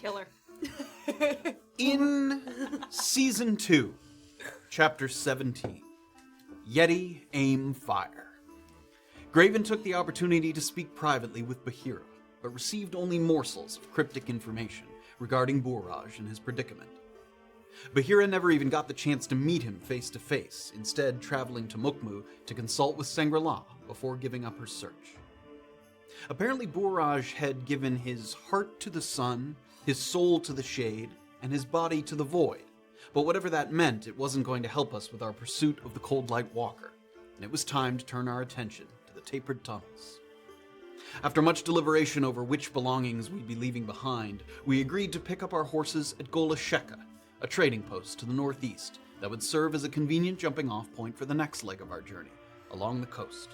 Killer. In Season 2, Chapter 17, Yeti Aim Fire. Graven took the opportunity to speak privately with Bahira, but received only morsels of cryptic information regarding Booraj and his predicament. Bahira never even got the chance to meet him face to face, instead traveling to Mukmu to consult with Sangri-La before giving up her search. Apparently Booraj had given his heart to the sun, his soul to the shade, and his body to the void, but whatever that meant, it wasn't going to help us with our pursuit of the Cold Light Walker, and it was time to turn our attention to the tapered tunnels. After much deliberation over which belongings we'd be leaving behind, we agreed to pick up our horses at Golasheka, a trading post to the northeast that would serve as a convenient jumping-off point for the next leg of our journey, along the coast.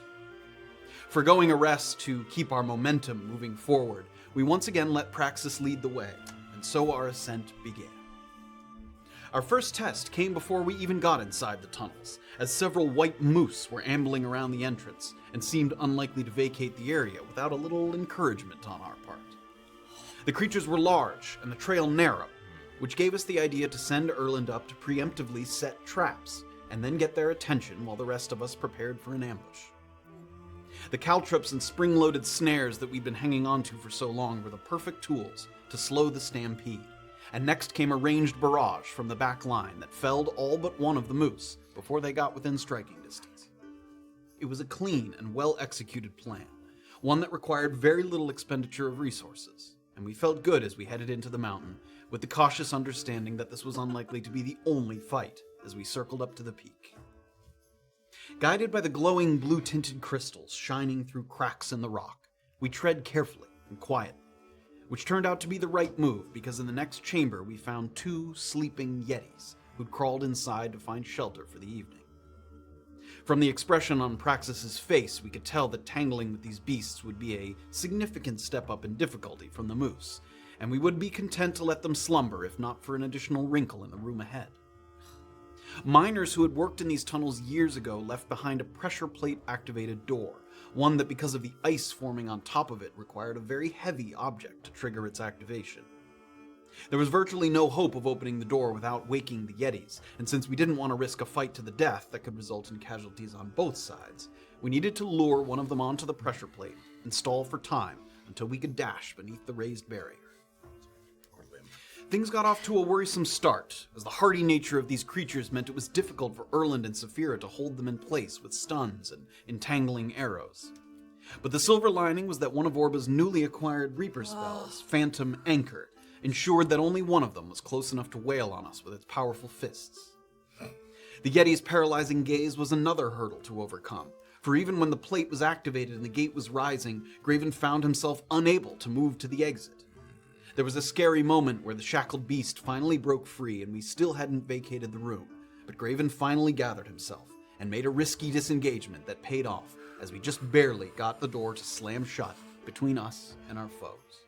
Forgoing a rest to keep our momentum moving forward, we once again let Praxis lead the way, and so our ascent began. Our first test came before we even got inside the tunnels, as several white moose were ambling around the entrance and seemed unlikely to vacate the area without a little encouragement on our part. The creatures were large and the trail narrow, which gave us the idea to send Erland up to preemptively set traps and then get their attention while the rest of us prepared for an ambush. The caltrops and spring-loaded snares that we'd been hanging onto for so long were the perfect tools to slow the stampede, and next came a ranged barrage from the back line that felled all but one of the moose before they got within striking distance. It was a clean and well-executed plan, one that required very little expenditure of resources, and we felt good as we headed into the mountain, with the cautious understanding that this was unlikely to be the only fight as we circled up to the peak. Guided by the glowing blue-tinted crystals shining through cracks in the rock, we tread carefully and quietly, which turned out to be the right move because in the next chamber we found two sleeping yetis who'd crawled inside to find shelter for the evening. From the expression on Praxis's face, we could tell that tangling with these beasts would be a significant step up in difficulty from the moose, and we would be content to let them slumber if not for an additional wrinkle in the room ahead. Miners who had worked in these tunnels years ago left behind a pressure plate-activated door, one that because of the ice forming on top of it required a very heavy object to trigger its activation. There was virtually no hope of opening the door without waking the yetis, and since we didn't want to risk a fight to the death that could result in casualties on both sides, we needed to lure one of them onto the pressure plate and stall for time until we could dash beneath the raised barrier. Things got off to a worrisome start, as the hardy nature of these creatures meant it was difficult for Erland and Safira to hold them in place with stuns and entangling arrows. But the silver lining was that one of Orba's newly acquired Reaper spells, Phantom Anchor, ensured that only one of them was close enough to wail on us with its powerful fists. The Yeti's paralyzing gaze was another hurdle to overcome, for even when the plate was activated and the gate was rising, Graven found himself unable to move to the exit. There was a scary moment where the shackled beast finally broke free and we still hadn't vacated the room, but Graven finally gathered himself and made a risky disengagement that paid off as we just barely got the door to slam shut between us and our foes.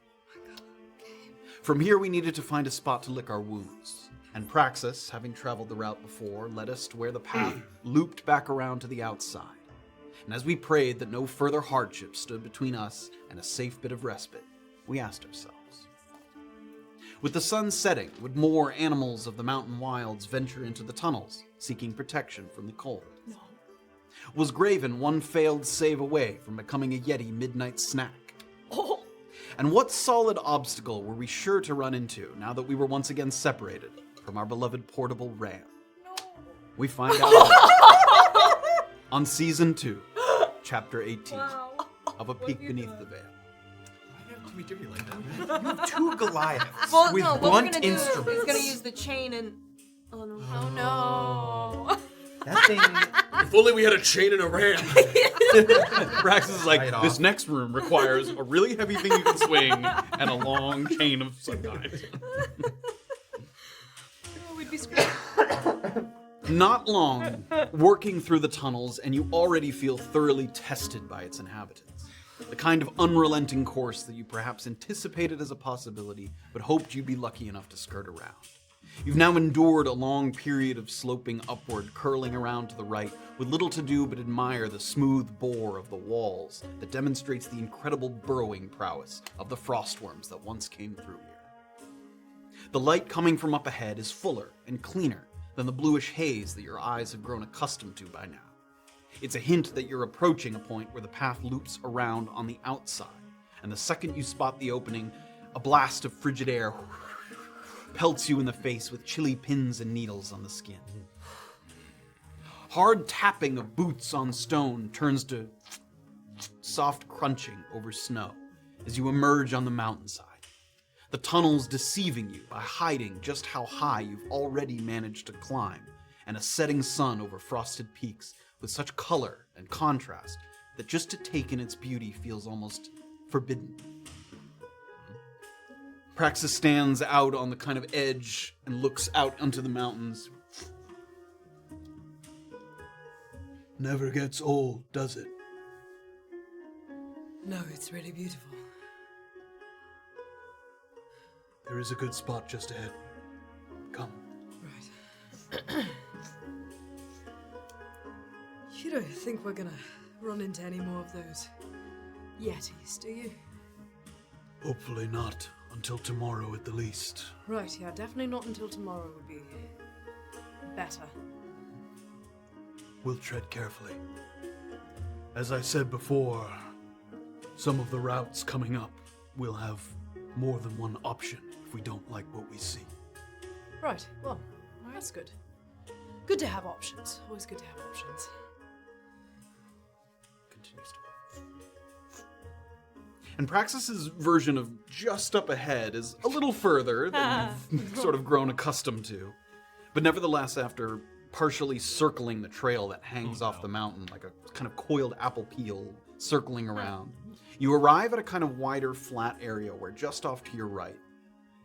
From here we needed to find a spot to lick our wounds, and Praxis, having traveled the route before, led us to where the path looped back around to the outside. And as we prayed that no further hardship stood between us and a safe bit of respite, we asked ourselves, with the sun setting, would more animals of the mountain wilds venture into the tunnels, seeking protection from the cold? No. Was Graven one failed save away from becoming a Yeti midnight snack? Oh. And what solid obstacle were we sure to run into now that we were once again separated from our beloved portable ram? No. We find out on Season 2, Chapter 18, of A Peek Beneath the Veil. We do you like that? You have two Goliaths with blunt instruments. He's gonna use the chain and... Oh no. That thing... If only we had a chain and a ram. Praxis is like, this next room requires a really heavy thing you can swing and a long chain of some kind. We'd be screwed. Not long, working through the tunnels, and you already feel thoroughly tested by its inhabitants. The kind of unrelenting course that you perhaps anticipated as a possibility, but hoped you'd be lucky enough to skirt around. You've now endured a long period of sloping upward, curling around to the right, with little to do but admire the smooth bore of the walls that demonstrates the incredible burrowing prowess of the frostworms that once came through here. The light coming from up ahead is fuller and cleaner than the bluish haze that your eyes have grown accustomed to by now. It's a hint that you're approaching a point where the path loops around on the outside, and the second you spot the opening, a blast of frigid air pelts you in the face with chilly pins and needles on the skin. Hard tapping of boots on stone turns to soft crunching over snow as you emerge on the mountainside. The tunnels deceiving you by hiding just how high you've already managed to climb, and a setting sun over frosted peaks with such color and contrast that just to take in its beauty feels almost forbidden. Praxis stands out on the kind of edge and looks out onto the mountains. Never gets old, does it? No, it's really beautiful. There is a good spot just ahead. Come. Right. You don't think we're gonna run into any more of those yetis, do you? Hopefully not. Until tomorrow at the least. Right, yeah, definitely not until tomorrow would be better. We'll tread carefully. As I said before, some of the routes coming up will have more than one option if we don't like what we see. Right, well, that's good. Good to have options. Always good to have options. Continues to And Praxis's version of just up ahead is a little further than you've sort of grown accustomed to. But nevertheless, after partially circling the trail that hangs off the mountain like a kind of coiled apple peel circling around, you arrive at a kind of wider, flat area where just off to your right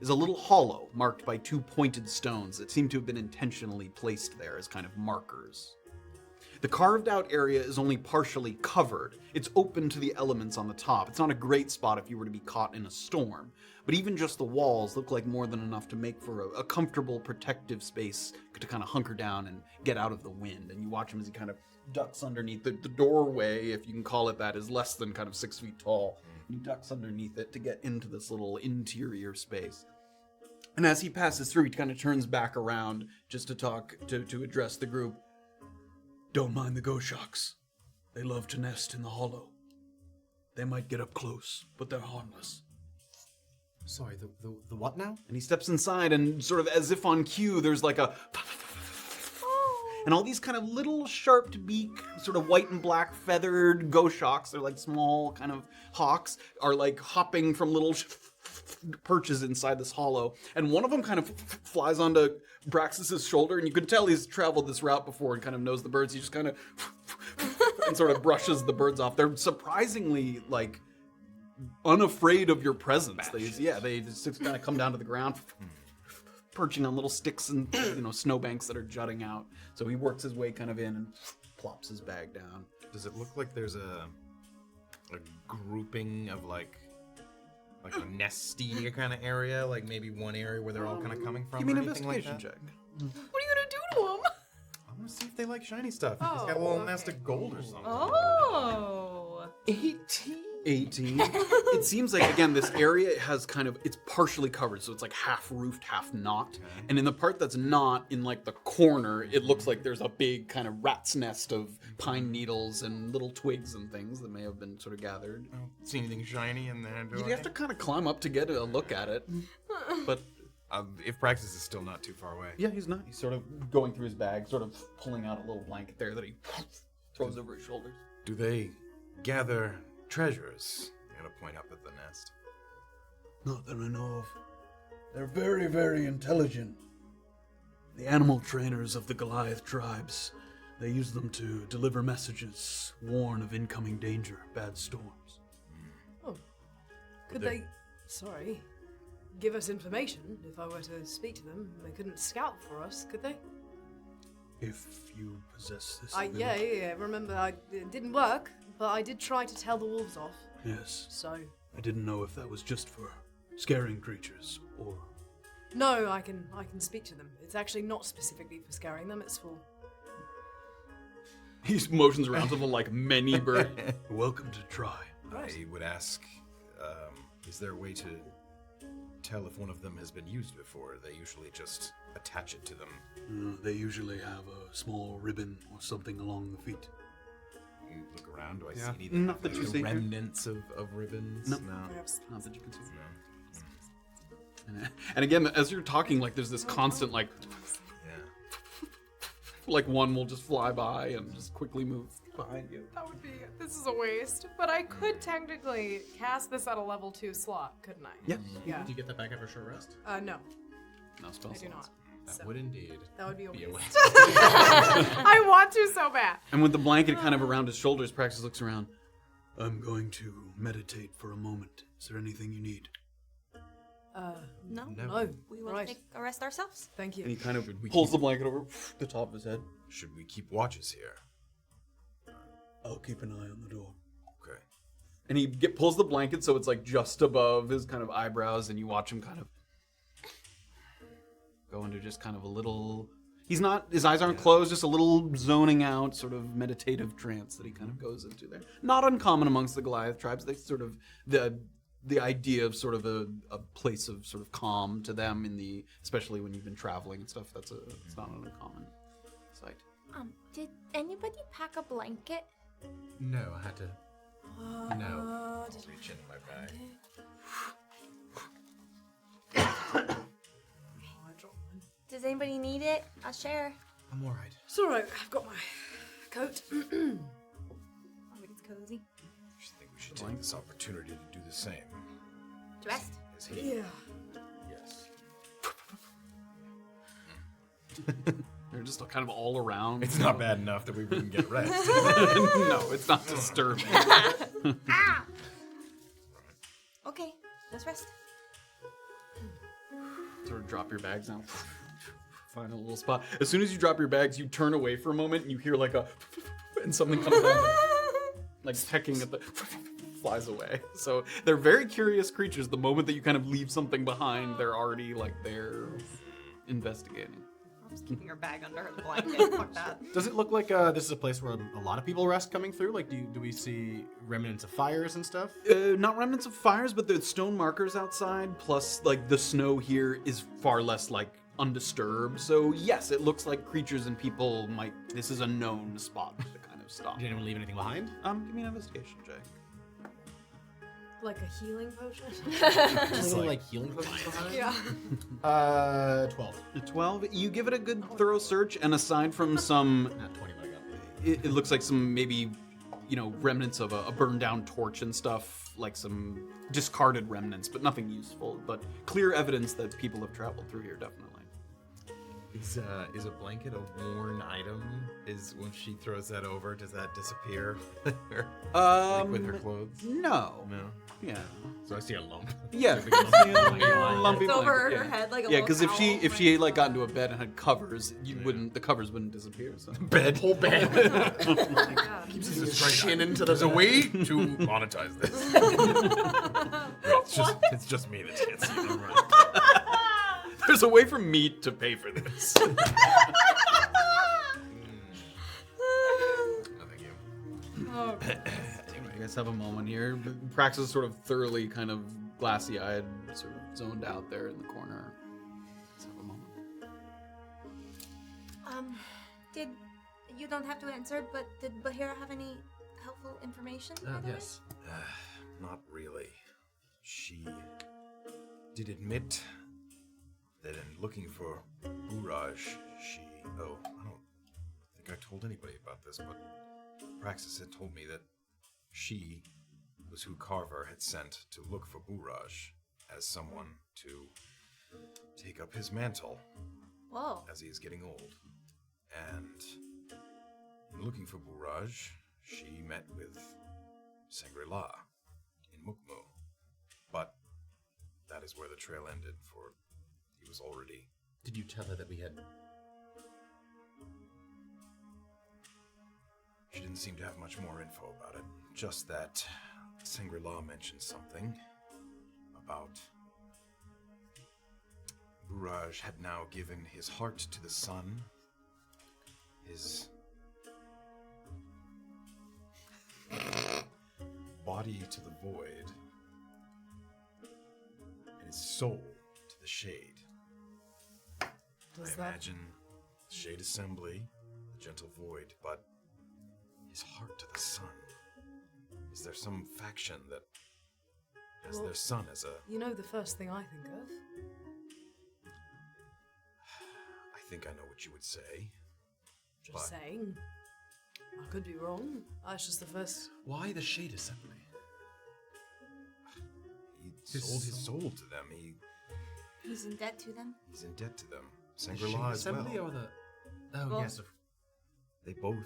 is a little hollow marked by two pointed stones that seem to have been intentionally placed there as kind of markers. The carved out area is only partially covered. It's open to the elements on the top. It's not a great spot if you were to be caught in a storm, but even just the walls look like more than enough to make for a comfortable protective space to kind of hunker down and get out of the wind. And you watch him as he kind of ducks underneath the doorway, if you can call it that, is less than kind of 6 feet tall. He ducks underneath it to get into this little interior space. And as he passes through, he kind of turns back around just to talk, to address the group. Don't mind the goshawks. They love to nest in the hollow. They might get up close, but they're harmless. Sorry, the what now? And he steps inside, and sort of as if on cue, there's like a... And all these kind of little sharp beak, sort of white and black feathered goshawks, they're like small kind of hawks, are like hopping from little perches inside this hollow. And one of them kind of flies onto Braxis's shoulder, and you can tell he's traveled this route before and kind of knows the birds. He just kind of and sort of brushes the birds off. They're surprisingly like unafraid of your presence. They just kind of come down to the ground, perching on little sticks and snowbanks that are jutting out. So he works his way kind of in and plops his bag down. Does it look like there's a grouping of like a nesty kind of area, like maybe one area where they're all kind of coming from? Give me an or anything investigation like that? check. What are you gonna do to him? I want to see if they like shiny stuff. He's got a little nest of gold or something. Oh. 18. It seems like, again, this area has it's partially covered, so it's like half roofed, half not. Okay. And in the part that's not, in like the corner, it looks like there's a big kind of rat's nest of pine needles and little twigs and things that may have been sort of gathered. I don't see anything shiny in there, do You I? have to kind of climb up to get a look at it. But if Praxis is still not too far away. yeah, he's not. He's sort of going through his bag, sort of pulling out a little blanket there that he throws over his shoulders. Do they gather treasures? I'm gonna point up at the nest. Not that I know of. They're very, very intelligent. The animal trainers of the Goliath tribes. They use them to deliver messages, warn of incoming danger, bad storms. Oh. Could they give us information if I were to speak to them? They couldn't scout for us, could they? If you possess this Yeah. Remember, it didn't work, but I did try to tell the wolves off. Yes. So. I didn't know if that was just for scaring creatures or No, I can speak to them. It's actually not specifically for scaring them. It's for. He motions around to the many bird. Welcome to try. Right. I would ask, is there a way to tell if one of them has been used before? They usually just attach it to them. They usually have a small ribbon or something along the feet. You look around. Do I Yeah. see anything? Not that you see here. remnants of ribbons? No. Perhaps. Not that you can see. And again, as you're talking, there's this constant, Yeah. one will just fly by and just quickly move behind you. That would be. This is a waste. But I could technically cast this at a level 2 slot, couldn't I? Yeah. Yeah. Do you get that back after a short rest? No, No spell I do slots. not. That So, would indeed that would be a waste. waste. I want to so bad. And with the blanket kind of around his shoulders, Praxis looks around. I'm going to meditate for a moment. Is there anything you need? No. No. We will Right. take a rest ourselves. Thank And you. he kind of Should we pulls keep- the blanket over the top of his head. Should we keep watches here? I'll keep an eye on the door. Okay. And he pulls the blanket so it's just above his kind of eyebrows, and you watch him kind of go into just kind of a little. He's not. His eyes aren't closed. Just a little zoning out, sort of meditative trance that he kind of goes into there. Not uncommon amongst the Goliath tribes. They sort of the idea of sort of a place of sort of calm to them especially when you've been traveling and stuff. It's not an uncommon sight. Did anybody pack a blanket? No, I had to. No. Just Reach into my bag. I dropped mine. Does anybody need it? I'll share. I'm alright. It's all right. I've got my coat. It's cozy. I just think we should take this opportunity to do the same. Dressed? Is he? Yeah. Yes. They're just kind of all around. It's not bad enough that we wouldn't get rest. No, it's not disturbing. Ah! Okay, let's rest. Sort of drop your bags down. Find a little spot. As soon as you drop your bags, you turn away for a moment and you hear and something comes down, pecking at the flies away. So they're very curious creatures. The moment that you kind of leave something behind, they're already they're investigating. I'm just keeping her bag under her blanket. Fuck that. Does it look like this is a place where a lot of people rest coming through? Do we see remnants of fires and stuff? Not remnants of fires, but the stone markers outside, plus the snow here is far less undisturbed. So yes, it looks like creatures and people might. This is a known spot to kind of stop. Did anyone leave anything behind? Give me an investigation check. Like a healing potion? Anything healing potions behind? Yeah. 12. 12. You give it a good thorough search, and aside from some, Not 20, but I got it looks like some maybe, remnants of a burned down torch and stuff, some discarded remnants, but nothing useful. But clear evidence that people have traveled through here, definitely. Is a blanket a worn item? Is when she throws that over, does that disappear? With her clothes? No. No. Yeah. So I see a lump. Yeah. Lumpy It's over blanket, her head like a Yeah, little because if she towel. got into a bed and had covers, the covers wouldn't disappear. So. Bed. Whole bed. Oh my god. Keeps his chin into There's a way to monetize this. Wait, it's just me that can't see it. Right. There's a way for me to pay for this. No, thank you. You guys have a moment here. Praxis is sort of thoroughly kind of glassy-eyed, sort of zoned out there in the corner. Let's have a moment. You don't have to answer, but did Bahira have any helpful information? by the way? Yes. Not really. She did admit that in looking for Buraj, I don't think I told anybody about this, but Praxis had told me that she was who Carver had sent to look for Buraj as someone to take up his mantle Whoa. as he is getting old. And in looking for Buraj, she met with Shangri-La in Mukmu. But that is where the trail ended, for he was already... Did you tell her that we had... She didn't seem to have much more info about it. Just that Shangri-La mentioned something about Uraj had now given his heart to the sun, his body to the void, and his soul to the shade. Does I that imagine the Shade Assembly, the gentle void, but his heart to the sun. Is there some faction that has their sun as a... You know the first thing I think of. I think I know what you would say. Just But- saying. I could be wrong. That's just the first. Why the Shade Assembly? He His sold his soul to them. He's in debt to them. He's in debt to them. The Shangri-La Shade as Assembly well. or the... Oh, Well- yes. They both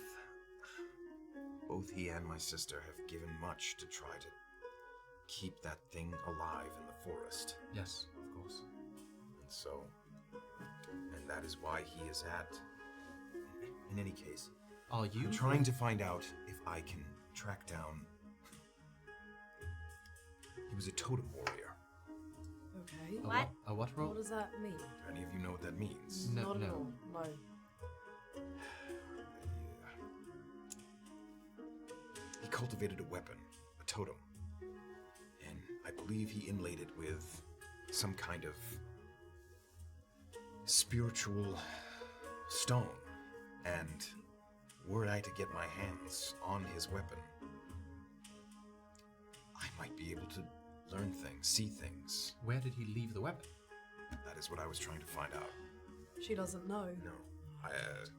he and my sister have given much to try to keep that thing alive in the forest. Yes, of course. And that is why he is at... In any case, Are you... I'm trying to find out if I can track down... He was a totem warrior. Okay. What? A what role? What does that mean? Do any of you know what that means? No, Not at no. all. No. He cultivated a weapon, a totem. And I believe he inlaid it with some kind of spiritual stone. And were I to get my hands on his weapon, I might be able to learn things, see things. Where did he leave the weapon? That is what I was trying to find out. She doesn't know. No.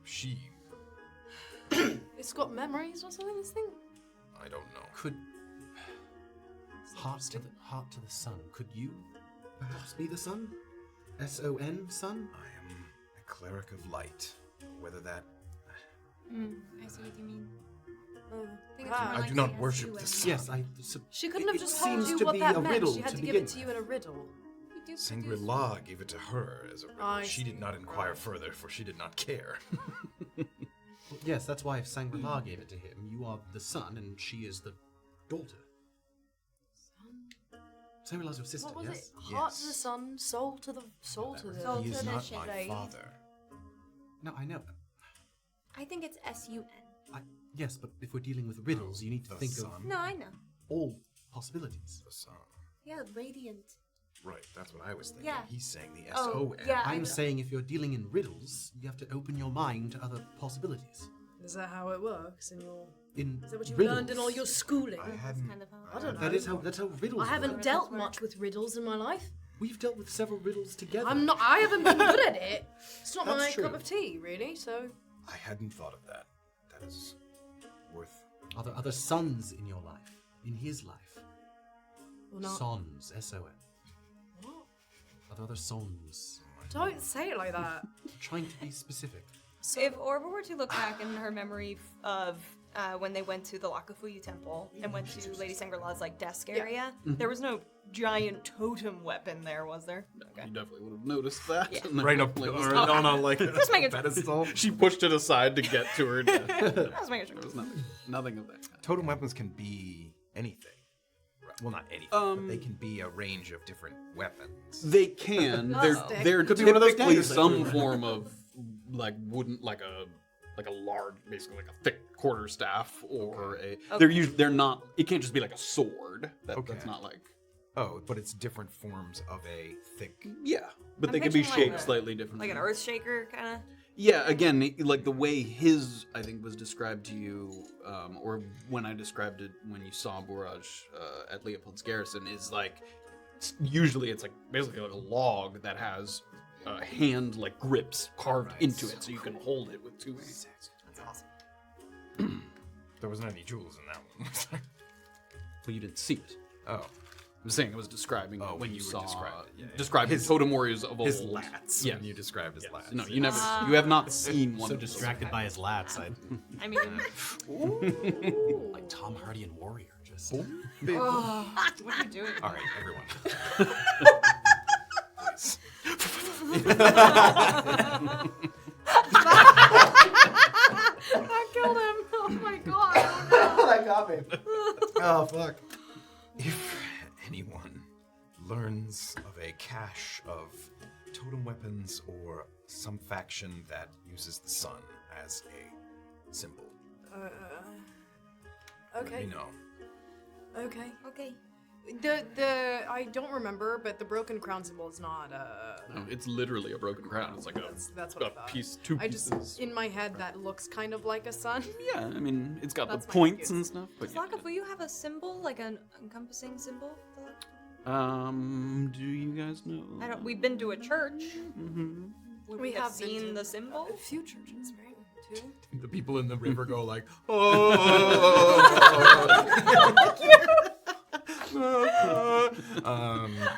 She... It's got memories or something, this thing? I don't know. Could... Heart to the sun. Could you perhaps be the sun? S-O-N, sun? I am a cleric of light. Whether that... I see what you mean. I think it's Ah. more I like do not the worship SUN. the sun. Yes, She couldn't have it just told seems you to what be that a meant. riddle She had to to give it begin to you in a riddle. We do produce- Shangri-La gave it to her as a riddle. I She see. did not inquire further, for she did not care. Yes, that's why if Shangri-La gave it to him, you are the son and she is the daughter. Shangri-La's your sister, What was yes? it? Heart to the Yes. sun, soul to the soul to the. Soul He to is the not shade. my father. No, I know. I think it's SUN. Yes, but if we're dealing with riddles, you need to The think sun. of No, I know. all possibilities. The sun. Yeah, radiant. Right, that's what I was thinking. Yeah. He's saying the Oh, S-O-N. yeah. I I'm know. saying if you're dealing in riddles, you have to open your mind to other possibilities. Is that how it works in your? In Is that what you riddles, learned in all your schooling? I That's hadn't... kind of how. I don't know. That's how riddles I haven't work. dealt work. much with riddles in my life. We've dealt with several riddles together. I haven't been good at it. It's not That's my true. cup of tea, really. So I hadn't thought of that. That is worth... Are there other sons in your life? In his life? well, not. Sons, S-O-N. What? Are there other sons? Don't say it like that. Trying to be specific. If Orba were to look back in her memory of when they went to the Lakafuyu temple and went to Lady Shangri-La's like desk area, there was no giant totem weapon there, was there? Okay. You definitely would have noticed that. Yeah. And then Right up, like, or on like a Just making sure. pedestal. she pushed it aside to get to her death. There I was making sure. was nothing of that kind. Totem weapons can be anything. Well, not anything, but they can be a range of different weapons. They can. Stick. They're Could be one of those typically daggers that some you- form of like wooden, like a large, basically like a thick quarterstaff, or they're not. It can't just be like a sword. That's Okay. not like. Oh, but it's different forms of a thick... Yeah, but I'm they can be picturing shaped like slightly different. Like an earth shaker kind of. Yeah, again, like the way his, I think, was described to you, or when I described it when you saw Buraj at Leopold's garrison, is like, usually it's like basically like a log that has hand like grips carved Right, into so it, so you can hold it with two hands. That's awesome. There wasn't any jewels in that one. But you didn't see it. Oh. I'm saying it was describing Oh, when you you were saw describing it, yeah, yeah. describing totem warriors of old. His lats. Yeah. When you described his lats. No, you never. You have not seen one. So of those. distracted by his lats, I mean, like Tom Hardy and Warrior. Just what are you doing? All right, everyone. Please. I killed him. Oh my god. that got me. Oh, fuck. If anyone learns of a cache of totem weapons or some faction that uses the sun as a symbol. Let Okay. me know. Okay. Okay. The I don't remember, but the broken crown symbol is not. No, it's literally a broken crown. It's like That's what I a thought. piece, two I pieces. just in my head that looks kind of like a sun. Yeah, I mean, it's got That's the my points excuse. and stuff. But Does yeah. Lakafu you have a symbol, like an encompassing symbol? Do you guys know? I don't. We've been to a church. Mm-hmm. Would We we have have been seen to the symbol? A few churches, right? Two. The people in the river go like, no.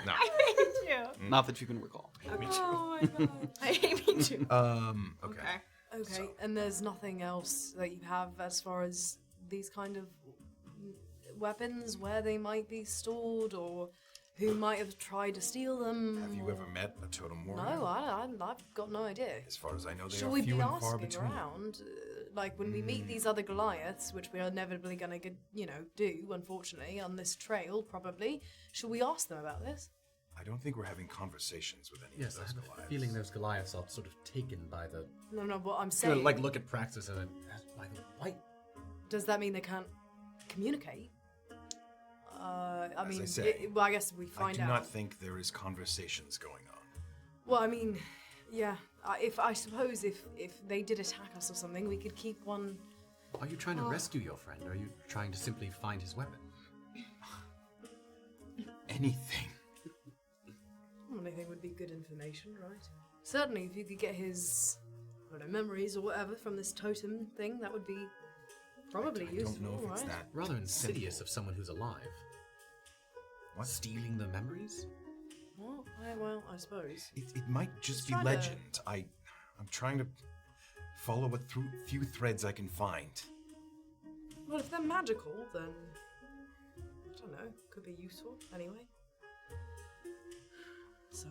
I hate you. Not that you can recall. Oh my god. I hate me too. Okay. Okay, and there's nothing else that you have as far as these kind of weapons, where they might be stored, or who might have tried to steal them? Have you ever met a totem warrior? No, I've got no idea. As far as I know, they Should are we few be and far asking between. around? Like when we meet these other Goliaths, which we are inevitably going to, do, unfortunately, on this trail, probably. Should we ask them about this? I don't think we're having conversations with any Yes, of I those have a Goliaths. feeling those Goliaths are sort of taken by the... No, what I'm You saying. know, like, look at Praxis and then, by the white. Does that mean they can't communicate? I As mean, I say, well, I guess we I find do out. not think there is conversations going on. Well, I mean, yeah. I suppose if they did attack us or something, we could keep one. Are you trying to rescue your friend, or are you trying to simply find his weapon? Anything. Anything would be good information, right? Certainly, if you could get his, I don't know, memories or whatever from this totem thing, that would be probably I useful, don't know if it's right? that. Rather insidious of someone who's alive. What? Stealing the memories? Well, I suppose. It might just be try to- legend. I'm trying to follow what few threads I can find. Well, if they're magical, then I don't know. Could be useful anyway. So,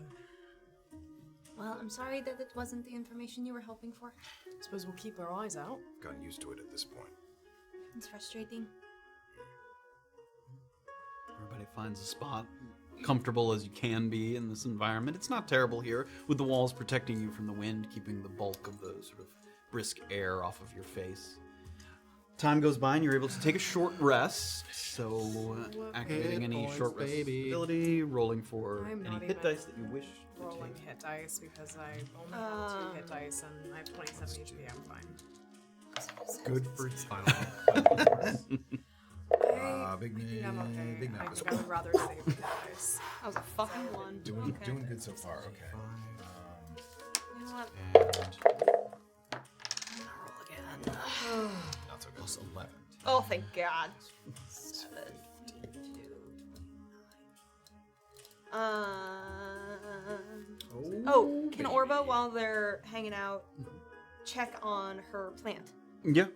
Well, I'm sorry that it wasn't the information you were hoping for. I suppose we'll keep our eyes out. Gotten used to it at this point. It's frustrating. Everybody finds a spot comfortable as you can be in this environment. It's not terrible here, with the walls protecting you from the wind, keeping the bulk of the sort of brisk air off of your face. Time goes by and you're able to take a short rest. So, activating Hit any points, short rest baby. ability, rolling for I'm any not hit even dice that you wish to Rolling take. hit dice because I only have 2 hit dice and I have 27 HP. I'm fine. Good for Big I think I'm okay. Big I Nap is think I would rather save the dice. That was a fucking one. doing good so far. Okay. You know what? And Roll again. Not so good. plus 11. Oh, thank God. 72. Oh, can Orba, while they're hanging out, check on her plant? Yeah.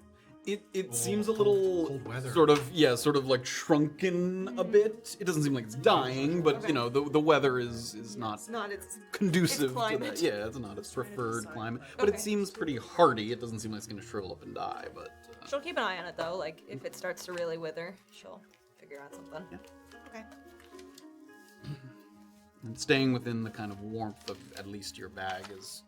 It seems a little cold weather. sort of like shrunken a bit. It doesn't seem like it's dying, but Okay. you know, the weather is not It's not its conducive to climate. that. Yeah, it's not its preferred decide. climate. But it Okay. seems pretty hardy. It doesn't seem like it's gonna shrivel up and die, but She'll keep an eye on it though. Like if it starts to really wither, she'll figure out something. Yeah. Okay. and staying within the kind of warmth of at least your bag is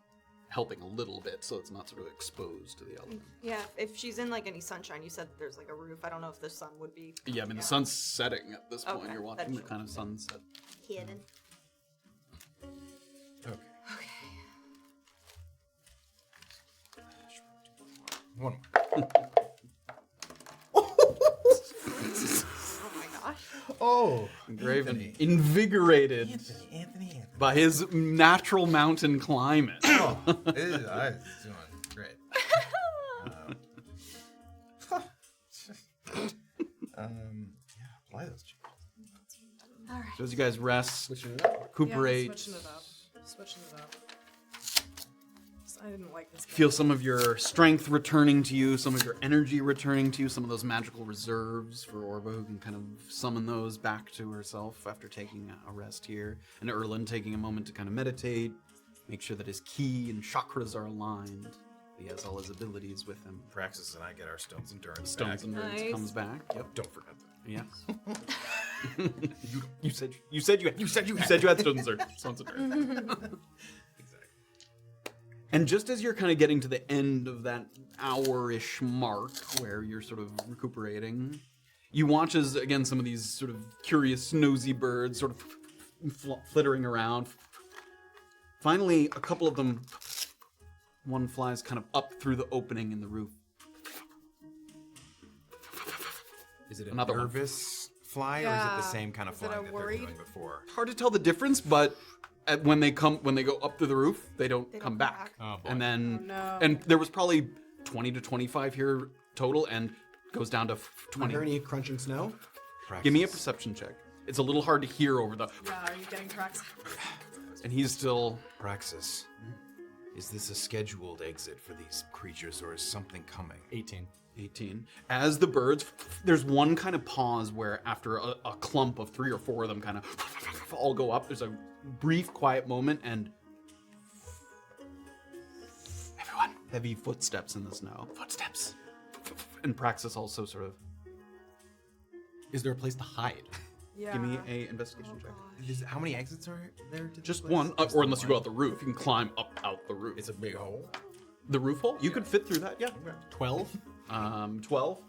helping a little bit, so it's not sort of exposed to the element. Yeah. If she's in like any sunshine, you said there's like a roof. I don't know if the sun would be Yeah, I mean the sun's setting at this point. Okay, You're that watching the should kind of sunset. hidden. Okay. Okay. One. Oh my gosh. Oh, Graven, Anthony. invigorated Anthony. by his natural mountain climate. Oh, I was doing great. Yeah, apply those. All right. So as you guys rest, Switching it up. recuperate, Yeah, switching it up. Switching it up. I didn't like this. feel some of your strength returning to you, some of your energy returning to you, some of those magical reserves for Orba, who can kind of summon those back to herself after taking a rest here. And Erland taking a moment to kind of meditate, make sure that his ki and chakras are aligned. He has all his abilities with him. Praxis and I get our stones endurance. Stones back. endurance Nice. comes back. Yep. Don't forget that. Yes. you said you had stones, sir. Stones, sir. And just as you're kind of getting to the end of that hour-ish mark where you're sort of recuperating, you watch as, again, some of these sort of curious, nosy birds sort of flittering around. Finally, a couple of them, one flies kind of up through the opening in the roof. Is it a Another one. nervous fly, or is it Yeah. the same kind of Is it a flying that they're worried? doing before? Hard to tell the difference, but when they go up to the roof, they don't come back. Oh, boy. And then, Oh, no. and there was probably 20 to 25 here total, and goes down to Are 20. there any crunching snow? Give me a perception check. It's a little hard to hear over the, Yeah, are you getting tracks? and he's still. Praxis, is this a scheduled exit for these creatures, or is something coming? 18. 18. As the birds, there's one kind of pause where after a clump of 3 or 4 of them kind of all go up, there's a brief quiet moment, and everyone, heavy footsteps in the snow. Footsteps. And Praxis also sort of, Is there a place to hide? Yeah. give me a investigation check. How many exits are there to this Just place? one, Just or the unless you one? go out the roof, you can climb up out the roof. It's a big hole. The roof hole? You could fit through that, yeah. 12? 12.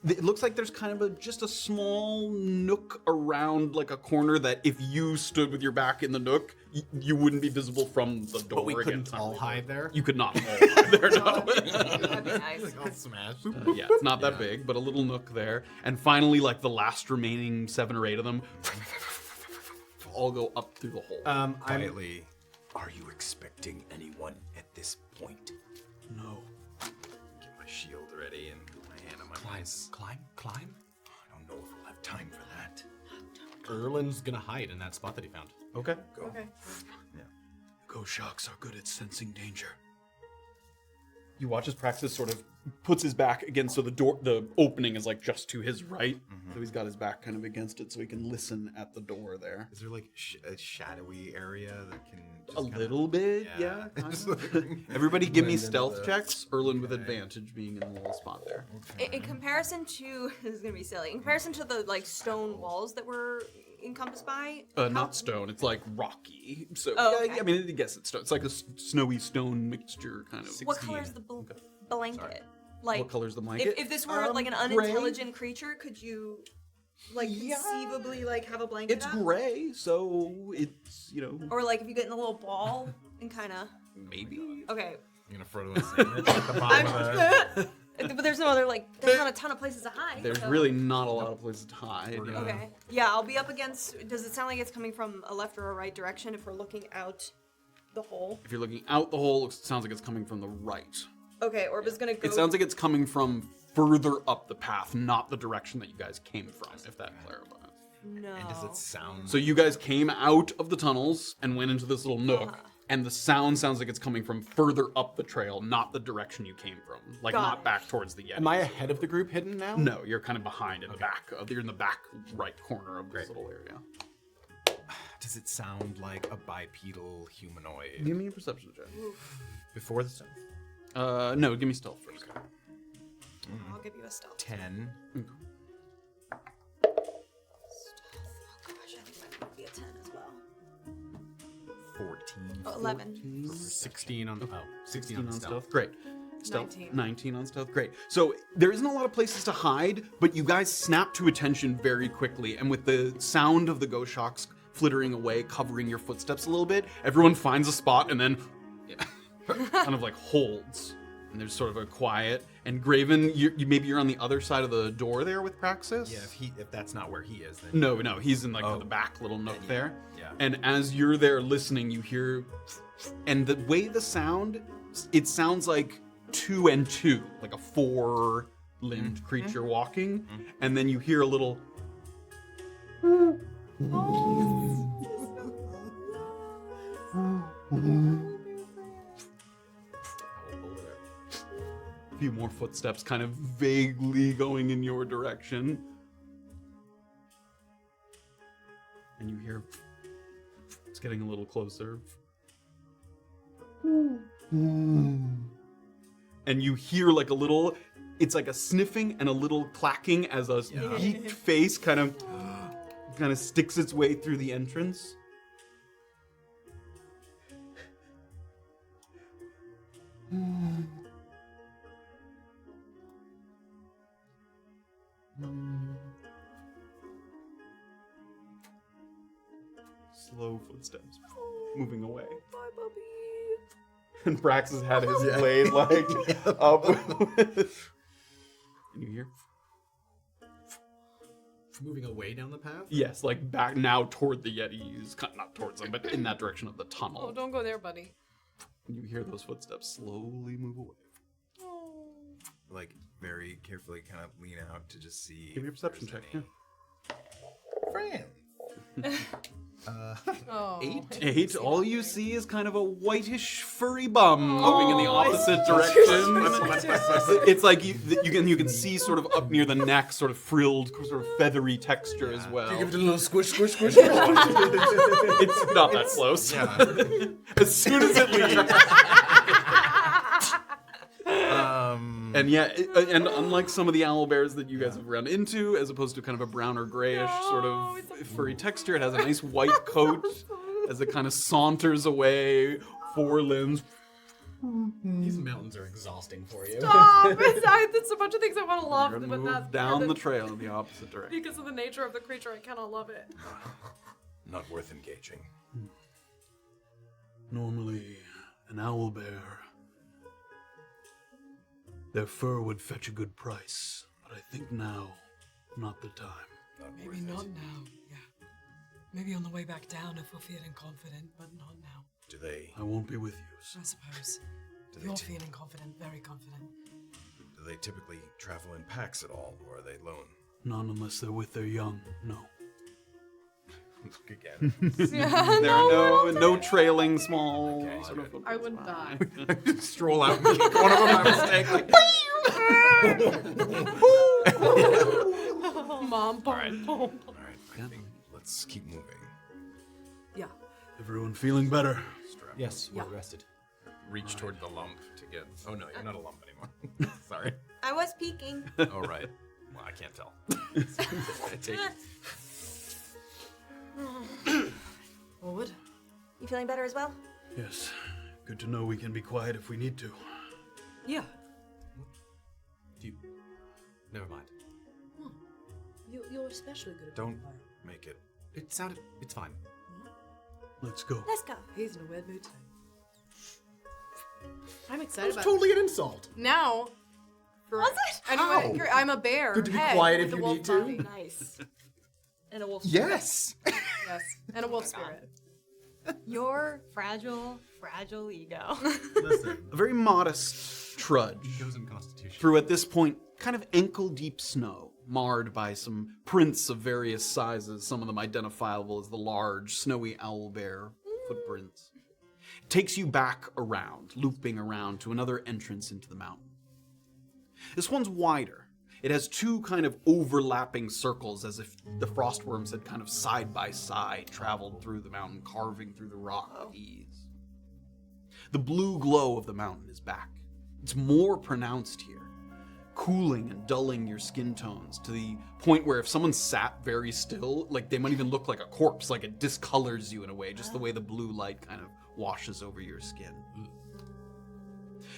It looks like there's kind of just a small nook around like a corner that if you stood with your back in the nook, you wouldn't be visible from the door. But we couldn't again. all hide there? You could not all hide there, no. That'd be nice. I'll smash. Yeah, it's not that big, but a little nook there. And finally, like the last remaining 7 or 8 of them all go up through the hole. I'm Quietly, are you expecting anyone at this point? No. Get my shield ready and my hand on my Climb, eyes. climb, climb. I don't know if we'll have time for that. Erland's gonna hide in that spot that he found. Okay. Go. Okay. Ghost sharks are good at sensing danger. You watch as Praxis sort of puts his back against, so the opening is like just to his right. So he's got his back kind of against it so he can listen at the door there. Is there like a shadowy area that can just A kinda- little bit, yeah. kind of. Everybody give me Blend into stealth the- checks. Erland with advantage being in the little spot there. In comparison to this is gonna be silly. In comparison to the like stone walls that were encompassed by, Not stone, it's like rocky. So, Oh, yeah, okay. I mean, I guess it's stone. It's like a snowy stone mixture kind of. what color is the blanket? Like, What color's the blanket? if this were like an Gray. unintelligent creature, could you like conceivably like have a blanket? It's up? gray, so it's, Or like if you get in a little ball and kind of maybe. okay. I'm gonna throw a sandwich at the bottom of the... But there's no other like there's not a ton of places to hide. There's so- really not a lot of places to hide. yeah. Okay. Yeah, I'll be up against. Does it sound like it's coming from a left or a right direction if we're looking out the hole? If you're looking out the hole, it sounds like it's coming from the right. Okay, Orba's gonna go. It sounds like it's coming from further up the path, not the direction that you guys came from, if that clarifies. no. And does it sound... So you guys came out of the tunnels and went into this little nook, and the sound sounds like it's coming from further up the trail, not the direction you came from. Like, Got not it. back towards the Yeti. Am I ahead of the group hidden now? No, you're kind of behind in the back. You're in the back right corner of this little area. Does it sound like a bipedal humanoid? Give me a perception check. Before the stealth? No, give me stealth first. I'll give you a stealth. 10. Oh gosh, I think that might be a 10 as well. 14. Oh, 11. 16 on 16 on stealth. Great. Stealth. 19. 19 on stealth. Great. So there isn't a lot of places to hide, but you guys snap to attention very quickly. And with the sound of the ghost shocks flittering away, covering your footsteps a little bit, everyone finds a spot and then kind of like holds. And there's sort of a quiet. And Graven, maybe you're on the other side of the door there with Praxis? Yeah, if that's not where he is, then... No, he's in like Oh. the back little nook there. Yeah. And as you're there listening, you hear, and the way the sound, it sounds like 2 and 2, like a 4-limbed creature walking, and then you hear a little. A few more footsteps, kind of vaguely going in your direction. And you hear it's getting a little closer. And and you hear like a little, it's like a sniffing and a little clacking as a geeked face kind of sticks its way through the entrance. Slow footsteps moving away. Bye, puppy. And Brax has had his blade like up. Can you hear? Moving away down the path? Yes, like back now toward the Yetis. Not towards them, but in that direction of the Oh, tunnel. don't go there, buddy. And you hear those footsteps slowly move away. Like, very carefully kind of lean out to just see. Give me a perception check. Yeah. Friends. Oh. 8. All you see is kind of a whitish furry bum moving in the opposite direction. It's like you can see sort of up near the neck, sort of frilled, sort of feathery texture as well. You give it a little squish, squish, squish. It's not that close. Yeah. As soon as it leaves. And and unlike some of the owlbears that you guys have run into, as opposed to kind of a brown or grayish sort of furry texture, it has a nice white coat as it kind of saunters away, four limbs. These mountains are exhausting for you. Stop! It's a bunch of things I want to love, You're gonna but move that's down the trail in the opposite direction. because of the nature of the creature, I cannot love it. Not worth engaging. Normally, an owlbear, their fur would fetch a good price, but I think now, not the time. Maybe not now, yeah. Maybe on the way back down if we're feeling confident, but not now. Do they? I won't be with you. I suppose. Do You're they feeling confident, very confident. Do they typically travel in packs at all, or are they lone? Not unless they're with their young, no. Look again. There are no trailing small sort of I wouldn't die. Stroll out and kick one of them by mistake. Like, Mom, all right, I think let's keep moving. Yeah. Everyone feeling better? Yes, we're Yeah. rested. Reach toward the lump to get. Oh no, you're not a lump anymore. Sorry. I was peeking. Oh right. Well, I can't tell. I take it. Forward. You feeling better as well? Yes. Good to know we can be quiet if we need to. Yeah. Do you... Never mind. You're especially good at Don't fire. make it. It sounded... It's fine. Let's go. Let's go. He's in a weird mood today. I'm excited about Totally an insult. now. Was it? Anyway, I'm a bear. Good to be head quiet with if a you wolf need to. body. Nice. And a wolf. Yes. Yes, and a wolf spirit. Your fragile ego. Listen. A very modest trudge Goes in constitution. through, at this point, kind of ankle-deep snow, marred by some prints of various sizes, some of them identifiable as the large, snowy owlbear footprints. It takes you back around, looping around to another entrance into the mountain. This one's wider. It has two kind of overlapping circles, as if the frostworms had kind of side by side traveled through the mountain, carving through the rock with ease. The blue glow of the mountain is back. It's more pronounced here, cooling and dulling your skin tones to the point where if someone sat very still, like they might even look like a corpse, like it discolors you in a way, just the way the blue light kind of washes over your skin.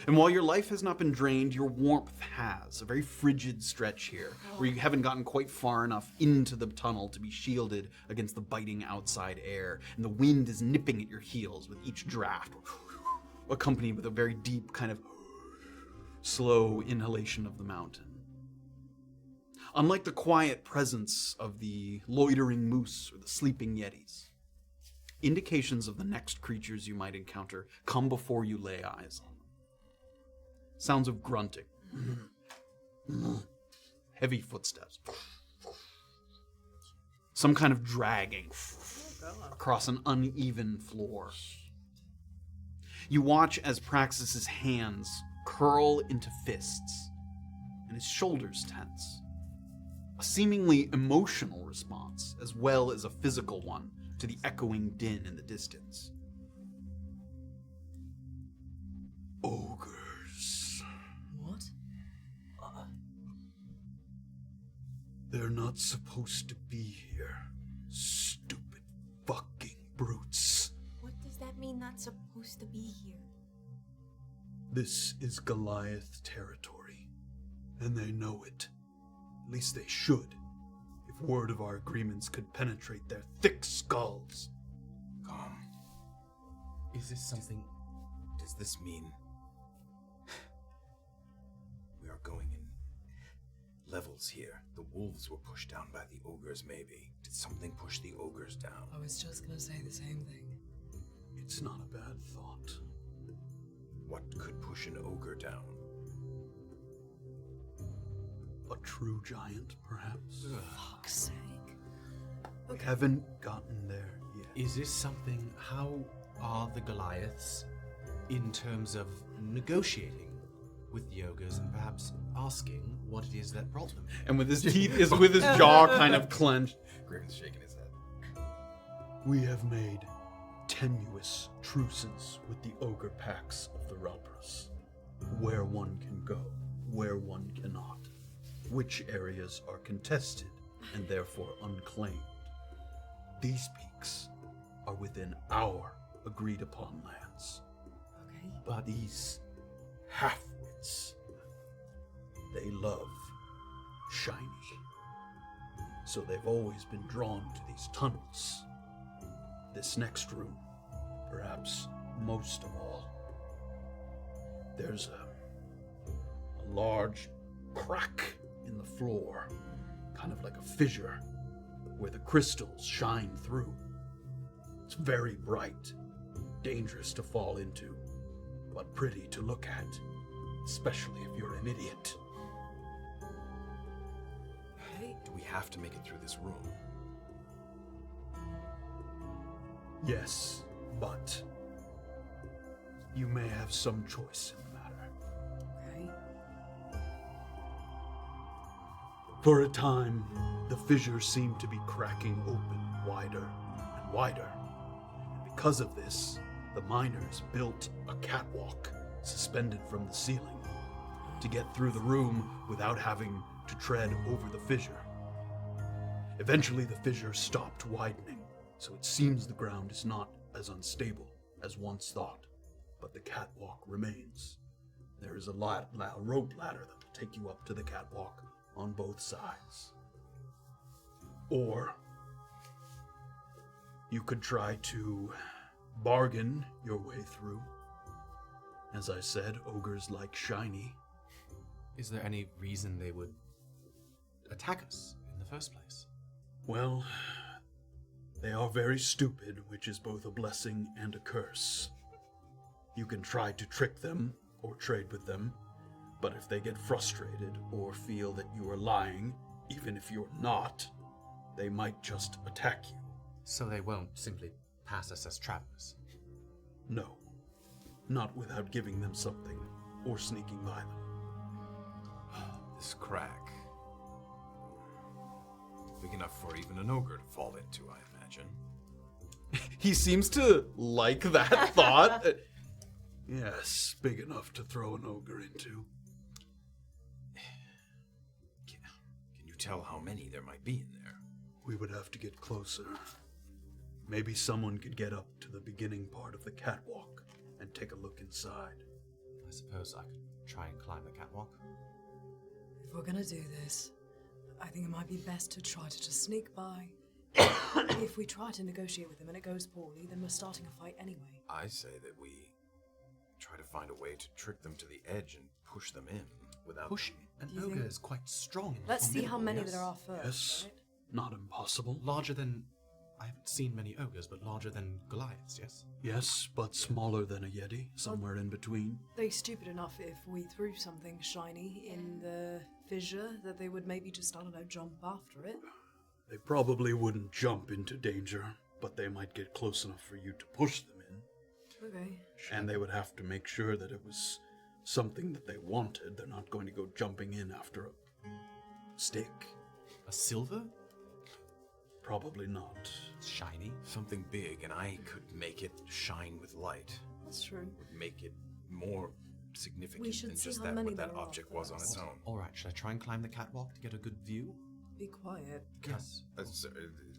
And while your life has not been drained, your warmth has. A very frigid stretch here, where you haven't gotten quite far enough into the tunnel to be shielded against the biting outside air, and the wind is nipping at your heels with each draft, accompanied with a very deep kind of slow inhalation of the mountain. Unlike the quiet presence of the loitering moose or the sleeping yetis, indications of the next creatures you might encounter come before you lay eyes on them. Sounds of grunting. Heavy footsteps. Some kind of dragging across an uneven floor. You watch as Praxis's hands curl into fists and his shoulders tense. A seemingly emotional response, as well as a physical one, to the echoing din in the distance. Ogres. They're not supposed to be here. Stupid fucking brutes. What does that mean, not supposed to be here? This is Goliath territory, and they know it. At least they should. If word of our agreements could penetrate their thick skulls. Calm. Is this something... Does this mean we are going in levels here? The wolves were pushed down by the ogres, maybe. Did something push the ogres down? I was just gonna say the same thing. It's not a bad thought. What could push an ogre down? A true giant, perhaps? Fuck's sake. We haven't gotten there yet. Is this something... How are the Goliaths in terms of negotiating with the ogres and perhaps asking what it is that brought them? And with his teeth is with his jaw kind of clenched. Graven's shaking his head. We have made tenuous truces with the ogre packs of the Rapras. Where one can go, where one cannot. Which areas are contested and therefore unclaimed. These peaks are within our agreed upon lands. Okay. But these half-wits, they love shiny. So they've always been drawn to these tunnels. This next room, perhaps most of all. There's a large crack in the floor, kind of like a fissure, where the crystals shine through. It's very bright, dangerous to fall into, but pretty to look at, especially if you're an idiot. Okay. Do we have to make it through this room? Yes, but you may have some choice in the matter. Okay. For a time, the fissure seemed to be cracking open wider and wider. And because of this, the miners built a catwalk suspended from the ceiling to get through the room without having to tread over the fissure. Eventually, the fissure stopped widening, so it seems the ground is not as unstable as once thought, but the catwalk remains. There is a rope ladder that will take you up to the catwalk on both sides. Or you could try to bargain your way through. As I said, ogres like shiny. Is there any reason they would attack us in the first place? Well, they are very stupid, which is both a blessing and a curse. You can try to trick them or trade with them, but if they get frustrated or feel that you are lying, even if you're not, they might just attack you. So they won't simply pass us as travelers? No, not without giving them something or sneaking by them. This crack. Big enough for even an ogre to fall into, I imagine. He seems to like that thought. Yes, big enough to throw an ogre into. Can you tell how many there might be in there? We would have to get closer. Maybe someone could get up to the beginning part of the catwalk and take a look inside. I suppose I could try and climb the catwalk. If we're gonna do this, I think it might be best to try to just sneak by. If we try to negotiate with them and it goes poorly, then we're starting a fight anyway. I say that we try to find a way to trick them to the edge and push them in without... Push? An Do you ogre think- is quite strong and Let's see how many formidable, there yes? are first. Yes, Right? not impossible. Larger than... I haven't seen many ogres, but larger than Goliaths, yes? Yes, but smaller than a yeti, somewhere in between. They stupid enough if we threw something shiny in the fissure that they would maybe just, I don't know, jump after it. They probably wouldn't jump into danger, but they might get close enough for you to push them in. Okay. And they would have to make sure that it was something that they wanted. They're not going to go jumping in after a stick. A silver? Probably not. Shiny? Something big, and I could make it shine with light. That's true. Would make it more significant We should than see just how that many what that there are object was on its first. own. Alright, should I try and climb the catwalk to get a good view? Be quiet. Yes.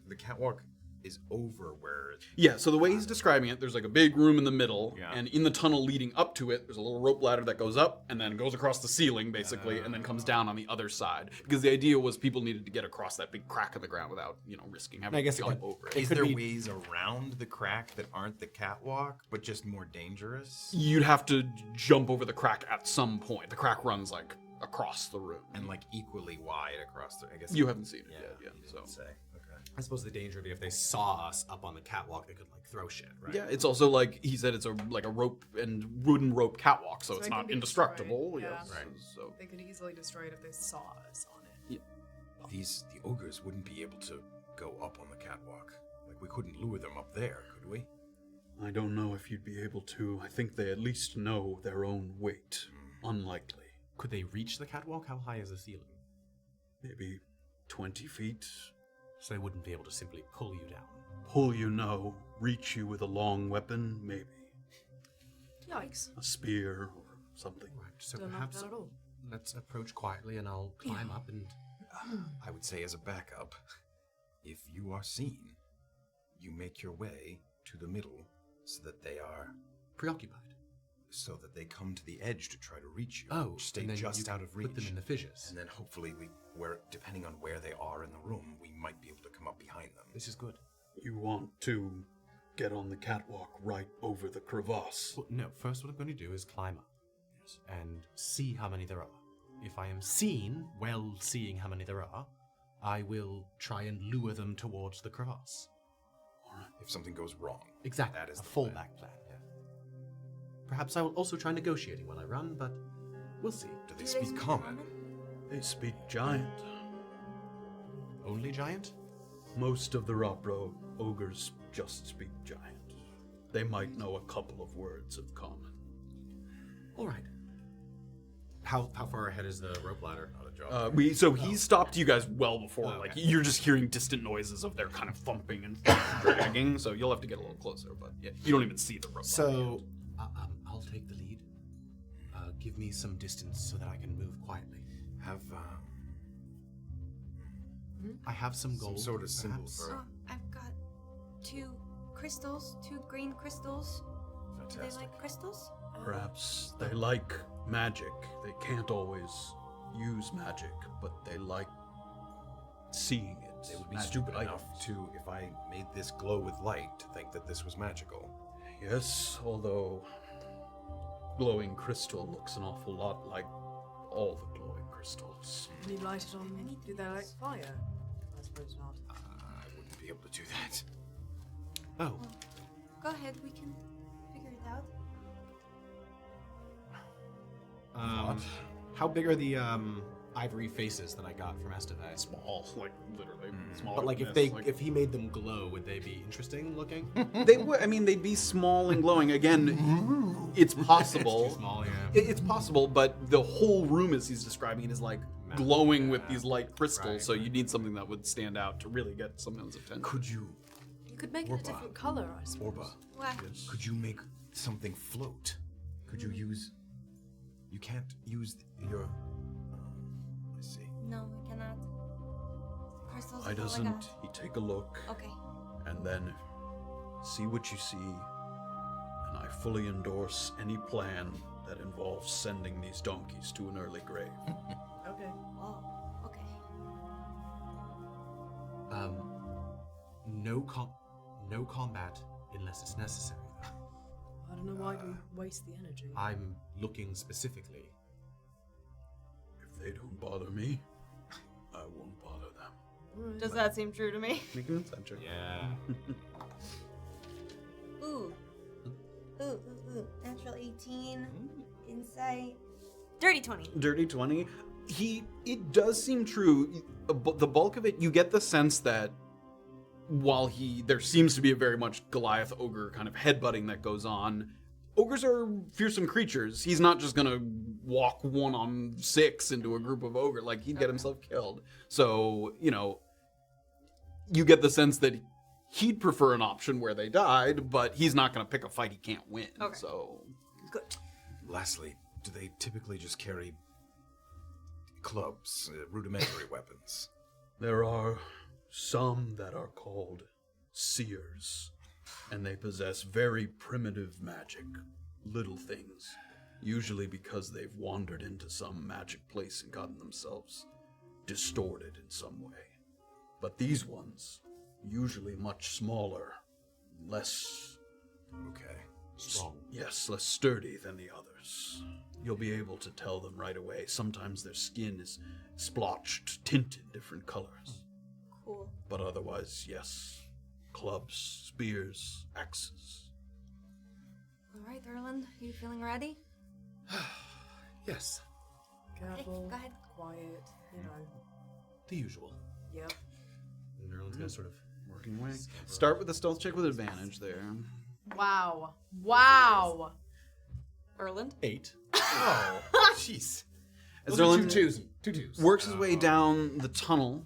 The catwalk is over where. Yeah, so the way he's describing it, there's like a big room in the middle, Yeah. and in the tunnel leading up to it, there's a little rope ladder that goes up and then goes across the ceiling, basically, and then comes down on the other side. Because the idea was people needed to get across that big crack in the ground without, risking having I guess to it jump could- over it. Is there ways around the crack that aren't the catwalk, but just more dangerous? You'd have to jump over the crack at some point. The crack runs like across the room. And like equally wide across the. I guess You haven't seen it Yeah, yet, you so. didn't say. Okay. I suppose the danger would be if they saw us up on the catwalk, they could like throw shit, right? Yeah, it's also like he said, it's a rope and wooden rope catwalk, so So it's it can not be indestructible. destroyed, Yes, yeah. Right. So They could easily destroy it if they saw us on it. The ogres wouldn't be able to go up on the catwalk. Like we couldn't lure them up there, could we? I don't know if you'd be able to. I think they at least know their own weight. Unlikely. Could they reach the catwalk? How high is the ceiling? Maybe 20 feet. So they wouldn't be able to simply pull you down. Pull you, no. Reach you with a long weapon, maybe. Yikes. A spear or something. Right. So Don't know perhaps that at all. let's approach quietly, and I'll climb up and. I would say as a backup, if you are seen, you make your way to the middle so that they are Preoccupied. so that they come to the edge to try to reach you. Oh, stay and then just you out of reach. Put them in the fissures. And then hopefully depending on where they are in the room, we might be able to come up behind them. This is good. You want to get on the catwalk right over the crevasse. Well, no, first what I'm going to do is climb up. Yes. And see how many there are. If I am seen, well seeing how many there are, I will try and lure them towards the crevasse. If something goes wrong. Exactly. That is a the plan. fallback plan, yeah. Perhaps I will also try negotiating when I run, but we'll see. Do they speak common? They speak giant. Only giant? Most of the Rapra ogres just speak giant. They might know a couple of words of common. All right. How far ahead is the rope ladder? he stopped you guys well before. Oh, Like okay. you're just hearing distant noises of their kind of thumping and dragging. So you'll have to get a little closer. But yeah, you don't even see the rope. So, I'll take the lead. Give me some distance so that I can move quietly. Have I have some some gold. sort of symbol perhaps? for I've got 2 crystals, 2 green crystals. Do they fantastic. like crystals? Perhaps they like magic. They can't always use magic, but they like seeing it. They would be Magic stupid items. enough to, if I made this glow with light, to think that this was magical. Yes, although glowing crystal looks an awful lot like all the glowing crystals. Can you light it on? Do they like fire? I suppose not. I wouldn't be able to do that. Oh, Go ahead, we can figure it out. how big are the ivory faces that I got from Esteve? small, like literally small. But like if he made them glow, would they be interesting looking? they would. I mean, they'd be small and glowing. Again, it's possible. It's too small, yeah. It's possible, but the whole room, as he's describing it, is like glowing with these light crystals. Right, so you need something that would stand out to really get someone's attention. Could you, You could make it a Orba. different color, I suppose. Orba, What? could you make something float? Could you use... You can't use your... I see. No, we cannot. Crystals Why is all I doesn't got. he take a look Okay. and then see what you see? And I fully endorse any plan that involves sending these donkeys to an early grave. Okay. Oh, okay. No combat unless it's necessary. I don't know why we waste the energy. I'm looking specifically. If they don't bother me, I won't bother them. Alright. Does that seem true to me? Make an insight check. Yeah. Ooh. Ooh. Natural 18. Insight. Dirty 20. Dirty 20. It does seem true. The bulk of it, you get the sense that while there seems to be a very much Goliath ogre kind of headbutting that goes on, ogres are fearsome creatures. He's not just gonna walk 1-on-6 into a group of ogre. Like, he'd get himself killed. So, you get the sense that he'd prefer an option where they died, but he's not gonna pick a fight he can't win. Okay. So, Good. Lastly, do they typically just carry clubs, rudimentary weapons? There are some that are called seers, and they possess very primitive magic, little things, usually because they've wandered into some magic place and gotten themselves distorted in some way. But these ones, usually much smaller, less... Okay. Strong. Yes, less sturdy than the others. You'll be able to tell them right away. Sometimes their skin is splotched, tinted different colors. Cool. But otherwise, yes. Clubs, spears, axes. All right, Erland, you feeling ready? Yes. Careful. Go ahead. Quiet. You know. The usual. Yep. And Erland's gonna sort of Working away. Start with a stealth check with advantage there. Wow. Wow. Erland? 8. Oh, jeez. As Those are Erland two twos. works his way down the tunnel,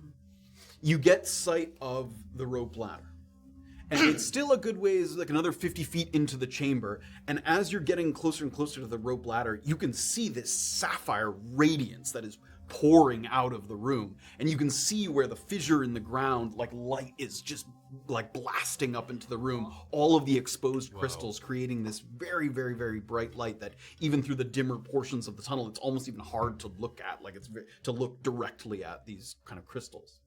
you get sight of the rope ladder. And it's still a good ways, like another 50 feet into the chamber. And as you're getting closer and closer to the rope ladder, you can see this sapphire radiance that is pouring out of the room. And you can see where the fissure in the ground, like light is just like blasting up into the room. All of the exposed crystals creating this very, very, very bright light that even through the dimmer portions of the tunnel, it's almost even hard to look at. Like to look directly at these kind of crystals.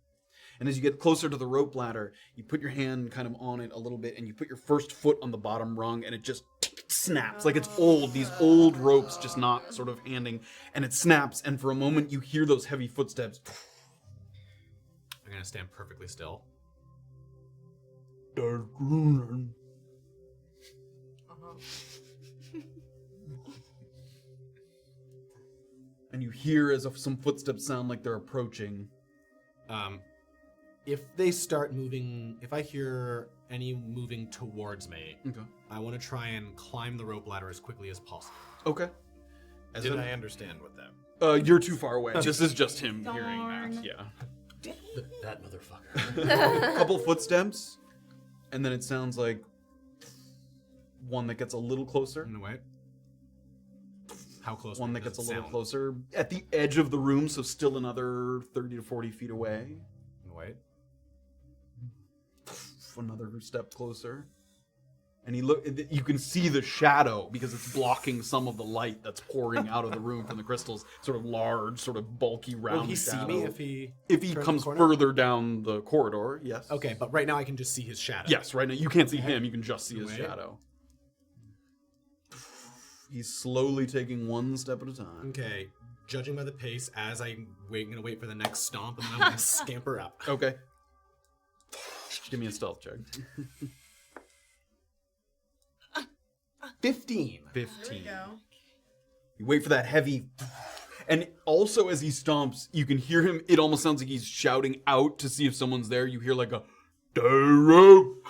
And as you get closer to the rope ladder, you put your hand kind of on it a little bit, and you put your first foot on the bottom rung, and it just snaps. Like it's old, these old ropes just not sort of handing, and it snaps, and for a moment you hear those heavy footsteps. I'm gonna stand perfectly still. And you hear as if some footsteps sound like they're approaching. If they start moving, if I hear any moving towards me, Okay. I want to try and climb the rope ladder as quickly as possible. Okay. Did I understand what that? You're too far away. This is just him hearing that. Yeah. That motherfucker. Couple footsteps, and then it sounds like one that gets a little closer. In the way. How close? One that does gets a it little sound? closer at the edge of the room, so still another 30 to 40 feet away. In the way. Another step closer. And you can see the shadow because it's blocking some of the light that's pouring out of the room from the crystals. Sort of large, sort of bulky, round Will he see shadow. me if he comes turns the corner? further down the corridor, yes. Okay, but right now I can just see his shadow. Yes, right now you can't see him, you can just see his Wait. shadow. He's slowly taking one step at a time. Okay, judging by the pace, as I'm gonna wait for the next stomp, and then I'm gonna scamper up. Okay. Give me a stealth check. 15. 15. Go. You wait for that heavy... And also as he stomps, you can hear him, it almost sounds like he's shouting out to see if someone's there. You hear like a... rope.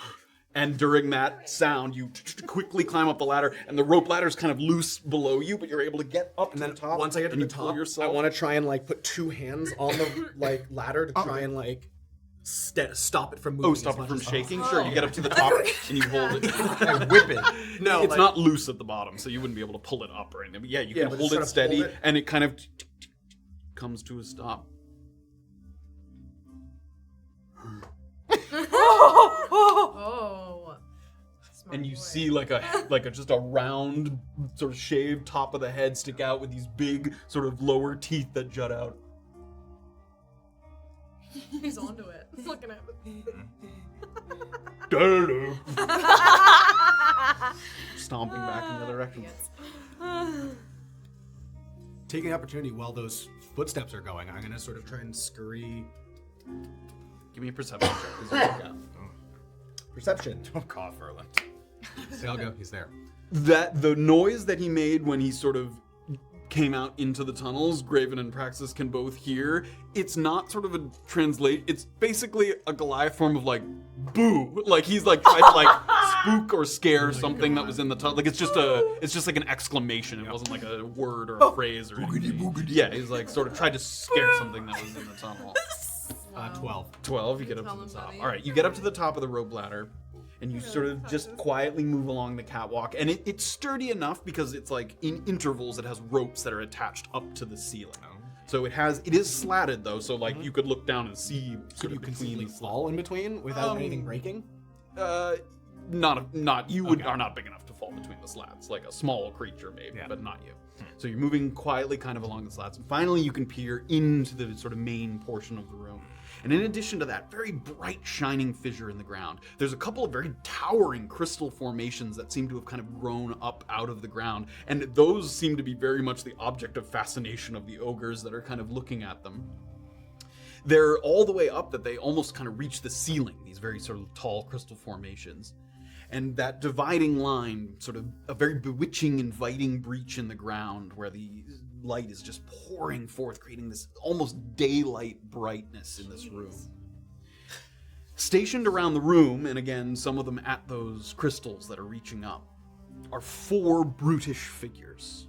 And during that sound, you quickly climb up the ladder, and the rope ladder's kind of loose below you, but you're able to get up And to then the top. once I get to and the you pull top, yourself. I want to try and like put two hands on the ladder to try and like stop it from moving. Oh, as stop it much from as shaking? possible. Sure, you get up to the top, and you hold it. I whip it. No, It's like, not loose at the bottom, so you wouldn't be able to pull it up or anything. But yeah, you can but hold just it sort of steady, hold it. and it kind of comes to a stop. Oh. Smart And you boy. see like a just a round, sort of shaved top of the head stick out with these big sort of lower teeth that jut out. He's onto it. Looking at Stomping back in the other direction. taking the opportunity while those footsteps are going, I'm gonna sort of try and scurry. Give me a perception check. 'Cause you look out. Perception. Don't cough, Erland. See, I'll go. He's there. That the noise that he made when he sort of came out into the tunnels, Graven and Praxis can both hear. It's not sort of a translate. It's basically a Goliath form of like boo. Like he's like tried to like spook or scare something that was in the tunnel. Like it's just like an exclamation. It wasn't like a word or a phrase or anything. Yeah, he's like sort of tried to scare something that was in the tunnel. 12. 12, you get up Tell to him, the top. buddy. All right, you get up to the top of the rope ladder, and you sort of just quietly move along the catwalk. And it's sturdy enough because it's like in intervals, it has ropes that are attached up to the ceiling. So it is slatted though, so like you could look down and see Could sort you of between conceivably these. fall in between without anything breaking? Not you are not big enough to fall between the slats. Like a small creature maybe, Yeah. but not you. So you're moving quietly kind of along the slats, and finally you can peer into the sort of main portion of the room. And in addition to that very bright shining fissure in the ground, there's a couple of very towering crystal formations that seem to have kind of grown up out of the ground, and those seem to be very much the object of fascination of the ogres that are kind of looking at them. They're all the way up that they almost kind of reach the ceiling, these very sort of tall crystal formations. And that dividing line, sort of a very bewitching, inviting breach in the ground where the light is just pouring forth, creating this almost daylight brightness in this room. Stationed around the room, and again, some of them at those crystals that are reaching up, are 4 brutish figures,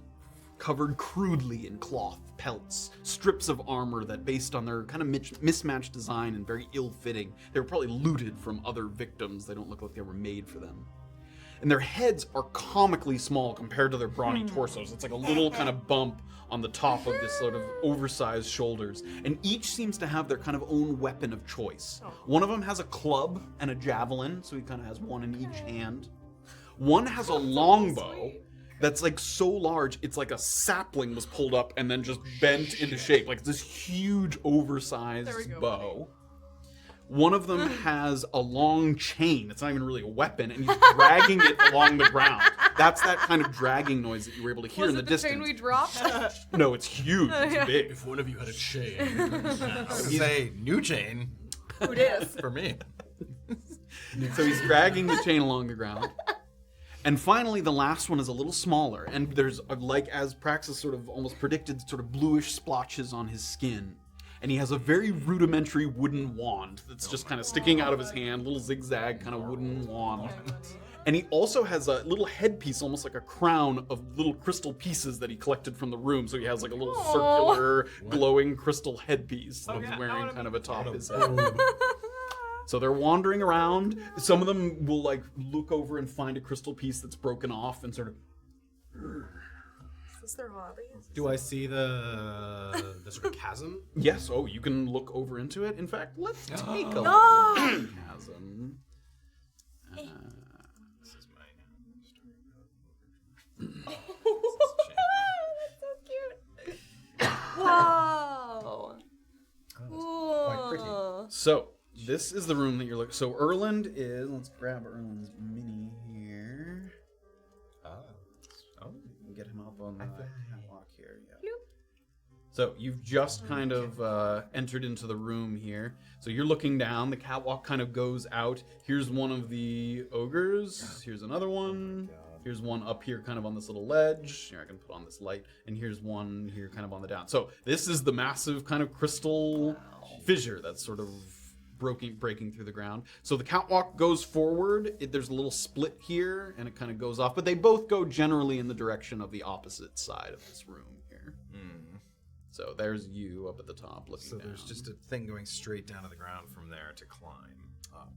covered crudely in cloth, pelts, strips of armor that, based on their kind of mismatched design and very ill-fitting, they were probably looted from other victims. They don't look like they were made for them. And their heads are comically small compared to their brawny torsos. It's like a little kind of bump on the top of this sort of oversized shoulders. And each seems to have their kind of own weapon of choice. One of them has a club and a javelin, so he kind of has one in each hand. One has a longbow that's like so large, it's like a sapling was pulled up and then just bent into shape. Like this huge oversized bow. One of them has a long chain. It's not even really a weapon, and he's dragging it along the ground. That's that kind of dragging noise that you were able to hear in the distance. Chain we dropped? No, it's huge. It's big. If one of you had a chain. I would say new chain Who dis? for me. So he's dragging the chain along the ground. And finally, the last one is a little smaller, and there's, like as Praxis sort of almost predicted, sort of bluish splotches on his skin. And he has a very rudimentary wooden wand that's just kind of sticking out of his hand, little zigzag kind of wooden wand. And he also has a little headpiece, almost like a crown, of little crystal pieces that he collected from the room. So he has like a little circular, glowing crystal headpiece that he's wearing kind of atop his head. So they're wandering around. Some of them will like look over and find a crystal piece that's broken off and sort of... Is their hobby? Do I see the sort of chasm? Yes, oh, you can look over into it. In fact, let's take a look No! at the chasm. This is my That's so cute. Whoa. Quite pretty. Cool. So, this is the room that you're looking... So, Erland is... Let's grab Erland's mini here. Get him up on the catwalk here. Yeah. So you've just kind of entered into the room here. So you're looking down. The catwalk kind of goes out. Here's one of the ogres. Here's another one. Here's one up here kind of on this little ledge. Here, I can put on this light. And here's one here kind of on the down. So this is the massive kind of crystal fissure that's sort of breaking through the ground. So the catwalk goes forward. There's a little split here, and it kind of goes off. But they both go generally in the direction of the opposite side of this room here. So there's you up at the top looking down. So there's just a thing going straight down to the ground from there to climb up.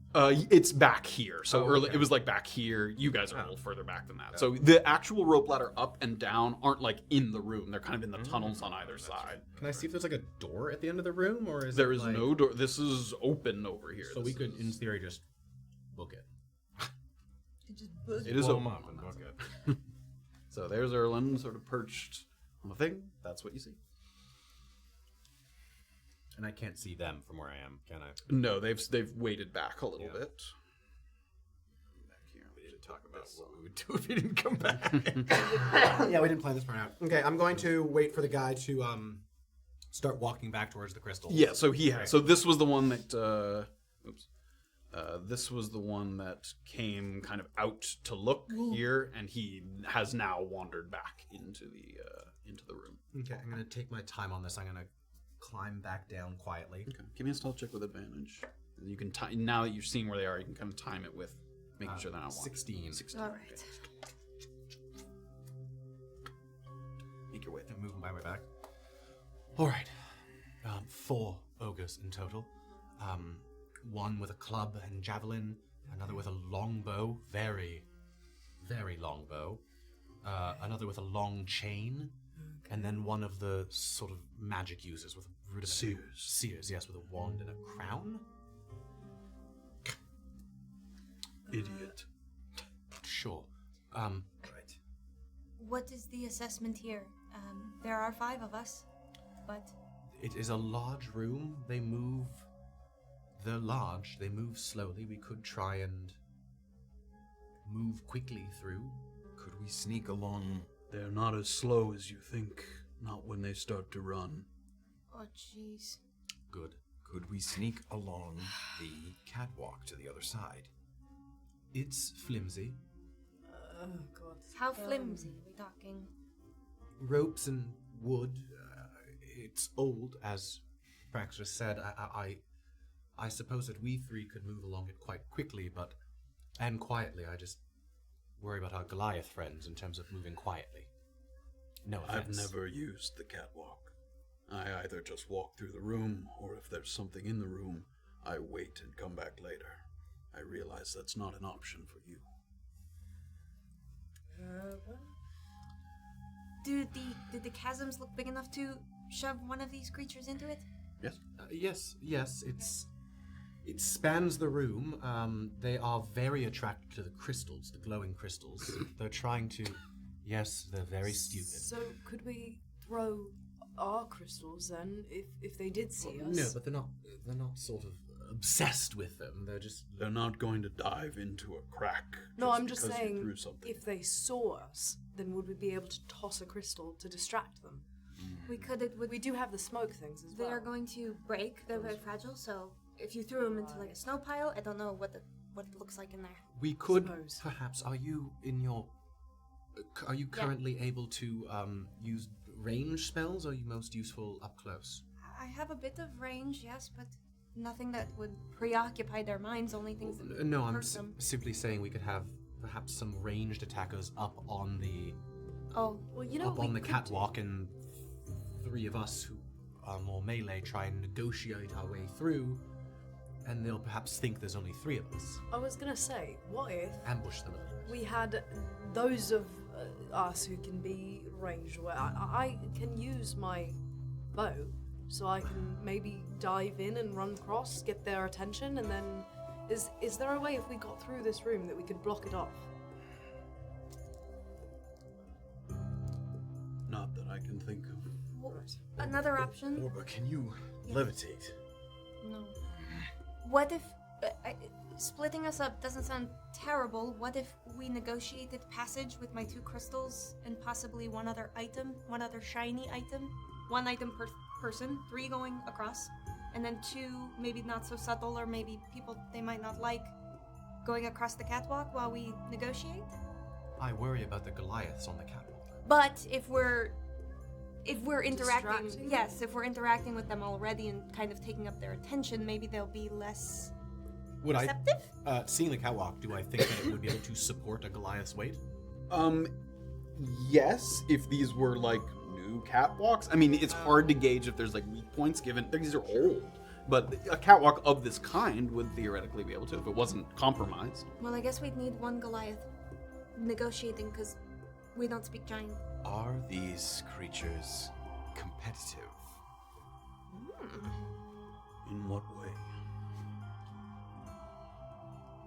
It's back here. So okay. it was like back here. You guys are a little further back than that. So the actual rope ladder up and down aren't like in the room. They're kind of in the tunnels on either side. Can I see if there's like a door at the end of the room, or is There it is like... no door. This is open over here. So we This could, in is- theory, just book it. It is Blow open. 'em up and book it. So there's Erland sort of perched on the thing. That's what you see. And I can't see them from where I am, can I? No, they've weighted back a little bit. Back here. We need to talk about what we would do if he didn't come back. Yeah, we didn't plan this part out. Okay, I'm going to wait for the guy to start walking back towards the crystal. Yeah, so he has. So this was the one that. This was the one that came kind of out to look here, and he has now wandered back into the room. Okay, I'm going to take my time on this. I'm going to climb back down quietly. Okay, give me a stealth check with advantage. And you can now that you're seeing where they are, you can kind of time it with making sure they're not wandering. 16. All right. Make your way through. I'm moving my way back. All right. 4 ogres in total. One with a club and javelin, another with a long bow, very, very long bow. Another with a long chain, And then one of the sort of magic users with rudimentary seers, yes, with a wand and a crown. Idiot. Sure. Right. What is the assessment here? There are 5 of us, but It is a large room. They're large. They move slowly. We could try and move quickly through. Could we sneak along? They're not as slow as you think, not when they start to run. oh jeez. Good. Could we sneak along the catwalk to the other side? It's flimsy. Oh god. How flimsy are we talking? Ropes and wood. It's old, as Prax just said. I suppose that we 3 could move along it quite quickly, and quietly. I just worry about our Goliath friends in terms of moving quietly. No offense. I've never used the catwalk. I either just walk through the room, or if there's something in the room, I wait and come back later. I realize that's not an option for you. Did the chasms look big enough to shove one of these creatures into it? Yes. Yes. It spans the room. They are very attracted to the crystals, the glowing crystals. They're trying to. Yes, they're very stupid. So could we throw our crystals then, if they did see us? No, but they're not sort of obsessed with them. They're not going to dive into a crack. No, I'm just because you saying, threw something. if they saw us, then would we be able to toss a crystal to distract them? We could. We do have the smoke things as They well. are going to break. They're very fragile. So if you threw them into like a snow pile, I don't know what it looks like in there. We could Suppose. perhaps. Are you currently able to use range spells? Or are you most useful up close? I have a bit of range, yes, but nothing that would preoccupy their minds. Only things that would No, I'm hurt them. simply saying we could have perhaps some ranged attackers up on the Oh, Well, you know, up what on we the could catwalk, and 3 of us who are more melee try and negotiate our way through, and they'll perhaps think there's only 3 of us. I was gonna say, what if Ambush them a little bit. we had those of us who can be ranged? Where I can use my bow, so I can maybe dive in and run across, get their attention, and then is there a way if we got through this room that we could block it off? Not that I can think of. another option. Orba, can you levitate? No. What if splitting us up doesn't sound terrible? What if we negotiated passage with my 2 crystals and possibly one other item, one other shiny item, 1 item per person, 3 going across, and then 2 maybe not so subtle or maybe people they might not like going across the catwalk while we negotiate? I worry about the Goliaths on the catwalk. But if we're interacting, Distracting? yes, if we're interacting with them already and kind of taking up their attention, maybe they'll be less Would receptive. Seeing the catwalk, do I think that it would be able to support a Goliath's weight? Yes, if these were like new catwalks. I mean, it's hard to gauge if there's like weak points given. These are old, but a catwalk of this kind would theoretically be able to if it wasn't compromised. Well, I guess we'd need 1 Goliath negotiating because we don't speak giant. Are these creatures competitive? In what way?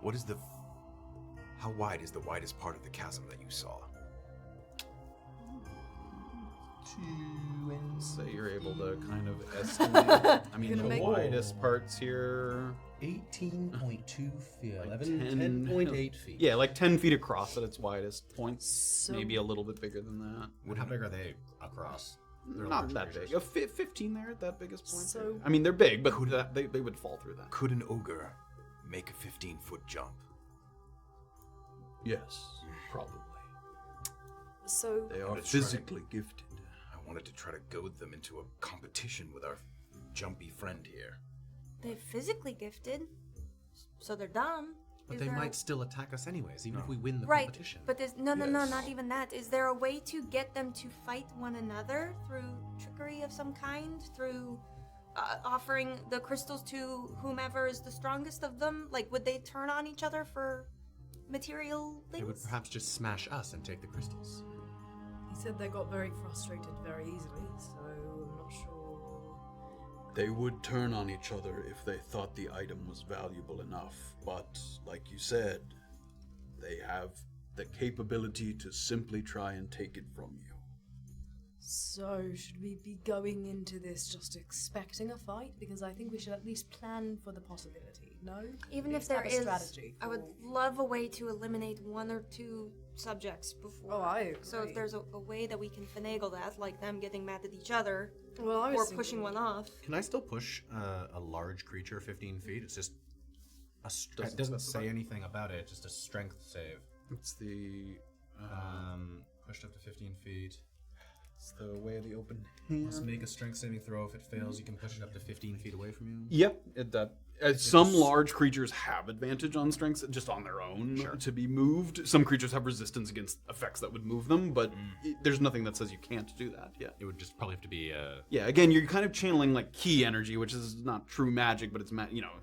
What is how wide is the widest part of the chasm that you saw? So you're able to kind of estimate. I mean, Gonna the make- widest parts here, 18.2 feet. Like 10.8 feet. yeah, like 10 feet across at its widest points. So- Maybe a little bit bigger than that. How big are they across? They're Not large that creatures. big. A 15 there at that biggest point. So- I mean, they're big, but they would fall through that. Could an ogre make a 15-foot jump? Yes, probably. So They are Let's try. physically gifted. I wanted to try to goad them into a competition with our jumpy friend here. They're physically gifted, so they're dumb. But Is they there might still attack us anyways, even if we win the right, competition. but there's no, Yes. not even that. Is there a way to get them to fight one another through trickery of some kind, through offering the crystals to whomever is the strongest of them? Like, would they turn on each other for material They would things? perhaps just smash us and take the crystals. He said they got very frustrated very easily, so I'm not sure. They would turn on each other if they thought the item was valuable enough, but like you said, they have the capability to simply try and take it from you. So, should we be going into this just expecting a fight? Because I think we should at least plan for the possibility, no? Even if Have there a is, strategy I would for- love a way to eliminate one or two subjects before. Oh, I agree. So if there's a way that we can finagle that, like them getting mad at each other, Well, I or was pushing one thinking- off. Can I still push a large creature 15 feet? It's just it Doesn't doesn't specify. say anything about it. It's just a strength save. It's the Pushed up to 15 feet. it's the way of the open Must hand. make a strength saving throw. If it fails, you can push it up to 15 feet away from you. Yep, some large creatures have advantage on strengths just on their own to be moved. Some creatures have resistance against effects that would move them, but there's nothing that says you can't do that. Yeah. It would just probably have to be Yeah, again, you're kind of channeling like key energy, which is not true magic, but it's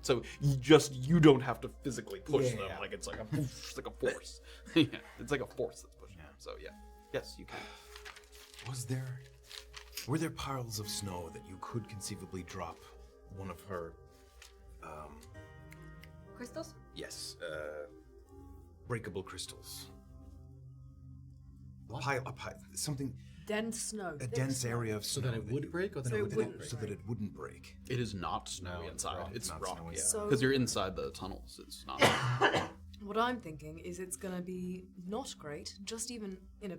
so you don't have to physically push them. Yeah. Like it's like a force. Yeah, it's like a force that's pushing them. So yeah, yes, you can. Were there piles of snow that you could conceivably drop one of her, Crystals? yes, breakable crystals? A pile, something, Dense snow. a thick dense snow. area of so snow that it would break, or that So it it would wouldn't break? so that it wouldn't break. It is not snowy it's inside. rock. It's Not rock, snowy. yeah. So- Because you're inside the tunnels. It's not. What I'm thinking is it's going to be not great, just even in a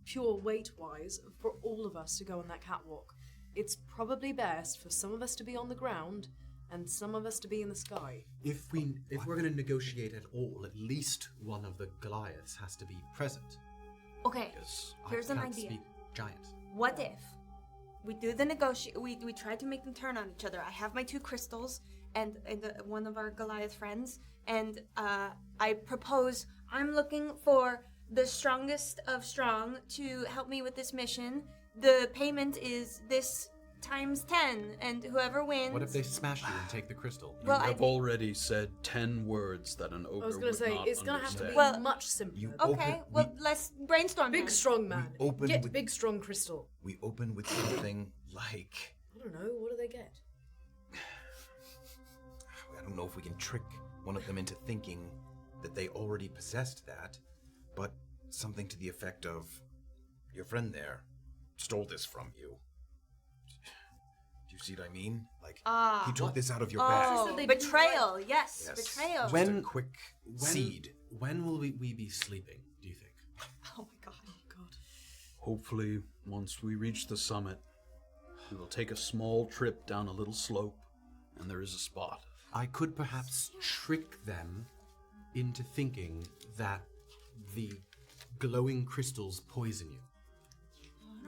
pure weight-wise, for all of us to go on that catwalk. It's probably best for some of us to be on the ground and some of us to be in the sky. If we're going to negotiate at all, at least one of the Goliaths has to be present. Okay, here's I an can't idea. speak giant. What if we do the we try to make them turn on each other? I have my 2 crystals and one of our Goliath friends, and I propose I'm looking for the strongest of strong to help me with this mission. The payment is this times 10, and whoever wins. What if they smash you and take the crystal? Well, I I've think- already said 10 words that an ogre I was going would to say, not it's going to have to be understand. Well, much simpler. You Okay, open, well, let's brainstorm. Big, then. strong man. open Get with- big, strong crystal. we open with something like, I don't know, what do they get? I don't know if we can trick one of them into thinking that they already possessed that, but something to the effect of, your friend there stole this from you. Do you see what I mean? Like, he took this out of your bag. Oh, said they betrayal. Yes, Yes. betrayal. Just a quick seed. When will we be sleeping, do you think? Oh my god. Hopefully, once we reach the summit, we will take a small trip down a little slope, and there is a spot. I could perhaps trick them into thinking that the glowing crystals poison you.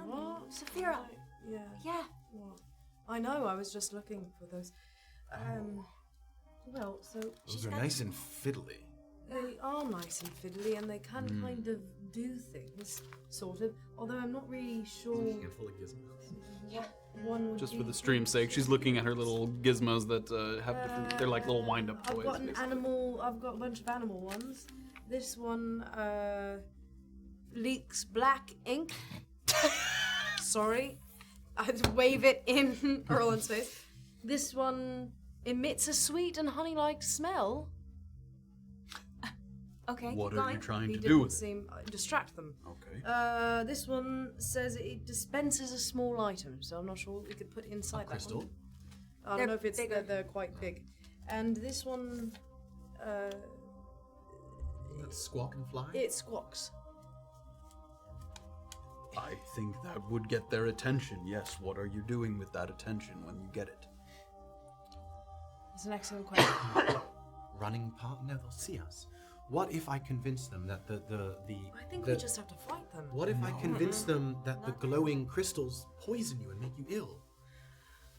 What? Safira. Yeah. Yeah. What? I know, I was just looking for those. Well, so Those are nice and fiddly. they are nice and fiddly, and they can kind of do things, sort of. Although I'm not really sure Handful of gizmos. what one would Just be. for the stream's sake, she's looking at her little gizmos that have different. They're like little wind-up toys. I've got an basically. animal. I've got a bunch of animal ones. This one leaks black ink. Sorry, I'd wave it in Erland's face. This one emits a sweet and honey-like smell. Okay. What keep are going. you trying He to do didn't with it? seem distract them. Okay. This one says it dispenses a small item, so I'm not sure what we could put inside that crystal? one. I don't They're know if it's bigger. they're quite big. And this one, That squawk and fly? it squawks. I think that would get their attention. Yes, what are you doing with that attention when you get it? It's an excellent question. Running part? No, they'll see us. What if I convince them that the I think the- we just have to fight them. What if I convince them that the glowing crystals poison you and make you ill?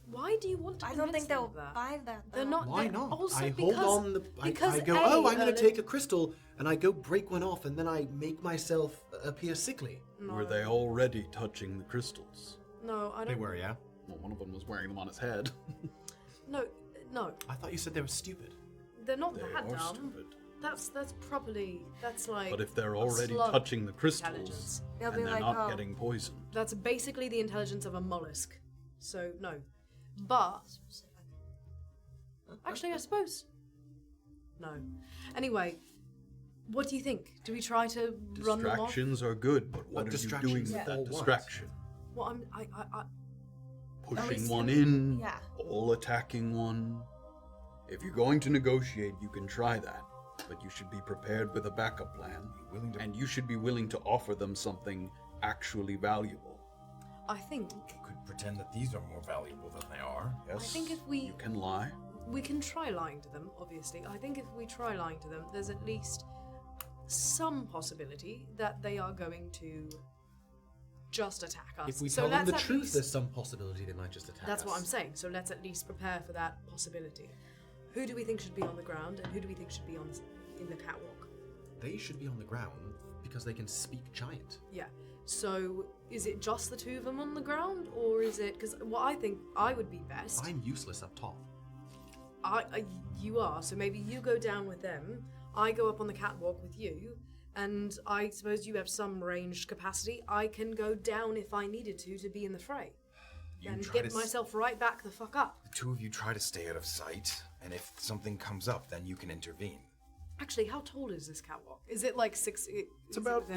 Why do you want to I don't convince think they'll them of that? buy that. They're though. not. Why they're not? Also I because, hold on the. because I go, A, oh, I'm going Erland- to take a crystal, and I go break one off, and then I make myself appear sickly. Were they already touching the crystals? No, I They don't. were, yeah. Well, one of them was wearing them on his head. No, no, I thought you said they were stupid. they're not They that are dumb. stupid. That's properly. That's like. But if they're a already slug touching the crystals intelligence. They'll and be they're like, not oh. getting poisoned, That's basically the intelligence of a mollusk. So no, but actually, I suppose no. Anyway, what do you think? Do we try to run them off? distractions are good, but what are you distractions doing with for that what? distraction? Well, Pushing one in, Yeah. all attacking one. If you're going to negotiate, you can try that, but you should be prepared with a backup plan, and you should be willing to offer them something actually valuable. I think Could pretend that these are more valuable than they are. Yes, I think if we you can lie. we can try lying to them. Obviously, I think if we try lying to them, there's at least some possibility that they are going to just attack us. If we So tell them let's the at truth, least- there's some possibility they might just attack That's us. what I'm saying. So let's at least prepare for that possibility. Who do we think should be on the ground, and who do we think should be in the catwalk? They should be on the ground because they can speak giant. Yeah. So is it just the two of them on the ground, or is it? Because what I think I would be best. I'm useless up top. You are. So maybe you go down with them. I go up on the catwalk with you, and I suppose you have some ranged capacity. I can go down if I needed to be in the fray, and try get to myself right back the fuck up. The two of you try to stay out of sight, and if something comes up, then you can intervene. Actually, how tall is this catwalk? Is it like 6? It's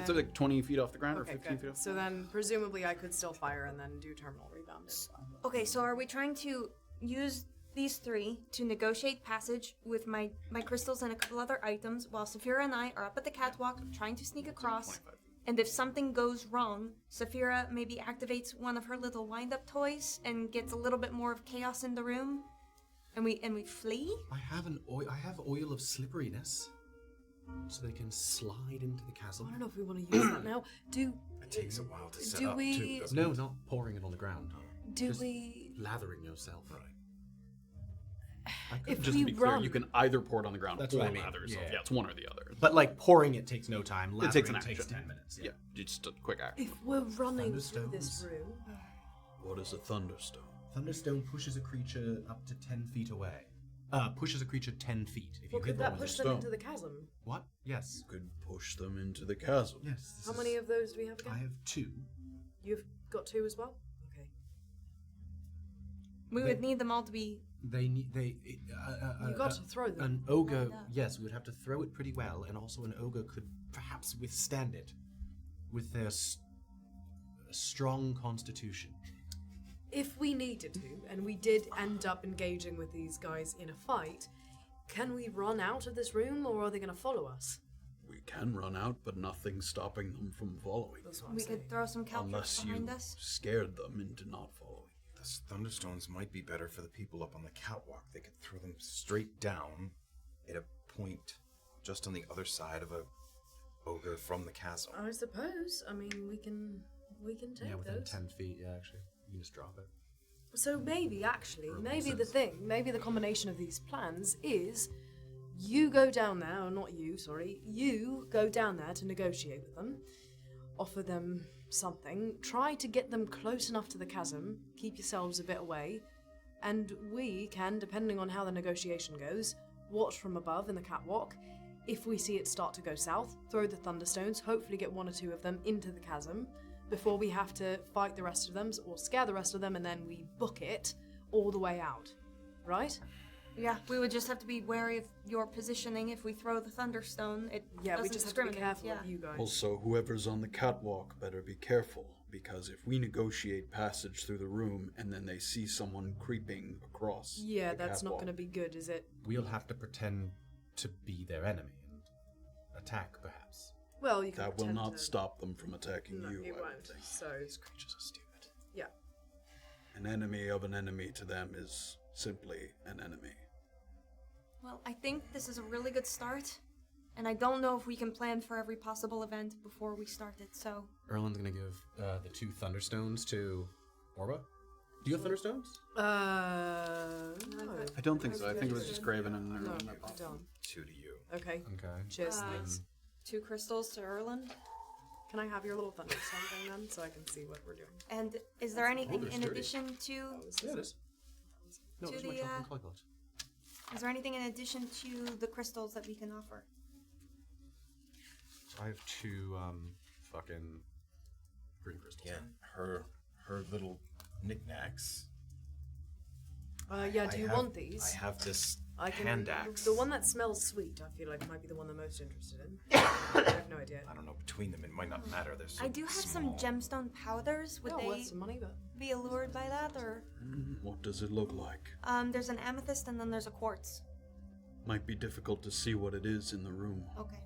like 20 feet off the ground or Okay, 15 good. feet off. So then, presumably, I could still fire and then do terminal rebound as well. Okay, so are we trying to use these three to negotiate passage with my crystals and a couple other items while Safira and I are up at the catwalk trying to sneak across? And if something goes wrong, Safira maybe activates one of her little wind-up toys and gets a little bit more of chaos in the room, and we flee? I have oil of slipperiness, so they can slide into the I chasm. don't know if we want to use that now. It takes a while to set Do up, we- too, doesn't No, it? not pouring it on the ground. Just lathering yourself. Right. If Just we to be clear, run, you can either pour it on the ground That's or what I mean, lather yourself. yeah. Yeah, it's one or the other. But like pouring it takes no time. It Lathering takes an action. takes 10 minutes. Yeah, just a quick action. if we're running through this Thunderstones. room, What is a thunderstone? Thunderstone pushes a creature up to 10 feet away. Pushes a creature 10 feet. If well, you could hit that them push with them a into stone. the chasm? What? Yes. You could push them into the chasm. Yes. this How is- many of those do we have again? I have 2. You've got 2 as well? Okay. We would need them all to be. You got to throw them. An ogre, Lined up. yes, we would have to throw it pretty well, and also an ogre could perhaps withstand it with their strong constitution. If we needed to, and we did end up engaging with these guys in a fight, can we run out of this room, or are they going to follow us? We can run out, but nothing's stopping them from following. That's what I'm We saying. could throw some caltrops Unless you behind us. scared them into not following. The thunderstones might be better for the people up on the catwalk. They could throw them straight down at a point just on the other side of a ogre from the chasm. I suppose. I mean, we can take Yeah, within those. 10 feet, yeah, actually. You can just drop it. So maybe, actually, maybe the combination of these plans is you go down there, or not you, sorry, you go down there to negotiate with them, offer them something, try to get them close enough to the chasm, keep yourselves a bit away, and we can, depending on how the negotiation goes, watch from above in the catwalk. If we see it start to go south, throw the thunderstones, hopefully get 1 or 2 of them into the chasm, before we have to fight the rest of them or scare the rest of them, and then we book it all the way out. Right? Yeah, we would just have to be wary of your positioning if we throw the thunderstone. It Yeah, we doesn't just have to be discriminate. careful Yeah. of you guys. Also, whoever's on the catwalk better be careful, because if we negotiate passage through the room and then they see someone creeping across Yeah, the that's not catwalk, going to be good, is it? We'll have to pretend to be their enemy and attack, perhaps. Well, you can that will pretend not to... stop them from attacking No, you, it I would won't. think. So, These creatures are stupid. yeah. An enemy of an enemy to them is simply an enemy. Well, I think this is a really good start, and I don't know if we can plan for every possible event before we start it, so... Erland's gonna give the 2 thunderstones to Orba. Do you have thunderstones? No. I don't think so. I think it was just Graven and No, everyone. I don't. 2 to you. Okay. Okay. Cheers, thanks. 2 crystals to Erland. Can I have your little thunderstone thing then, so I can see what we're doing? And is there anything they're in sturdy. addition to... Yeah, it is. No, To it's my the, chocolate toy box. Is there anything in addition to the crystals that we can offer? I have 2 fucking green crystals. Again, her little knickknacks. Yeah, do you want these? I have this I can, hand axe. The one that smells sweet, I feel like might be the one I'm most interested in. I have no idea. I don't know, between them it might not matter. They're so I do have small. some gemstone powders. Would Well, they worth some money, but be allured by that, or What does it look like? there's an amethyst and then there's a quartz. Might be difficult to see what it is in the room. Okay.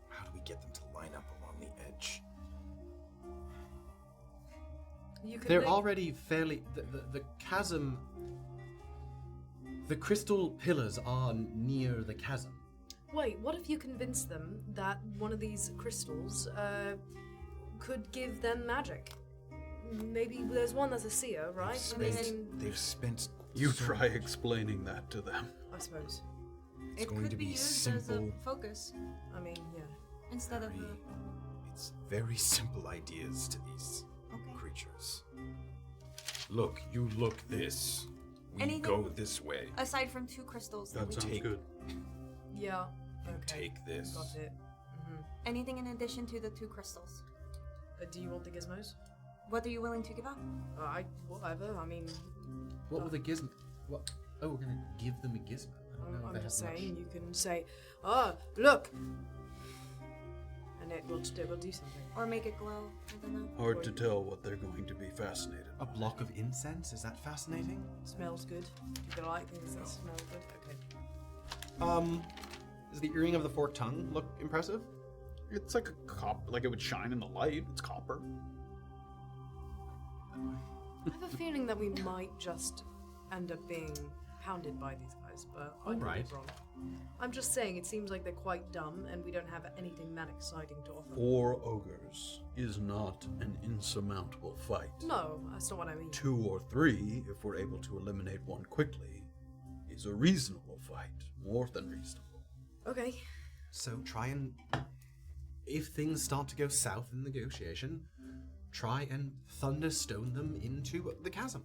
How do we get them to line up along the edge? you can They're make- already fairly... The chasm... The crystal pillars are near the chasm. Wait, what if you convince them that one of these crystals could give them magic? Maybe there's one that's a seer, right? They've spent You so try explaining that to them. I suppose. It's It going could to be be used simple. as a focus I mean, yeah. instead of It's very simple ideas to these Okay. creatures. Look, you look this. We Anything- go this way. aside from 2 crystals. That we sounds take- good. Yeah. You Okay. take this. Got it. Anything in addition to the 2 crystals. Do you want the gizmos? What are you willing to give up? Whatever. I mean, What were the gizmo... What? Oh, we're going to give them a gizmo. I don't know if I'm they just have much. saying, you can say, look! And it will do something. Or make it glow? I don't know. Hard to tell what they're going to be fascinated A by. block of incense? Is that fascinating? Smells good. Do you like things that smell good? Okay. Does the earring of the forked tongue look impressive? It's like a like it would shine in the light. It's copper. I have a feeling that we might just end up being pounded by these guys, but I could be Alright. wrong. I'm just saying, it seems like they're quite dumb, and we don't have anything that exciting to offer. 4 ogres is not an insurmountable fight. No, that's not what I mean. 2 or 3, if we're able to eliminate one quickly, is a reasonable fight. More than reasonable. Okay. So try and... If things start to go south in negotiation, try and thunderstone them into the chasm.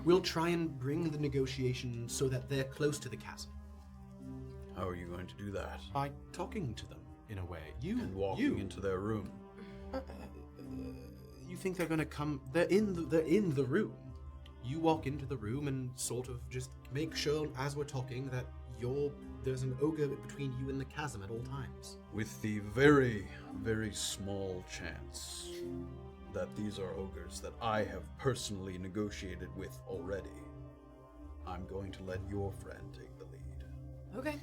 We'll try and bring the negotiation so that they're close to the chasm. How are you going to do that? By talking to them, in a way. And walking into their room. You think they're going to come? They're in the room. You walk into the room and sort of just make sure, as we're talking, that there's an ogre between you and the chasm at all times. With the very, very small chance that these are ogres that I have personally negotiated with already, I'm going to let your friend take the lead. Okay.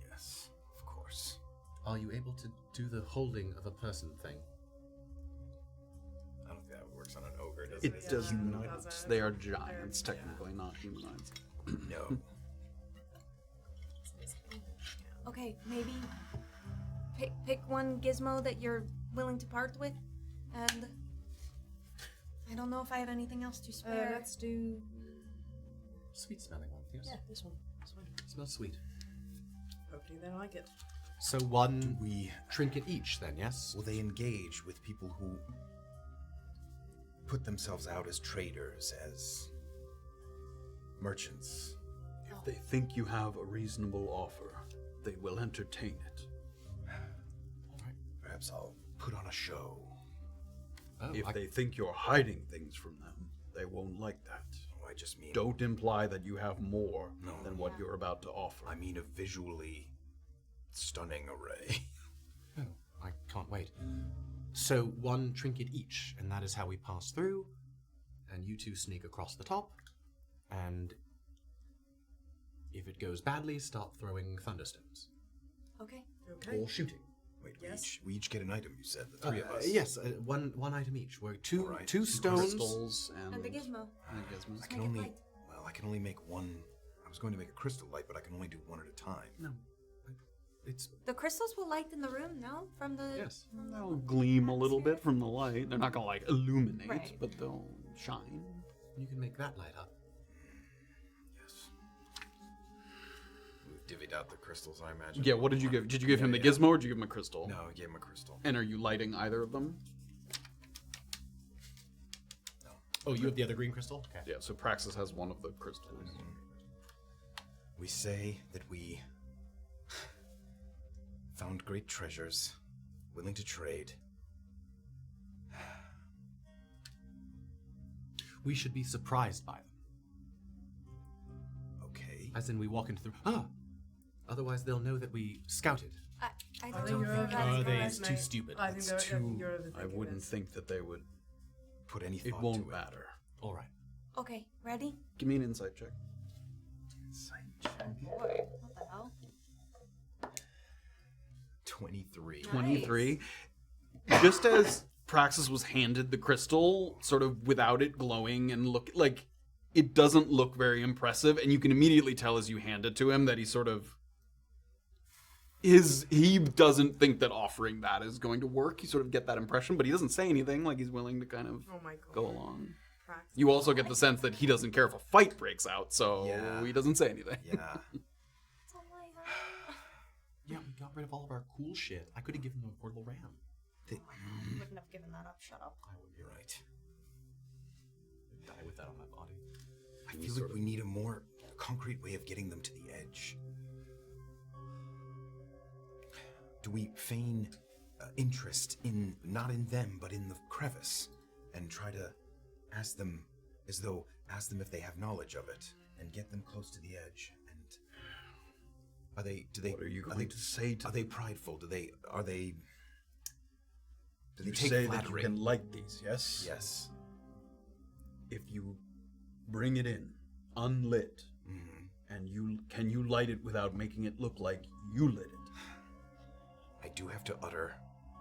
Yes, of course. Are you able to do the holding of a person thing? I don't think that works on an ogre, does It it? does no, not. doesn't. They are giants, technically, not humanoids. No. Okay, maybe pick one gizmo that you're willing to part with, and I don't know if I have anything else to spare. Let's do... Sweet smelling one, yes. Yeah, this one. This one. Smells sweet. Hopefully they like it. So one trinket each, then, yes? Will they engage with people who put themselves out as traders, as merchants? If they think you have a reasonable offer, they will entertain it. Perhaps I'll put on a show. Oh, If they think you're hiding things from them, they won't like that. Oh, I just mean... Don't imply that you have more No. than what you're about to offer. I mean a visually stunning array. Oh, I can't wait. So one trinket each, and that is how we pass through. And you two sneak across the top. And if it goes badly, start throwing thunderstones. Okay. Okay. Or shooting. Wait, Yes. we each get an item, you said, the 3 of us. Yes, one item each. We're two Alright. two Two stones. Crystals And the gizmo. and gizmos. I can Make it only... light. Well, I can only make one... I was going to make a crystal light, but I can only do one at a time. No, it's The crystals will light in the room, no? From the yes. They'll gleam a little bit from the light. They're not gonna like illuminate, Right. but they'll shine. You can make that light up. Yes. We've divvied out the crystals, I imagine. Yeah, what did you give? Did you give him the Yeah. gizmo or did you give him a crystal? No, I gave him a crystal. And are you lighting either of them? Oh, you have the other green crystal? Okay. Yeah, so Praxis has one of the crystals. We say that we found great treasures, willing to trade. We should be surprised by them. Okay. As in, we walk into the... Otherwise, they'll know that we scouted. I I don't think think you're that's over- correct. It's too stupid. I think That's too- you're overthinking I wouldn't this. think that they would. Put any thought It won't to matter. All right. Okay, ready? Give me an insight check. What the hell? 23. 23. Just as Praxis was handed the crystal, sort of without it glowing and look like it doesn't look very impressive, and you can immediately tell as you hand it to him that he sort of he doesn't think that offering that is going to work. You sort of get that impression, but he doesn't say anything, like he's willing to kind of Oh my god. go along. Praxis. You also get the sense that he doesn't care if a fight breaks out, so Yeah. he doesn't say anything. Yeah. That's all I have. Yeah, we got rid of all of our cool shit. I could have given them a portable ram. Wouldn't have given that up. Shut up. You're right. Die with that on my body. I feel like we need a more concrete way of getting them to the edge. Do we feign interest in, not in them, but in the crevice, and try to ask them if they have knowledge of it, and get them close to the edge? And what are you going to say to them? Are they prideful? Do they You take say that you flattery? can light these, yes? Yes. If you bring it in unlit, and can you light it without making it look like you lit it? I do have to utter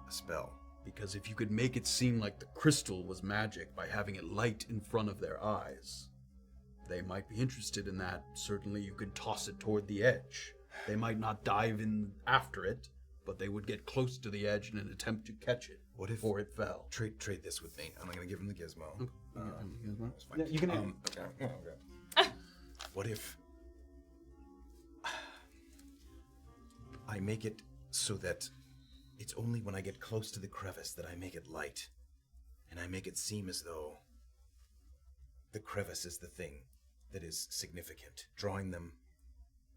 a spell. Because if you could make it seem like the crystal was magic by having it light in front of their eyes, they might be interested in that. Certainly you could toss it toward the edge. They might not dive in after it, but they would get close to the edge in an attempt to catch it before it fell. Trade this with me. I'm gonna give him the gizmo. That's fine. Yeah, you can. Okay. What if I make it so that it's only when I get close to the crevice that I make it light, and I make it seem as though the crevice is the thing that is significant, drawing them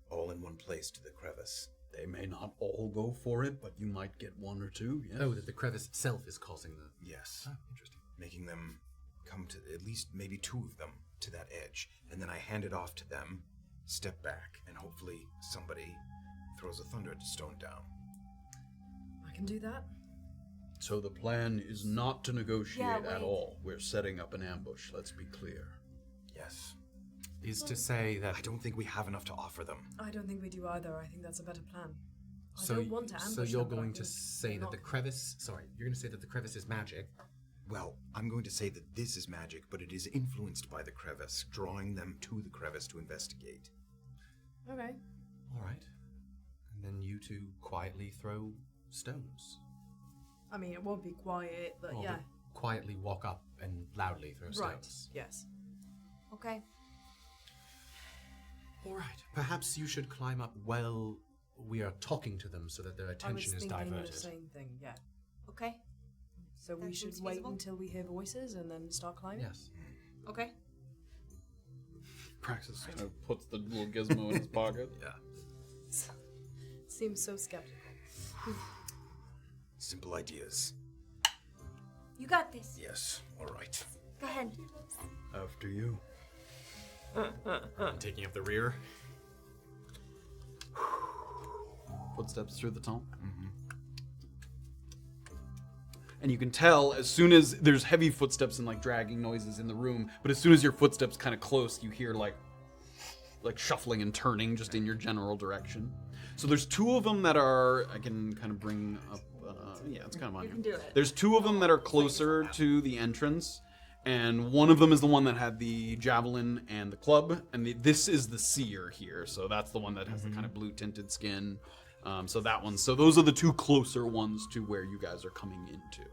all in one place to the crevice. They may not all go for it, but you might get one or two, yes. Oh, that the crevice itself is causing the... Yes. Oh, interesting. Making them come to at least maybe two of them to that edge, and then I hand it off to them, step back, and hopefully somebody throws a thunderstone down. I can do that. So the plan is not to negotiate Yeah, at wait. all. We're setting up an ambush, let's be clear. Yes. Is to say that... I don't think we have enough to offer them. I don't think we do either. I think that's a better plan. I So, don't want to ambush so you're them, but I going to think say that not- the crevice... Sorry, you're going to say that the crevice is magic. Well, I'm going to say that this is magic, but it is influenced by the crevice, drawing them to the crevice to investigate. Okay. All right. And then you two quietly throw stones. I mean, it won't be quiet, but Or yeah. quietly walk up and loudly throw Right. stones. Yes. Okay. All right. Perhaps you should climb up while we are talking to them so that their I was attention is thinking diverted. the same thing, yeah. Okay. So we That should seems wait feasible. until we hear voices and then start climbing? Yes. Okay. Praxis kind of puts the little gizmo in his pocket. Yeah. Seems so skeptical. Simple ideas. You got this. Yes. All right. Go ahead. After you. Taking up the rear. Footsteps through the tunnel. And you can tell as soon as there's heavy footsteps and like dragging noises in the room, but as soon as your footsteps kind of close, you hear like shuffling and turning just in your general direction. So there's two of them that are, I can kind of bring up, yeah, it's kind of on You here. can do it. There's two of them that are closer to the entrance, and one of them is the one that had the javelin and the club, and this is the seer here, so that's the one that has the kind of blue tinted skin. So that one. So those are the two closer ones to where you guys are coming into.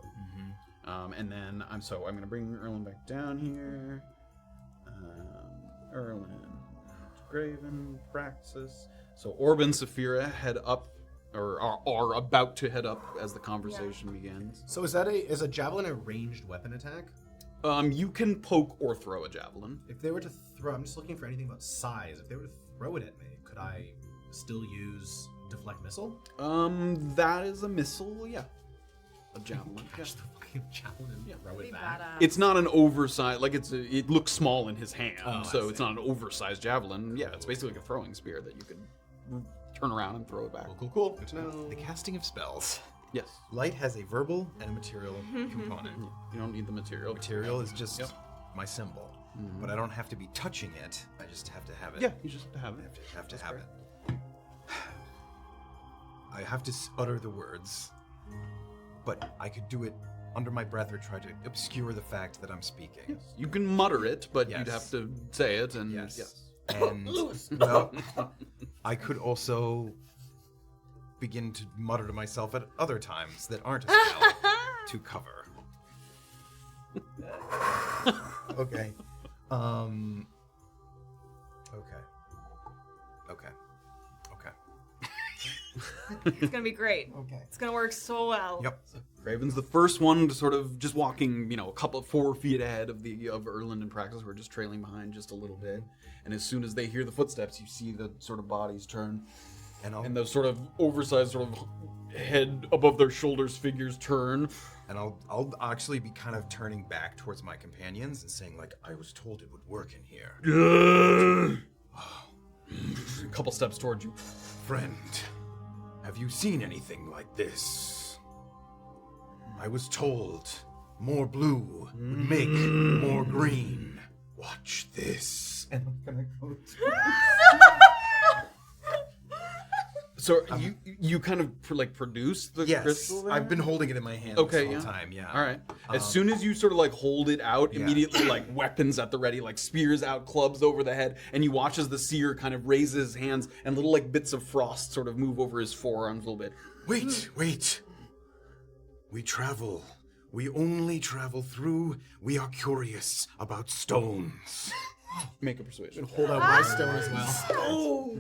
And then I'm going to bring Erland back down here. Erland, Graven, Praxis. So Orba and Safira head up, or are about to head up as the conversation begins. So is a javelin a ranged weapon attack? You can poke or throw a javelin. If they were to throw, I'm just looking for anything about size. If they were to throw it at me, could could I still use deflect missile? That is a missile, yeah. A javelin. Catch the fucking javelin and throw Pretty it back. badass. It's not an oversized, like it looks small in his hand, Oh, I so see. it's not an oversized javelin. Yeah, it's basically like a throwing spear that you could turn around and throw it back. Cool. Good to know. The casting of spells. Yes. Light has a verbal and a material component. You don't need the material. Material is just my symbol, but I don't have to be touching it. I just have to have it. Yeah, you just have to have I it. have to have it. I have to utter the words, but I could do it under my breath or try to obscure the fact that I'm speaking. Yes. You can mutter it, but Yes. you'd have to say it, and Yes. And well, I could also begin to mutter to myself at other times that aren't a spell to cover. Okay. Okay. It's gonna be great. Okay. It's gonna work so well. Yep. Graven's the first one to sort of just walking, a couple 4 feet ahead of Erland and Praxis. We're just trailing behind just a little bit. And as soon as they hear the footsteps, you see the sort of bodies turn. And those sort of oversized sort of head above their shoulders figures turn. And I'll actually be kind of turning back towards my companions and saying, like, I was told it would work in here. A couple steps towards you. Friend, have you seen anything like this? I was told more blue would make more green. Watch this. And I'm gonna go So you kind of produce the crystal there? I've been holding it in my hand Okay, this whole time, yeah. All right. As soon as you sort of hold it out, immediately weapons at the ready, spears out, clubs over the head, and you watch as the seer kind of raises his hands and little bits of frost sort of move over his forearms a little bit. Wait. We travel. We only travel through. We are curious about stones. Make a persuasion. Hold out my stone as well.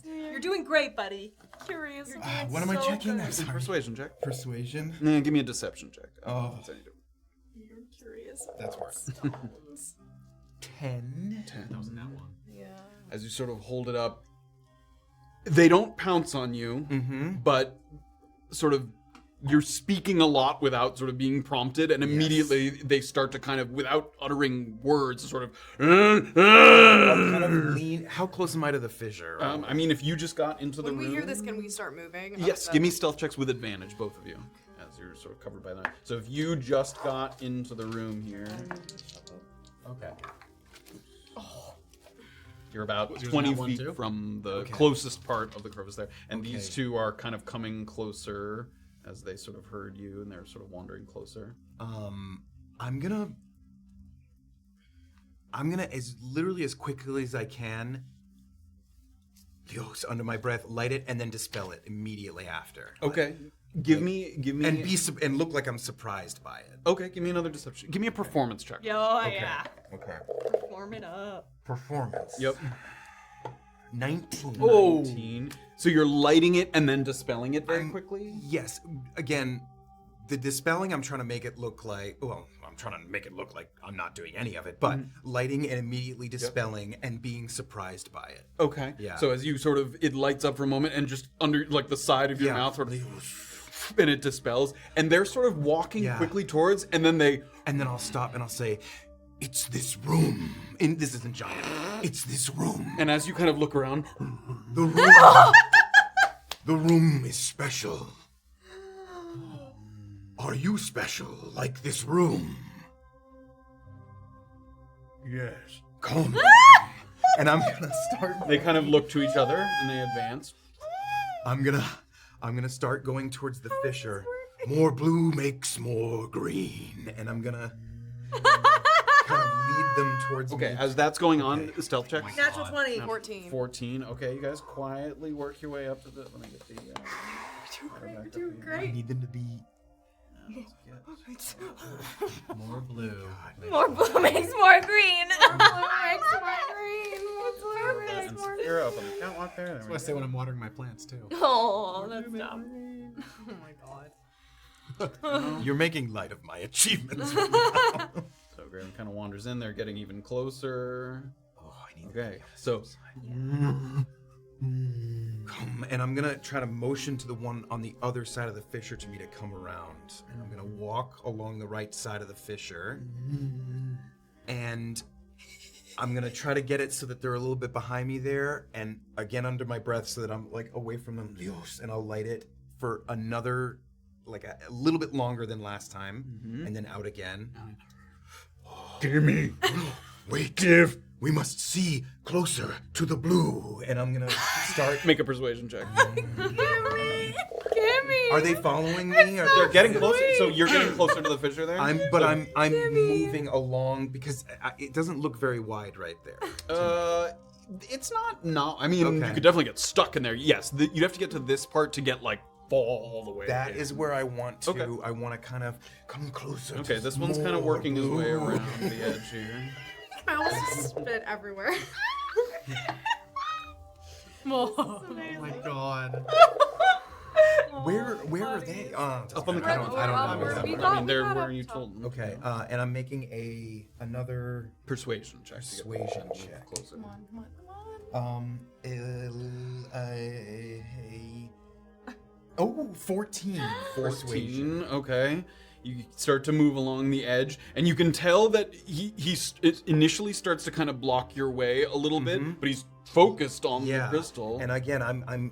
You're doing great, buddy. Curious. What am I checking? I'm sorry. Persuasion check. Persuasion? Nah, give me a deception check. Oh. That's how you do it. You're curious. That's worse. 10. That was in that one. Yeah. As you sort of hold it up, they don't pounce on you, but sort of you're speaking a lot without sort of being prompted, and immediately they start to kind of, without uttering words, sort of. I'll kind of lean. How close am I to the fissure? I mean, if you just got into the When we room. hear this, can we start moving? Yes, give me stealth checks with advantage, both of you, as you're sort of covered by that. So if you just got into the room here, Okay. you're about Was yours 20 not one feet too? from the Okay. closest part of the crevice there, and these Okay. two are kind of coming closer as they sort of heard you, and they're sort of wandering closer. I'm gonna as literally as quickly as I can, under my breath, light it and then dispel it immediately after. Okay, give me, And look like I'm surprised by it. Okay, give me another deception. Give me a performance check. Yeah. Okay. Warm it up. Performance. Yep. 19. 19. So you're lighting it and then dispelling it very quickly? Yes. Again, the dispelling, I'm trying to make it look like, I'm trying to make it look like I'm not doing any of it, but lighting and immediately dispelling and being surprised by it. Okay. Yeah. So as you sort of, it lights up for a moment and just under, the side of your mouth sort of, and it dispels. And they're sort of walking quickly towards, and then And then I'll stop and I'll say, it's this room. And this isn't giant. It's this room. And as you kind of look around, The room. The room is special. Are you special like this room? Yes. Come. And I'm gonna start. they kind of look to each other and they advance. I'm gonna start going towards the fissure. More blue makes more green, and I'm gonna kind of lead them towards Okay, me. as that's going on, stealth check. Natural 20. 14. 14. Okay, you guys quietly work your way up to the. Let me get the. We're doing I great. need them to be. More blue. More blue makes more green. You're up on the catwalk there. That's what I say when I'm watering my plants too. Oh, that's dumb. Oh my god. You're making light of my achievements. So Graven kind of wanders in. They're getting even closer. Oh, I need Okay, so Come, and I'm gonna try to motion to the one on the other side of the fissure to me to come around. And I'm gonna walk along the right side of the fissure. And I'm gonna try to get it so that they're a little bit behind me there, and again under my breath so that I'm like away from them. And I'll light it for another, like a little bit longer than last time, and then out again. Gimme. Wait, we must see closer to the blue. And I'm gonna start. Make a persuasion check. Are they following me? They're getting closer. So you're getting closer to the fissure there. I'm moving along because it doesn't look very wide right there. It's not. No, I mean, Okay. you could definitely get stuck in there. Yes, you'd have to get to this part to get like fall all the way. That in. is where I want to. Okay. I want to kind of come closer. Okay, to this one's kind of more working his way blue. around the edge here. I almost spit everywhere. Oh my god. Where are they? Up on the Right, top. we're I don't up, know. we're- exactly. we I got- mean, we they're got where up you top. told them. Okay, and I'm making another Persuasion check. to get persuasion a little check. Closer. Come on, come on, come on. 14. Persuasion. 14. Okay. You start to move along the edge, and you can tell that it initially starts to kind of block your way a little bit, but he's focused on the crystal. And again, I'm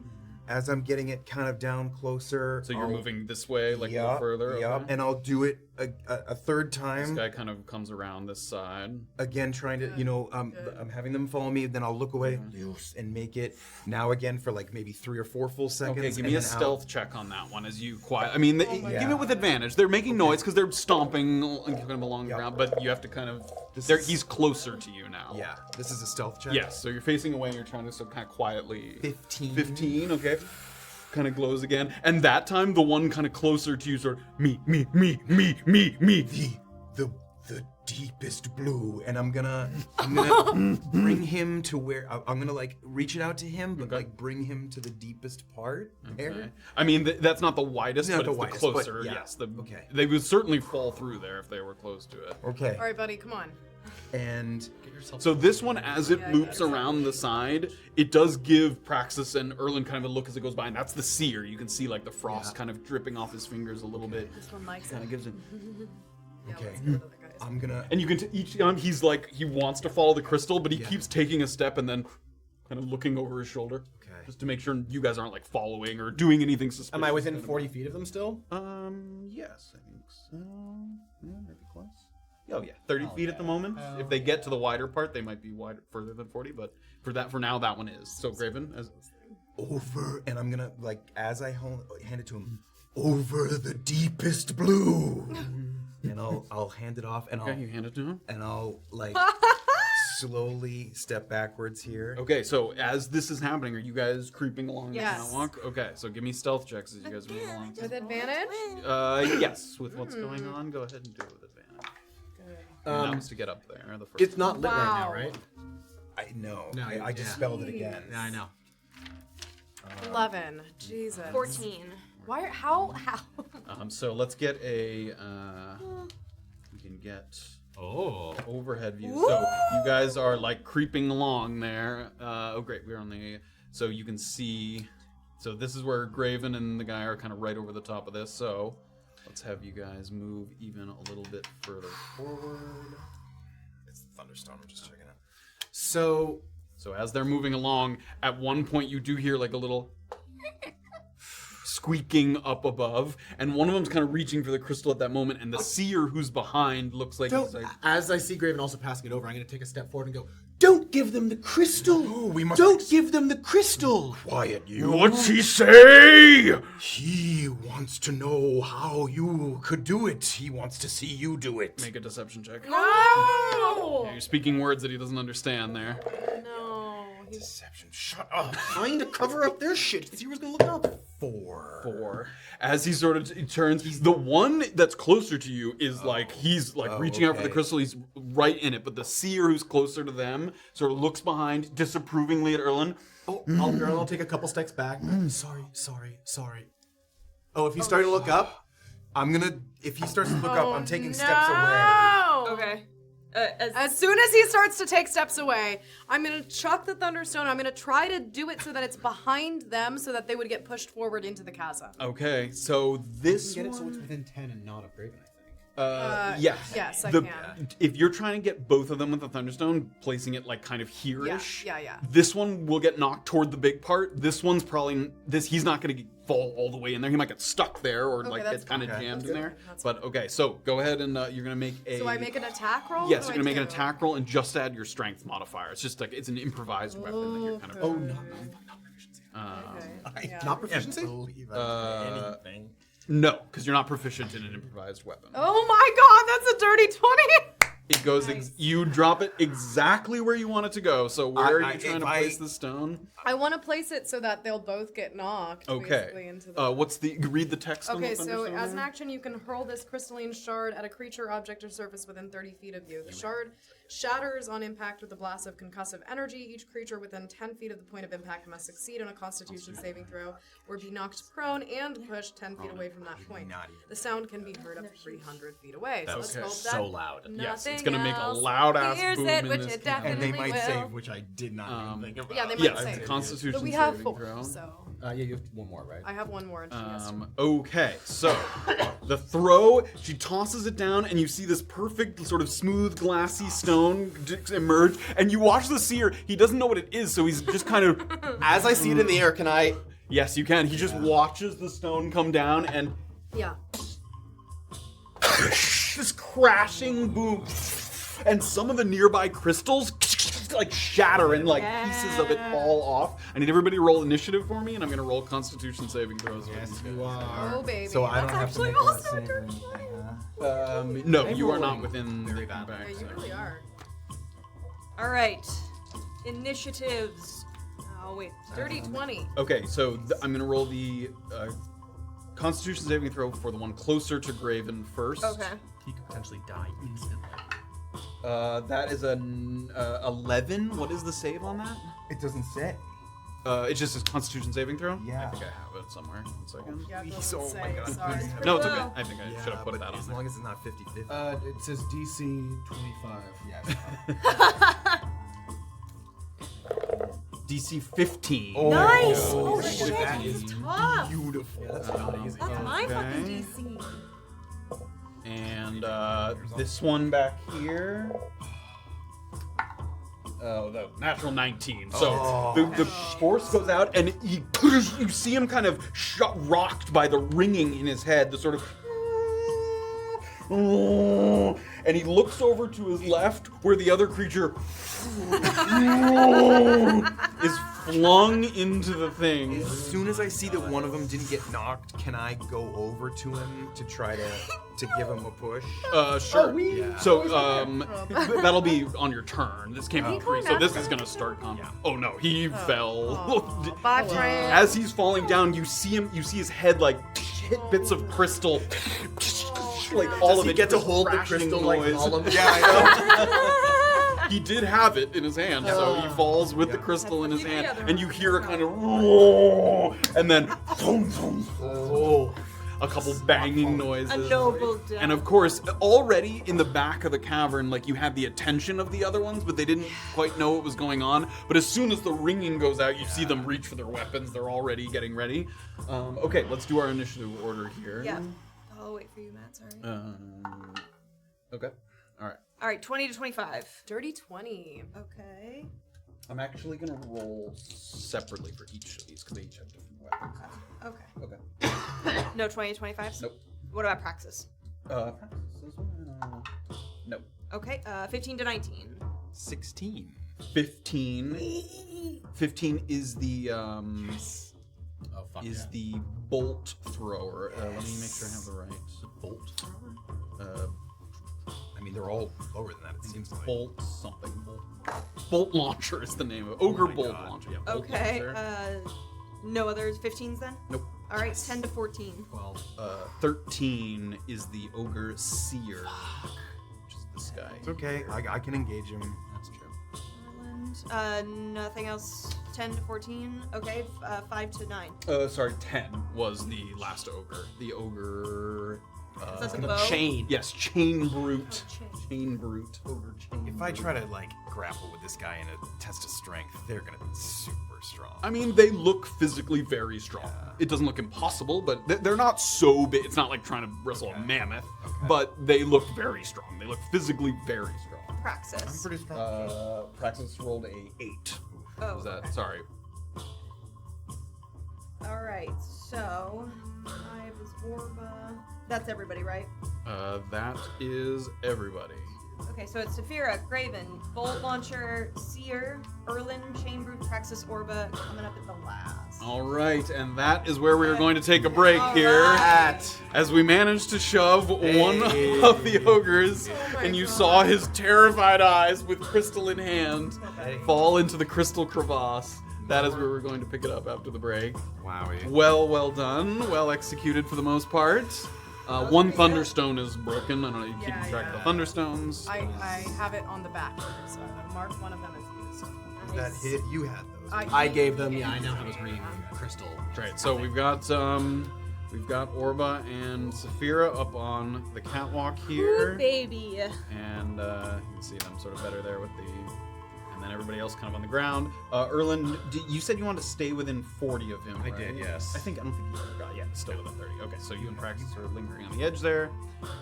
as I'm getting it kind of down closer. So you're moving this way, like a little further. Yep. Okay. And I'll do it a third This time. guy kind of comes around this side. Again, trying to, I'm having them follow me. Then I'll look away and make it now again for like maybe 3 or 4 full seconds. Okay, give and me a then out. stealth check on that one as you quiet. I mean, give Yeah. it with advantage. They're making noise because they're stomping kind of along the ground, but you have to kind of. He's closer to you now. Yeah, this is a stealth check. Yes, so you're facing away and you're trying to kind of quietly. 15. 15, okay. Kind of glows again. And that time, the one kind of closer to you sort of, me. The deepest blue, and I'm gonna bring him to where I'm gonna like reach it out to him, but like bring him to the deepest part. Okay. There. I mean, that's not the widest, Not but the it's widest, the but closer. yeah. Yes, Okay. They would certainly fall through there if they were close to it. Okay. All right, buddy, come on. And So this one, as it loops around the side, it does give Praxis and Erland kind of a look as it goes by, and that's the seer. You can see like the frost kind of dripping off his fingers a little bit. This one likes Kind it. of gives it. okay, Let's go with the other guys. I'm gonna. And you can each time he's like he wants to follow the crystal, but he keeps taking a step and then kind of looking over his shoulder, just to make sure you guys aren't like following or doing anything suspicious. Am I within 40 feet of them still? Yes, I think so. Yeah, maybe close. Oh yeah, 30 feet at the moment. If they get to the wider part, they might be further than 40. But for now, that one is. So Graven, over, and I'm gonna like as I hand it to him, over the deepest blue, and I'll hand it off, and you hand it to him, and I'll like slowly step backwards here. Okay, so as this is happening, are you guys creeping along the Yes. catwalk? Okay, so give me stealth checks as you guys move along. With advantage? Yes, with what's going on, go ahead and do it with advantage. That was to get up there. The first It's not lit right now, Wow. right? I know. No, I just spelled it again. Yeah, I know. 11. Jesus. 14. Why? How? So let's get a. We can get overhead view. So you guys are like creeping along there. Oh great, we're on the. So you can see. So this is where Graven and the guy are kind of right over the top of this. So let's have you guys move even a little bit further forward. It's the thunderstorm. I'm just checking it. So as they're moving along, at one point you do hear like a little squeaking up above, and one of them's kind of reaching for the crystal at that moment, and the seer who's behind looks like he's like, As I see Graven also passing it over, I'm going to take a step forward and go, "Don't give them the crystal! we must Don't give them the crystal!" Quiet, you. What's he say? He wants to know how you could do it. He wants to see you do it. make a deception check. No! Yeah, you're speaking words that he doesn't understand there. No. Deception. Shut up. Trying to cover up their shit. He was going to look up. 4. As he sort of he turns, the one that's closer to you is like he's like reaching out for the okay. crystal. He's right in it, but the seer who's closer to them sort of looks behind disapprovingly at Erland. Oh, I'll take a couple steps back. Sorry. Oh, if he's starting to look up, I'm gonna. If he starts to look up, I'm taking steps away. No! Okay. As soon as he starts to take steps away, I'm gonna chuck the Thunderstone. I'm gonna try to do it so that it's behind them, so that they would get pushed forward into the chasm. Okay, so this Get it one. so it's within 10 and not of Graven, I think. Yes. Yes, I The- can. If you're trying to get both of them with the Thunderstone, placing it like kind of here-ish. Yeah. This one will get knocked toward the big part. This one's probably he's not going to fall all the way in there. He might get stuck there or like that's get kind of fine. jammed That's in good. there. That's But okay, so go ahead and you're going to make a. So I make an attack roll? Yes, What you're do going to I make an do? attack roll and just add your strength modifier. It's just like it's an improvised weapon that you're kind of. Okay. not proficiency. Yeah. Not proficiency? Anything. No, because you're not proficient in an improvised weapon. Oh my god, that's a dirty 20! It goes. You drop it exactly where you want it to go. So where are you trying to place the stone? I want to place it so that they'll both get knocked. Basically, Okay. into the... What's the? Read the text. on Okay, the so Thunderstone as an there. action, you can hurl this crystalline shard at a creature, object, or surface within 30 feet of you. The shard shatters on impact with a blast of concussive energy. Each creature within 10 feet of the point of impact must succeed on a Constitution saving throw or be knocked prone and pushed 10 feet away from that point. The sound can be heard up to 300 feet away. So let's Okay. hope that So loud. Yes, it's nothing gonna make a else loud ass hears boom it, in which this it cavern. definitely And they might will. save, which I did not even think about. Yeah, they might Yes, save. it's a Constitution But we have saving 4, throw. so Yeah, you have one more, right? I have one more. And she has to. Okay, so the throw, she tosses it down, and you see this perfect, sort of smooth, glassy stone emerge, and you watch the seer. He doesn't know what it is, so he's just kind of. As I see it in the air, can I? Yes, you can. He just watches the stone come down, and Yeah. this crashing boom, and some of the nearby crystals like shatter and like pieces of it fall off. I need everybody to roll initiative for me, and I'm gonna roll Constitution saving throws. Yes, you are. Oh, baby. So I don't have to actually make also that dirty. saving. No, you are not rolling within the very bad. impact Yeah, you zone. really are. All right. Initiatives. Oh wait. Dirty 20. Okay, so I'm gonna roll the Constitution saving throw for the one closer to Graven first. Okay. He could potentially die instantly. That is an 11. What is the save on that? It doesn't say. It's just a Constitution saving throw. Yeah. I think I have it somewhere. 1 second. Yeah, it Please, doesn't oh my say. God. Sorry. No, it's okay. I think I should have put but that on as there. long as it's not 50-50. It says DC 25. Yes. DC 15. Nice. Oh, Oh shit. that He's is tough. beautiful. That's not easy. That's my Okay. fucking DC. And this one back here. Oh, the natural 19. So the force goes out, and you see him kind of rocked by the ringing in his head, the sort of. And he looks over to his left, where the other creature is flung into the thing. As soon as I see that one of them didn't get knocked, can I go over to him to try to give him a push? Sure. Yeah. So, that'll be on your turn. This came out free, so this is gonna start combat. Oh no, he fell. Bye, friend. As he's falling down, you see his head like hit bits of crystal. Like all of it get to just hold the crashing crystal like noise. Gollum? Yeah, I know. He did have it in his hand, so he falls with the crystal in his Keep hand, together. and you hear a kind of and then a couple banging noises. A noble death. And of course, already in the back of the cavern, like you had the attention of the other ones, but they didn't quite know what was going on. But as soon as the ringing goes out, you see them reach for their weapons. They're already getting ready. Okay, let's do our initiative order here. Yeah. I'll wait for you, Matt. Sorry. Okay. All right. All right. 20 to 25. Dirty 20. Okay. I'm actually gonna roll separately for each of these because they each have different weapons. Okay. Okay. No 20 to 25. Nope. What about Praxis? Nope. Okay. 15 to 19. 16. 15. 15 is the Oh, fuck is yeah. the bolt thrower. Let me make sure I have the right Bolt thrower? I mean, they're all lower than that, it seems like. bolt something. Bolt launcher is the name of it. Ogre my bolt God. launcher. Yeah, bolt Okay. launcher. No others 15s then? Nope. All right. 10 to 14. 12. 13 is the ogre seer, which is this guy. It's okay, I can engage him. That's true. Erland. Nothing else. 10 to 14. Okay. 5 to 9. Sorry, 10 was the last ogre. The ogre Is that the bow? Chain. Yes, chain brute. Chain brute. Ogre chain. If I try to like grapple with this guy in a test of strength, they're gonna be super strong. I mean, they look physically very strong. It doesn't look impossible, but they're not so big. It's not like trying to wrestle a mammoth, but they look very strong. They look physically very strong. Praxis. I'm pretty strong. Praxis rolled a 8. Oh, What was that? okay. Sorry. All right, so 5 is Orba. That's everybody, right? That is everybody. Okay, so it's Safira, Graven, Bolt Launcher, Seer, Erland, Chain Brute, Praxis, Orba, coming up at the last. All right, and that is where we are going to take a break All here. right. As we managed to shove one of the ogres, and you saw his terrified eyes with crystal in hand fall into the crystal crevasse. That is where we're going to pick it up after the break. Wowie. Well done. Well executed for the most part. One thunderstone is broken. I don't know, you keep track of the thunderstones. I have it on the back, so mark one of them as used. That hit, you had those. I gave them. Yeah, I now have a green crystal. Right, so we've got Orba and Safira up on the catwalk here. Ooh, baby. And you can see them sort of better there with the, and then everybody else kind of on the ground. Erland, you said you wanted to stay within 40 of him, I right? did, yes. I don't think you forgot. Yeah, still within 30. Okay, so you and Praxis are lingering on the edge there,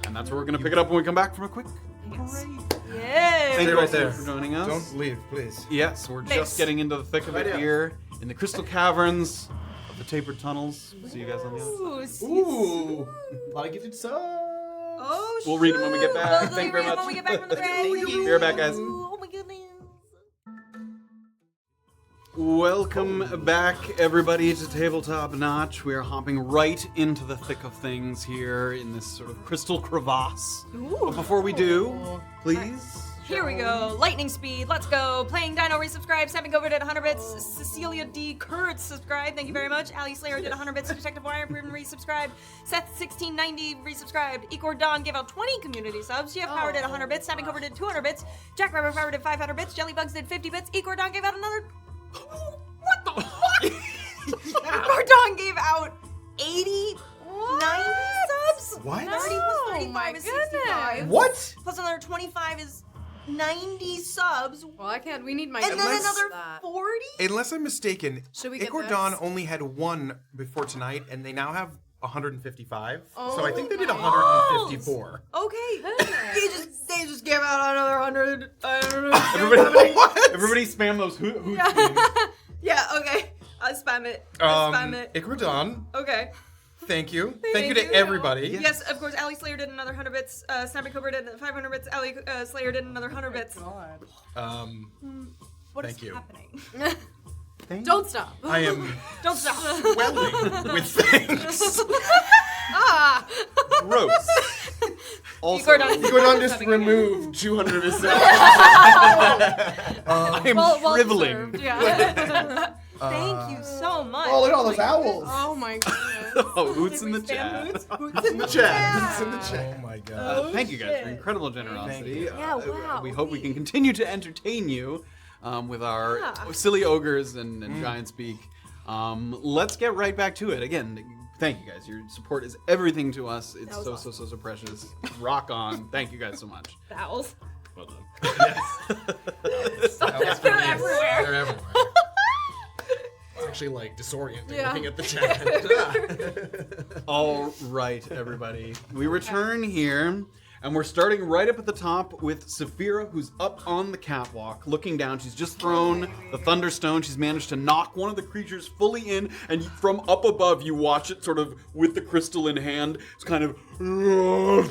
and that's where we're gonna pick it up when we come back from a quick break. Yay! Thank you right all so there. much for joining us. Don't leave, please. Yes, we're Nice. just getting into the thick of it Right here in the crystal caverns of the tapered tunnels. See you guys on the other side. Ooh, a lot of gifted subs. Oh, We'll read them when we get back. We'll Thank you very read them much. when we get back from the break. Be right back, guys. Oh my goodness. Welcome back, everybody, to Tabletop Notch. We are hopping right into the thick of things here in this sort of crystal crevasse. But before we do, please. Here we go. Lightning speed. Let's go. Playing Dino resubscribe. Snapping over did 100 bits. Cecilia D. Kurtz subscribed. Thank you very much. Ali Slayer did 100 bits. Detective Wire Proven resubscribed. Seth 1690 resubscribed. Ecor Don gave out 20 community subs. GF Power did 100 bits. Snapping over did 200 bits. Jack Rabbit Power did 500 bits. Jellybugs did 50 bits. Ecor Don gave out another. What the fuck? Ecor Don gave out 80. 90 subs? What? 30 plus 35 my is 65. What? Plus another 25 is 90 subs. Well, I can't. We need my. And then numbers another for that. 40? Unless I'm mistaken, Should we get Icordon this? only had one before tonight, and they now have 155. Oh so I think they did my 154. Okay. they just gave out another 100. I don't know. Everybody spam those hoots. Yeah, okay. I'll spam it. I'll spam it. Icordon, Okay. thank you. Thank Thank you to you. everybody. Yes, of course. Ali Slayer did another 100 bits. Snappy Cobra did 500 bits. Ali Slayer did another 100 bits. What is Thank you. happening? Don't stop. I am Don't stop. swelling with thanks. Ah! Gross. Also, Icordon just removed 200 of his subs. I am Well shriveling. deserved, yeah. Thank you so much. Oh, look at all those owls. Oh my goodness. Oh, hoots in the Did we spam chat. hoots? Hoots in the chat. Hoots in the chat. Oh my god. Thank you guys for your incredible generosity. Yeah, wow. We hope we can continue to entertain you with our silly ogres and giant speak. Let's get right back to it. Again, thank you guys. Your support is everything to us. It's so precious. Rock on. Thank you guys so much. The owls. Well done. They're everywhere. They're everywhere. It's actually like disorienting Yeah. looking at the chat. All right, everybody. We return here, and we're starting right up at the top with Safira, who's up on the catwalk, looking down. She's just thrown the Thunderstone. She's managed to knock one of the creatures fully in, and from up above, you watch it sort of with the crystal in hand. It's kind of Oh,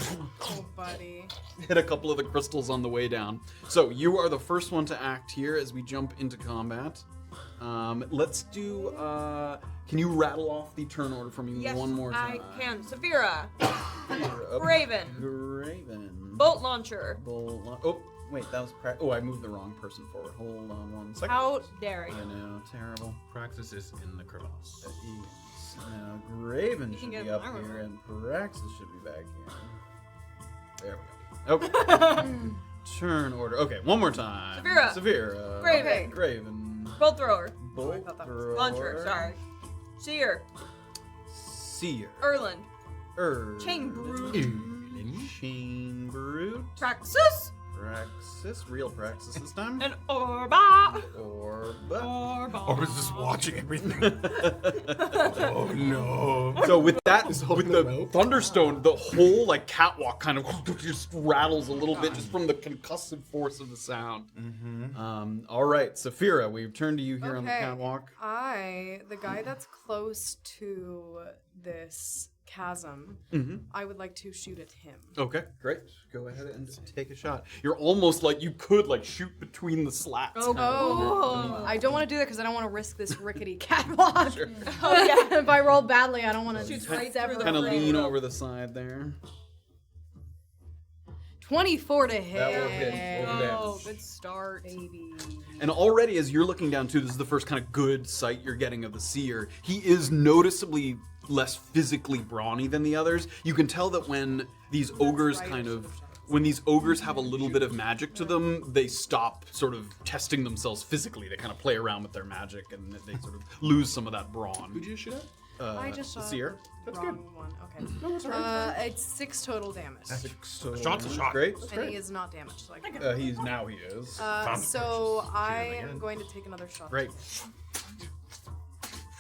buddy. hit a couple of the crystals on the way down. So you are the first one to act here as we jump into combat. Let's do. Can you rattle off the turn order for me Yes, one more I time? can. Safira. Up. Graven. Graven. Bolt launcher. Oh, wait, that was. Oh, I moved the wrong person forward. Hold on one second. How dare I you? know, terrible. Praxis is in the crevasse. Now Graven You can should get be an up armor here, roll. and Praxis should be back here. There we go. Okay. Turn order. Okay, one more time. Safira. Graven. Graven. Bolt thrower. Bolt thrower. Launcher. Sorry. Seer. Seer. Erland. Chain brute. Chain brute. Praxis. Praxis. Real Praxis this time. And Orba. Orba. Orba's just watching everything. Oh no. So with that, with the thunderstone, the whole like catwalk kind of just rattles a little bit just from the concussive force of the sound. All right, Safira, we've turned to you here on the catwalk. The guy that's close to this chasm, I would like to shoot at him. Okay, great. Go ahead and take a shot. You're almost like you could like shoot between the slats. I don't want to do that because I don't want to risk this rickety catwalk. Sure. Oh yeah. If I roll badly, I don't want to Shoots right sever through the Kind of frame. lean over the side there. 24 to hit. That will hit. Oh, good start. Baby. And already, as you're looking down too, this is the first kind of good sight you're getting of the seer. He is noticeably less physically brawny than the others. You can tell that when these ogres when these ogres have a little bit of magic to them, they stop sort of testing themselves physically. They kind of play around with their magic and they sort of lose some of that brawn. Who'd you shoot at? I just the shot seer. That's wrong good. one. Okay. It's 6 total damage. Shot's a shot. Great. And he is not damaged. So I can He is. so I am going to take another shot. Great.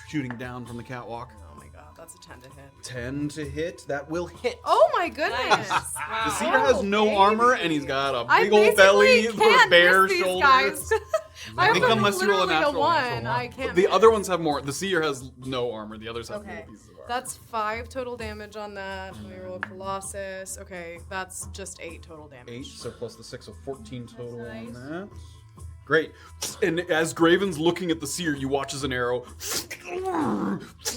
Shooting down from the catwalk. Oh my god, that's a 10 to hit. 10 to hit. That will hit. Oh my goodness! The seer has no armor and he's got a I big old belly basically with can't bare miss these shoulders. guys. I think have unless you roll a literally natural one. I can't. The miss. other ones have more. The seer has no armor. The others have Okay, more pieces of armor. that's 5 total damage on that. Let me roll a Colossus. Okay, that's just 8 total damage. 8, so plus the 6, so 14 total on that. Great. And as Graven's looking at the seer, you watch as an arrow.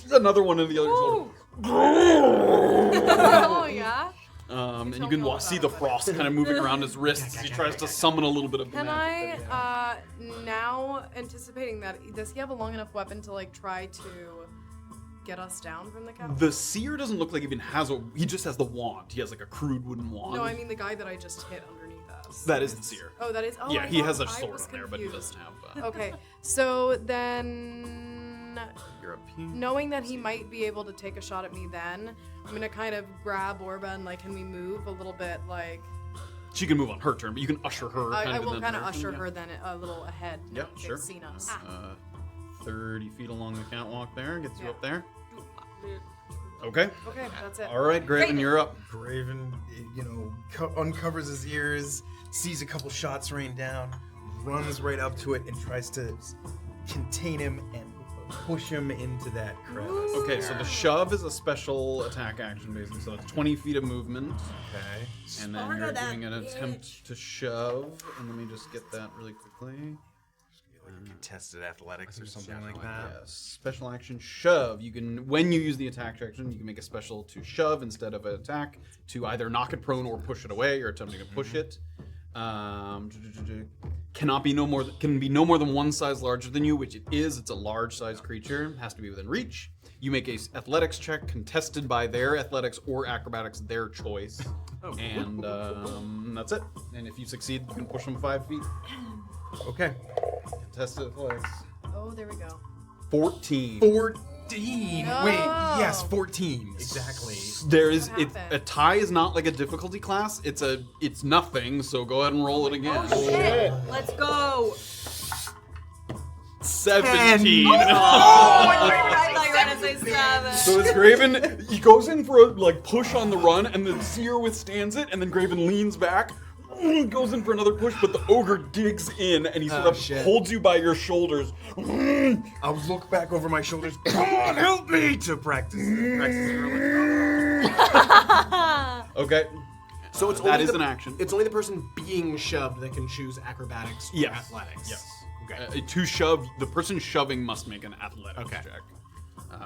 Another one in the other shoulder. Oh yeah. And you can see the frost kind of moving around his wrists as he tries to summon a little bit of Can magic. I, now anticipating that, does he have a long enough weapon to like try to get us down from the catwalk? The seer doesn't look like he even has he just has the wand. He has like a crude wooden wand. No, I mean the guy that I just hit underneath us. That is the seer. Oh, that is. Oh, Yeah, I he has a thought I sword was on there, but he confused. doesn't have. Okay, so then, You're up here. knowing that he might be able to take a shot at me, then I'm gonna kind of grab Orba and like, can we move a little bit? Like, She can move on her turn, but you can usher her. I in will that kind of direction, usher yeah. her then a little ahead. Yeah, They've sure. seen us. 30 feet along the catwalk there gets you Yeah. up there. Okay. Okay, that's it. All right, Graven, you're up. Graven, uncovers his ears, sees a couple shots rain down, runs right up to it, and tries to contain him and push him into that crevice. Okay, so the shove is a special attack action, basically. So it's 20 feet of movement. Okay. And then you're doing an attempt to shove. And let me just get that really quickly. Like contested athletics or something like that. Yes. Special action shove. You can, when you use the attack action, you can make a special to shove instead of an attack to either knock it prone or push it away. You're attempting to push it. Can be no more than one size larger than you, which it is. It's a large size creature. Has to be within reach. You make a athletics check contested by their athletics or acrobatics, their choice. And that's it. And if you succeed, you can push them 5 feet. Okay. Contested athletics. Oh, there we go. 14. 14! No. Wait, yes, 14. Exactly. There is What happened? a tie is not like a difficulty class. It's nothing. So go ahead and roll it again. Oh shit! Let's go. 17. I thought you were gonna say 7. So as Graven, he goes in for a push on the run, and the seer withstands it, and then Graven leans back, goes in for another push, but the ogre digs in, and he sort of shit. holds you by your shoulders. I'll look back over my shoulders. Come on, help me to practice. Okay. So it's that only is the, an action. It's only the person being shoved that can choose acrobatics or Yes. athletics. Yes. Okay. To shove, the person shoving must make an athletics Okay. check.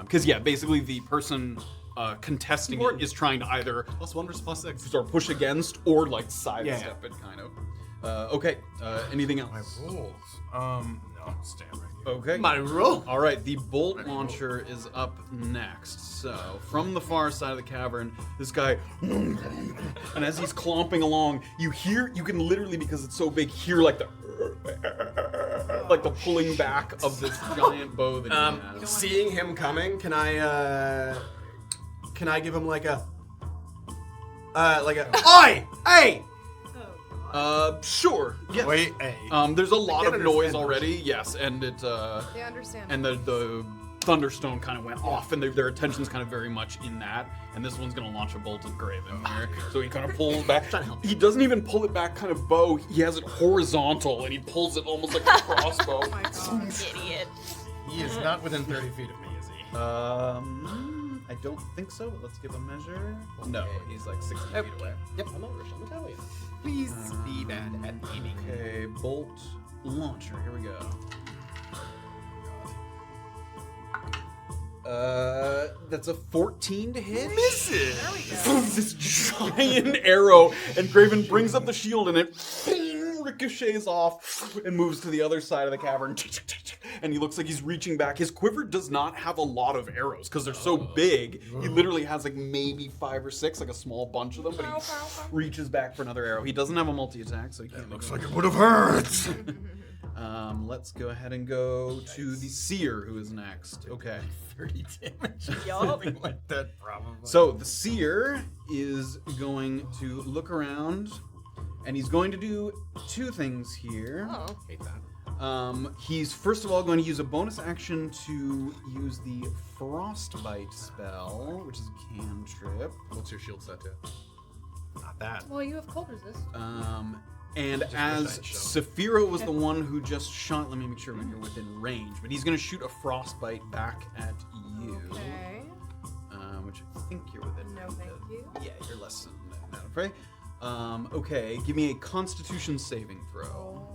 Because basically the person contesting it is trying to either +1 versus +6. sort of push against or sidestep Yeah. it, kind of. Okay. Anything else? My rolls. No, stand right here. Okay. My roll. All right, the bolt launcher is up next. So, from the far side of the cavern, this guy, and as he's clomping along, you can literally, because it's so big, hear the pulling back of this giant bow that he has. Seeing him coming, can I give him like a Like a oi, hey. Sure. Yes. Wait, hey. There's a lot of can't noise understand already. Yes, and it They understand. and the thunderstone kind of went off, and their attention's kind of very much in that. And this one's gonna launch a bolt at Graven here. So he kind of pulls back. He doesn't even pull it back kind of bow. He has it horizontal, and he pulls it almost like a crossbow. Oh my god. Idiot. He is not within 30 feet of me, is he? I don't think so, but let's give a measure. No, he's like 60 feet away. Yep. I'm over. I'm Italian. Please be bad at aiming. Okay, bolt launcher. Here we go. That's a 14 to hit. Misses. This giant arrow, and Graven brings up the shield, and it ricochets off and moves to the other side of the cavern. And he looks like he's reaching back. His quiver does not have a lot of arrows because they're so big. He literally has like maybe 5 or 6, like a small bunch of them. But he reaches back for another arrow. He doesn't have a multi-attack, so he can't. Looks like it would have hurt. Let's go ahead and go to the seer, who is next. Okay. 30 damage. Yup. Something like that, probably. So the seer is going to look around, and he's going to do 2 things here. Oh. Hate that. He's first of all going to use a bonus action to use the frostbite spell, which is a cantrip. What's your shield set to? Not that. Well, you have cold resist. And Just as wish I'd shown. Safira was the one who just shot, let me make sure you're within range, but he's going to shoot a frostbite back at you, Okay. which I think you're within No, range thank of. you. Yeah, you're less than that, afraid. Okay, give me a Constitution saving throw.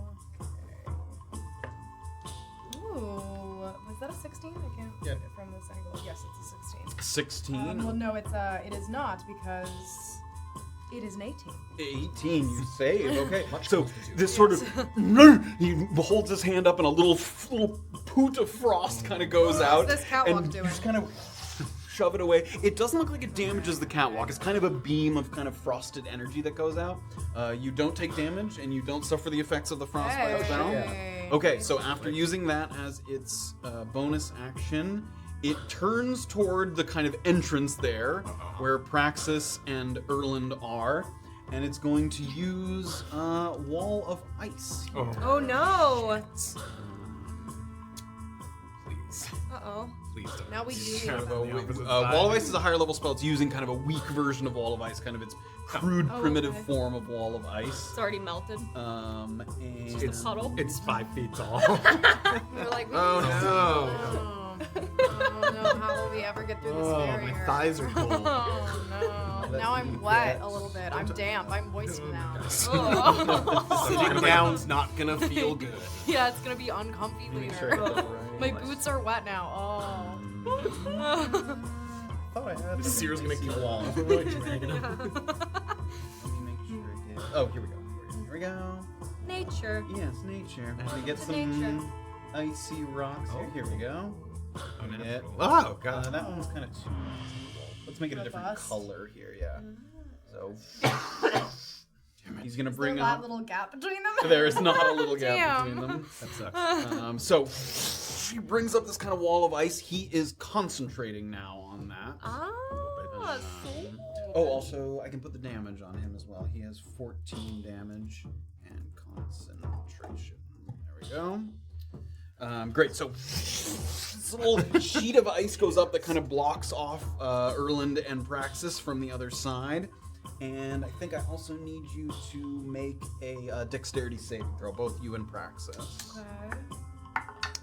Ooh, was that a 16? I can't Yeah. get it from this angle. Yes, it's a 16. 16. Well, no, it is not because it is an 18. 18, you save. Okay, so Constitution. this sort of he holds his hand up, and a little poot of frost kind of goes out, this catwalk and doing? you just kind of shove it away. It doesn't look like it damages the catwalk. It's kind of a beam of kind of frosted energy that goes out. You don't take damage, and you don't suffer the effects of the frostbite spell. Hey. Okay, so after using that as its bonus action, it turns toward the kind of entrance there where Praxis and Erland are, and it's going to use Wall of Ice. Oh no! Please. Uh-oh. Please don't. Now we do need Kind of them. a, The opposite Wall of side. Ice is a higher level spell. It's using kind of a weak version of Wall of Ice, kind of its crude, primitive okay. form of Wall of Ice. It's already melted. And It's a puddle. It's 5 feet tall. We're like, Oh, oh no, how will we ever get through this Oh, barrier? my thighs are cold. Oh no. Now I'm wet a little bit. I'm damp. I'm moist now. Sitting down's not gonna feel good. Yeah, it's gonna be uncomfy later. My boots are wet now. Oh. The seer's gonna kill all. Let me make sure I get. Oh, here we go. Here we go. Nature. Yes, nature. We get To some nature. icy rocks here. Here we go. Yeah. Oh, God. That one's kind of too. Let's make it a different Robust. color here. Yeah. So he's gonna Is bring there that up. little gap between them? There is not a little gap Damn. between them. That sucks. So he brings up this kind of wall of ice. He is concentrating now on that. Ah, sweet. Oh, also, I can put the damage on him as well. He has 14 damage and concentration. There we go. Great. So this little sheet of ice goes up that kind of blocks off Erland and Praxis from the other side. And I think I also need you to make a dexterity saving throw, both you and Praxis.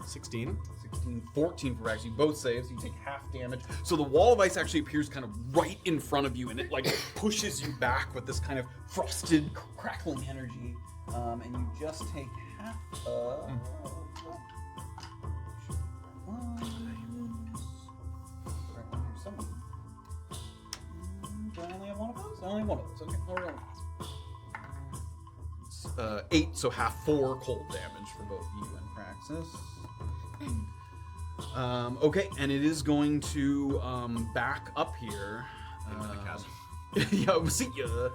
16. 16, 14 for Praxis. You both save, so you take half damage. So the wall of ice actually appears kind of right in front of you, and it like pushes you back with this kind of frosted, crackling energy. And you just take half of. Do I only have one of those? I only have one of those. Okay, I'll roll one. It's 8, so half 4 cold damage for both you and Praxis. Okay, and it is going to back up here. Into the chasm. Yeah, we'll see ya.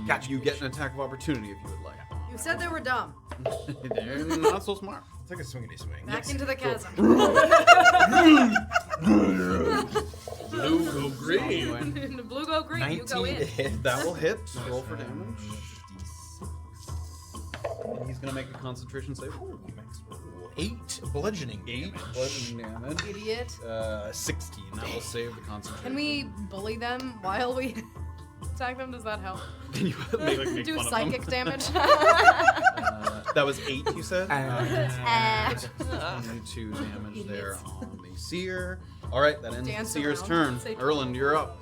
Gotcha. You get an attack of opportunity if you would like. You said they were dumb. They're not so smart. It's like a swingity swing. Back into the chasm. Blue go green. The blue go green, you go 19 to in. hit. That will hit. Roll for damage. And he's gonna make a concentration save. Ooh, max roll. 8 bludgeoning. 8 bludgeoning damage. Idiot. 16. That will save the concentration. Can we bully them while we attack them? Does that help? Can you make Do fun psychic of them? damage? That was 8, you said? 22 damage there on the seer. All right, that ends Dance the seer's around. turn. Say Erland, you're up.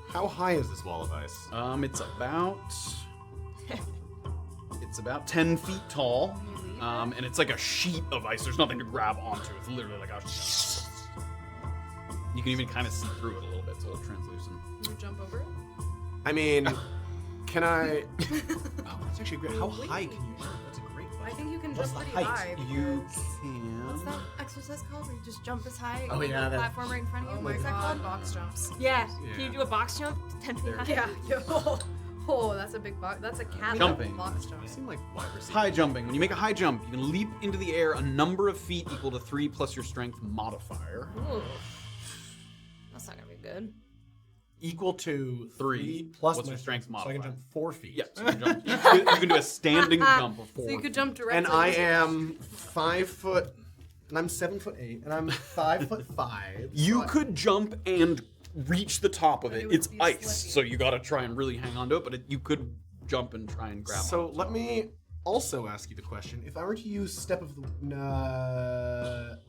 How high is this wall of ice? It's about 10 feet tall, and it's like a sheet of ice. There's nothing to grab onto. It's literally like a. You can even kind of see through it a little bit. It's a little translucent. Can we jump over it? I mean, can I? Oh, that's actually great. How high can you jump? That's a great I question. think you can What's jump the pretty height? high. You because- What's can. that exercise called where you just jump as high? Oh, yeah, that- Platform right in front of you. Oh my What's that god, called? box jumps. Yeah. Can you do a box jump 10 feet high? Yeah. Oh, that's a big box. That's a cat Jumping. box jump. You seem like wide receiver. High jumping. When you make a high jump, you can leap into the air a number of feet equal to 3 plus your strength modifier. Ooh. That's not gonna be good. Equal to 3 plus What's my your strength So I modifier? can jump 4 feet. Yeah, so you can do a standing jump of 4. So you could jump directly. And I into it. am 5 foot, and I'm 7'8", and I'm 5'5". You so could jump and reach the top of But it. it would It's be ice, slippy. so you gotta try and really hang on to it, but you could jump and try and grab So it. let me also ask you the question: if I were to use Step of the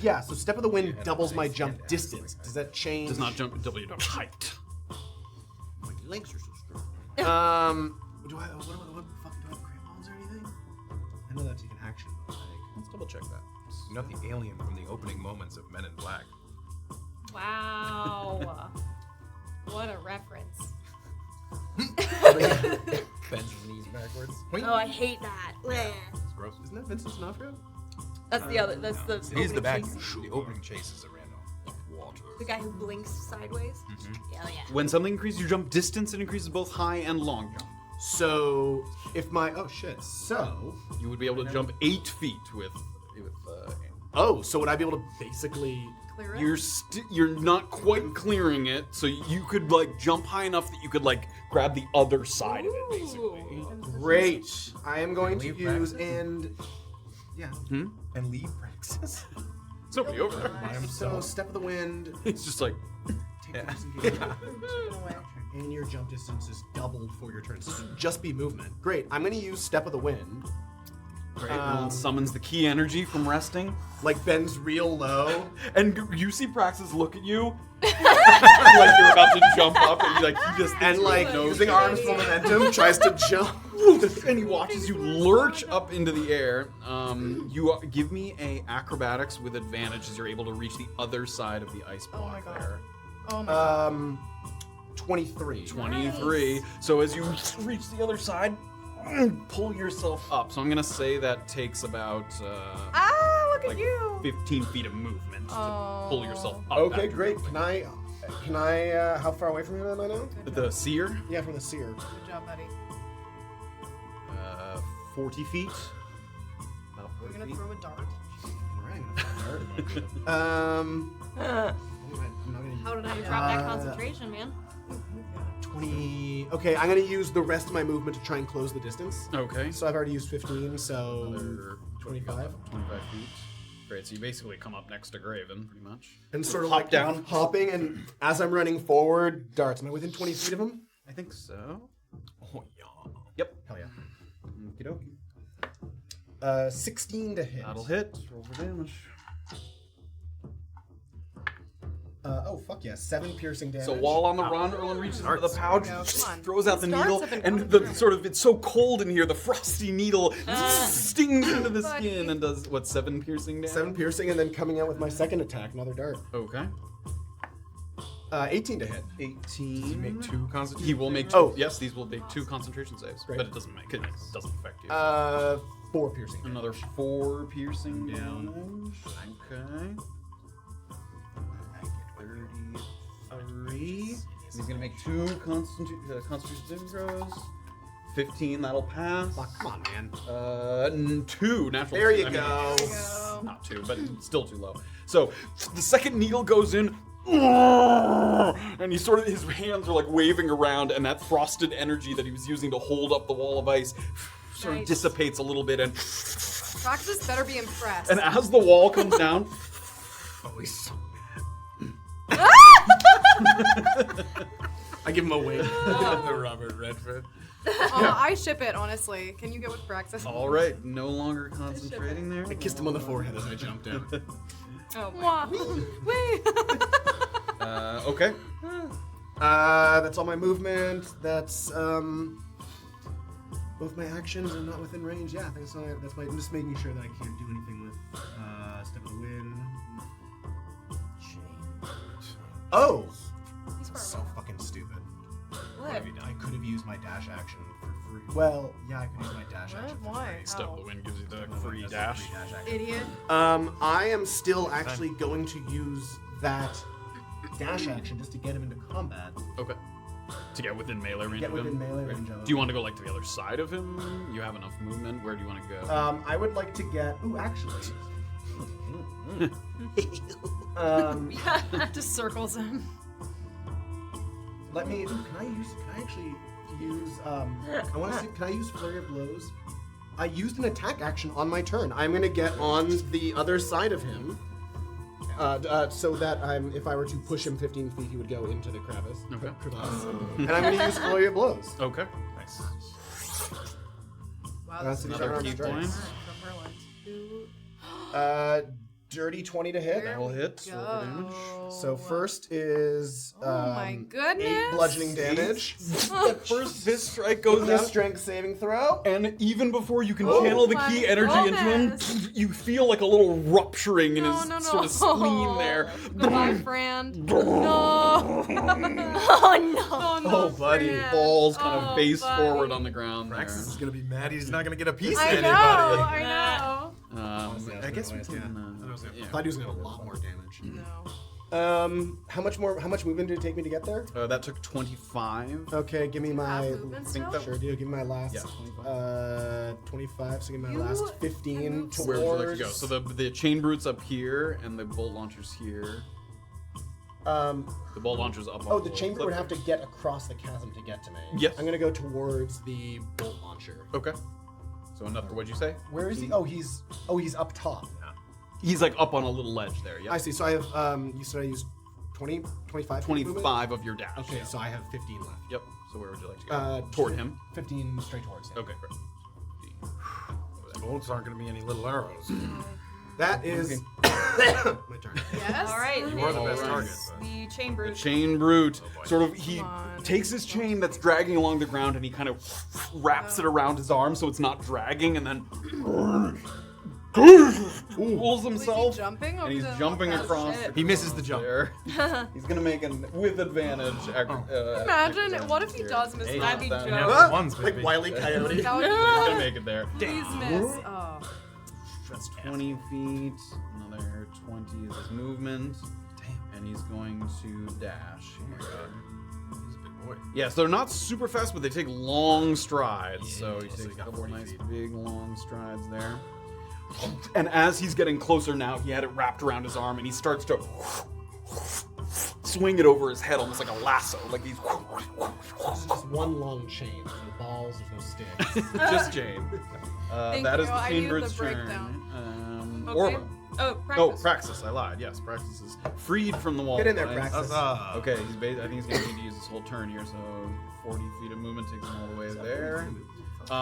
yeah, so Step of the Wind doubles my jump distance. Does that change? Does not double your height. My legs are so strong. Do I? What the fuck? Do I have crampons or anything? I know that's an action. But like, Let's double check that. You're not the alien from the opening moments of Men in Black. Wow. What a reference. Bends his knees backwards. Oh, I hate that. Bleh. It's gross. isn't that Vincent D'Onofrio? That's the other. That's the. He's the opening bad chase. guy. The opening chase is a random water. The guy who blinks sideways. Hell yeah. When something increases your jump distance, it increases both high and long jump. So if my so You would be able to jump 8 feet with so would I be able to basically? Clear it? you're not quite clearing it, so you could like jump high enough that you could like grab the other side of it, basically. Great. I am going to Leave use Praxis? and yeah. And leave Praxis. It's nobody over there. So Step of the Wind. It's just like Take the disengagement. And your jump distance is doubled for your turn. So this would just be movement. Great. I'm going to use Step of the Wind. great. Erland summons the key energy from resting, Like bends real low. and you see Praxis look at you like you're about to jump up, and he just And like using arms for momentum, tries to jump. and he watches you lurch up into the air. Give me a acrobatics with advantage as you're able to reach the other side of the ice block my God. there. Oh my god. 23. 23. So as you reach the other side, pull yourself up. So I'm gonna say that takes about Look like at you. 15 feet of movement to pull yourself up. Okay, that great. Can I, how far away from him am I now? The seer, Yeah, from the seer. Good job, buddy. 40 feet. About We're 40 gonna feet. throw a dart. I'm not gonna How did I Drop that concentration, man. 20. Okay, I'm gonna use the rest of my movement to try and close the distance. Okay. So I've already used 15, so Another 25. 25 feet. Great. So you basically come up next to Graven, pretty much. And sort of Hop like down. hopping, and as I'm running forward, darts. Am I within 20 feet of him? I think so. Oh, yeah. Yep. Hell yeah. Okie dokie. 16 to hit. That'll hit. Roll for damage. Oh, fuck yeah. 7 piercing damage. So while on the run, Erland reaches into the pouch, Come on. throws out the Darts needle, have been and coming the through. sort of it's so cold in here, the frosty needle stings into the Buddy. skin and does what 7 piercing damage? 7 piercing, and then coming out with my second attack, another dart. Okay. 18 to hit. 18. Make 2 constitution. He will make 2. Yes, these will make 2 concentration saves, Great. but it doesn't affect you. 4 piercing. Another 4 piercing damage. Okay. 33. He's gonna make 2 concentration saving throws. 15, that'll pass. Fuck, come on, man. 2 natural. There you I mean, go. Not 2, but still too low. So the second needle goes in, and his hands are like waving around, and that frosted energy that he was using to hold up the wall of ice sort of dissipates a little bit, and Praxis better be impressed. and as the wall comes down, Oh, he's so mad. I give him a wink. The Robert Redford. I ship it, honestly. Can you get with Praxis? all right, no longer concentrating there. I kissed him on the forehead as I jumped in. Oh, Mwah. Wait. Okay. That's all my movement. That's both my actions are not within range. Yeah, that's my. I'm just making sure that I can't do anything with step of the wind. Oh, So fucking stupid. what? I could have used my dash action for free. well, Yeah, I could use my dash action for Why? free. Step of the wind gives you the free dash. Idiot. I am still actually going to use that dash action just to get him into combat. Okay. To get within melee range Get of within him. melee range of him. Do you want to go like to the other side of him? You have enough movement. Where do you want to go? I would like to get. Ooh, actually. Just circles him. Let me. Ooh, can I actually use? I want to see. Can I use flurry of blows? I used an attack action on my turn. I'm gonna get on the other side of him, so that if I were to push him 15 feet, he would go into the crevice. Okay. And I'm gonna use flurry of blows. Okay. Nice. Wow, That's that's another a key strike. point. From Erland. Dirty 20 to hit. There That'll we hit. go. Silver damage. So first is Oh my goodness. 8 bludgeoning damage. That first fist strike goes Give me a out, strength saving throw. and even before you can Oh channel the my key energy into him, goodness. you feel like a little rupturing in his No. sort of spleen there. Goodbye, friend. No. Oh no! Oh, no, Oh, buddy. friend. Falls kind of Oh, face buddy. forward on the ground there. Praxis is gonna be mad. He's not gonna get a piece of I anybody. know. I know. I guess we Yeah. thought he was gonna have a lot more damage. No. How much movement did it take me to get there? That took 25. Okay, give me my. Half movement think still? that- Sure do. Give me my last. Yeah, 25. 25. So give me my You last can 15 move- towards. Where would you like to go? So the chain brute's up here, and the bolt launcher's here. The bolt launcher's up. Oh, on the the chamber cliff. would have to get across the chasm to get to me. Yes. I'm gonna go towards the bolt launcher. Okay. So another. What'd you say? Where is he? Oh, he's up top. He's like up on a little ledge there. Yeah. I see. So I have. You said I used 20, 25. 25 of your dash. Okay, yeah. so I have 15 left. Yep. So where would you like to go? Toward him. 15 straight towards him. Okay, great. Bolts aren't gonna be any little arrows. That is my turn. Yes. All right. You are the best Alright. target. But... The chain The brute. chain brute sort of he Come on. takes his chain that's dragging along the ground and he kind of wraps it around his arm so it's not dragging and then pulls himself jumping and he's over the- jumping oh, across. shit. He misses the jump. There. He's gonna make an with advantage. Imagine what if he does miss Hey, that? That'd be that- dope. Yeah, ones, Like baby. Wile E. Coyote. That would He's be gonna make it there. Please miss. Oh. That's 20 feet. Another 20 is his movement. Damn. And he's going to dash. He's a big boy. Yeah, so they're not super fast, but they take long strides. So he so takes he a got couple 40 nice, feet. big, long strides there. And as he's getting closer now, he had it wrapped around his arm, and he starts to swing it over his head, almost like a lasso. Like he's This is just one long chain. There's no balls, there's no sticks. just chain. Thank That is you, the I chain need brute's the turn. breakdown. Okay. Orba. Oh, Oh, practice. Praxis. I lied. Yes, Praxis is freed from the wall. Get in there, Nice. Praxis. Huzzah. Okay, I think he's going to need to use this whole turn here, so 40 feet of movement takes him all the way there.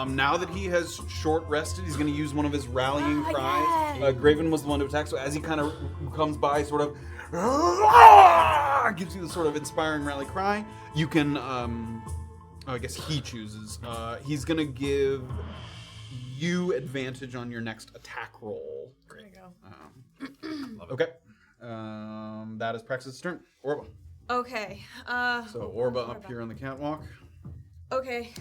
Now that he has short rested, he's going to use one of his rallying cries. Graven was the one to attack, so as he kind of comes by, sort of gives you the sort of inspiring rally cry. You can, I guess he chooses. He's going to give you advantage on your next attack roll. There you go. Okay. That is Praxis' turn. Orba. Okay. So Orba up here on the catwalk. Okay.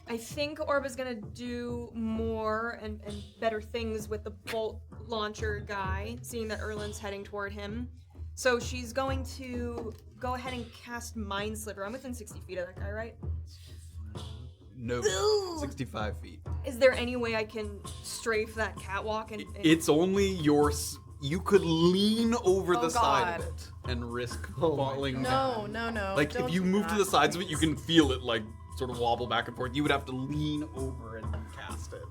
I think Orba's gonna do more and better things with the bolt launcher guy, seeing that Erland's heading toward him. So she's going to go ahead and cast Mind Sliver. I'm within 60 feet of that guy, right? No. 65 feet. Is there any way I can strafe that catwalk and It's only your you could lean over Oh, the side of God. it and risk falling down. No. Like don't if you do move that, to the sides of it, you please. can feel it like sort of wobble back and forth. You would have to lean over and cast it.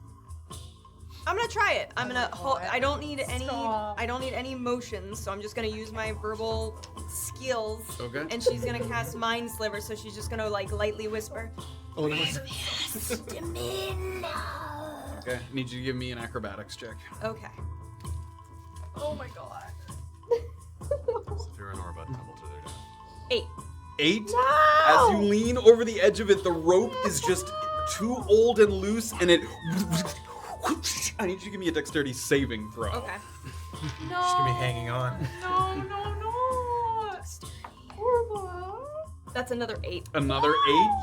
I'm gonna try it. I'm gonna hold. it. I don't need any. Stop. I don't need any motions, so I'm just gonna use my verbal skills. Okay. And she's gonna cast Mind Sliver, so she's just gonna like lightly whisper. Oh no. Okay, I need you to give me an acrobatics check. Okay. Oh my god. Safira and Orba tumble to their death. 8. 8. As you lean over the edge of it, the rope is just too old and loose, and it. I need you to give me a dexterity saving throw. Okay. No. She's gonna be hanging on. No. That's another 8. Another 8.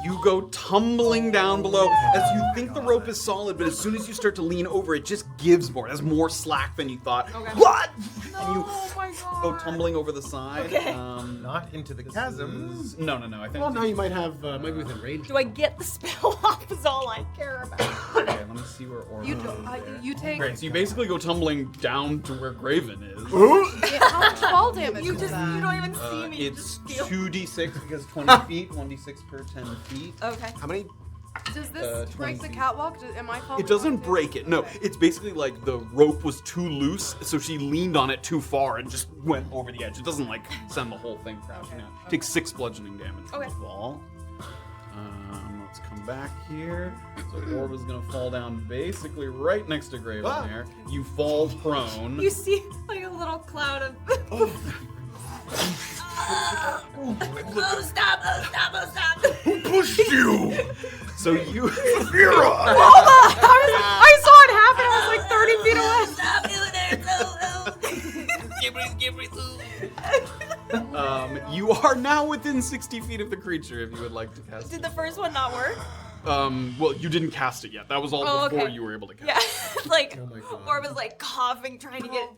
You go tumbling down below as you think the rope is solid, but as soon as you start to lean over, it just gives more. It has more slack than you thought. Okay. What? And you Oh my god. go tumbling over the side. Okay. Not into the chasm. No. I think. Well, now you might have maybe within range. Do I get the spell off? Is all I care about. Okay, let me see where Orba is. You take. Great, so you basically go tumbling down to where Graven is. Yeah, how much fall damage You is just that? you don't even see me. You It's just feel. 2d6 because 20 feet, 1d6 per 10 feet. Okay. How many? Does this break 20 the catwalk? Am I falling? It doesn't off it? break it. No, it's basically like the rope was too loose, so she leaned on it too far and just went over the edge. It doesn't like send the whole thing crashing out. It takes 6 bludgeoning damage from Okay. the fall. Let's come back here. So Orba's gonna fall down basically right next to Graven there. You fall prone. You see like a little cloud of. Oh, stop! Who pushed you? So you I saw it happen. I was like 30 feet away. Stop doing it! you are now within 60 feet of the creature if you would like to cast Did it. the first one not work? Well, you didn't cast it yet. That was all Oh, before okay. you were able to cast Yeah, it. like my God. Orba's like coughing, trying to get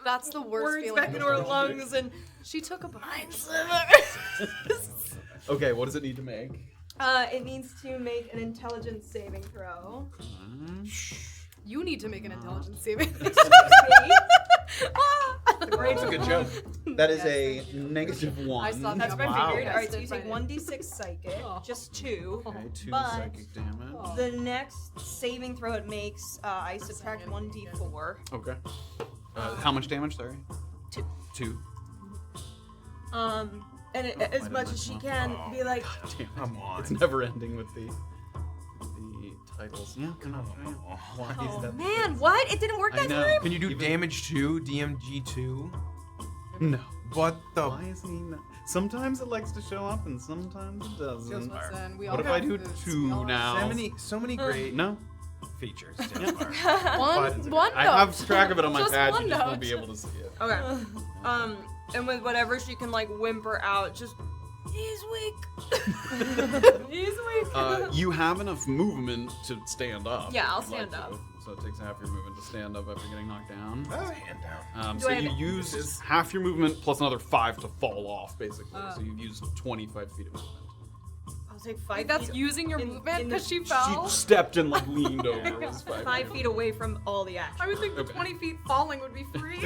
That's the worst words feeling. back into her lungs, and She took a bite. Mind Sliver. Okay, what does it need to make? It needs to make an intelligence saving throw. You need to make an intelligence saving. That's a good joke. That is a -1. I saw That's that. what I figured. Wow. Alright, so you take 1d6 psychic, just 2. Okay, 2 But- psychic damage. The next saving throw it makes, I subtract 1d4. Okay. How much damage, sorry? 2. 2. And as much as she can, be like, Damn it. Come on. It's never ending with the titles. Yeah, come on. Why is oh that? man, what? It didn't work I that know. time? Can you do damage too? DMG 2? No. What the? Why is he not? Sometimes it likes to show up and sometimes it doesn't. Listen, we What all if I have do moods. 2 now? So many great No. features. One I note. have track of it on my Just pad, one you just won't note. be able to see it. Okay. And with whatever she can like whimper out, just he's weak. He's weak. You have enough movement to stand up. Yeah, I'll if you'd like stand up. to. So it takes half your movement to stand up after getting knocked down. Hand down. So I you have- use half your movement plus another 5 to fall off, basically. So you've used 25 feet of movement. I'll take 5 Wait, that's feet. using your in- movement in the- because she fell. She stepped and like leaned over. It was 5 feet away from all the action. I would think the Okay. 20 feet falling would be free.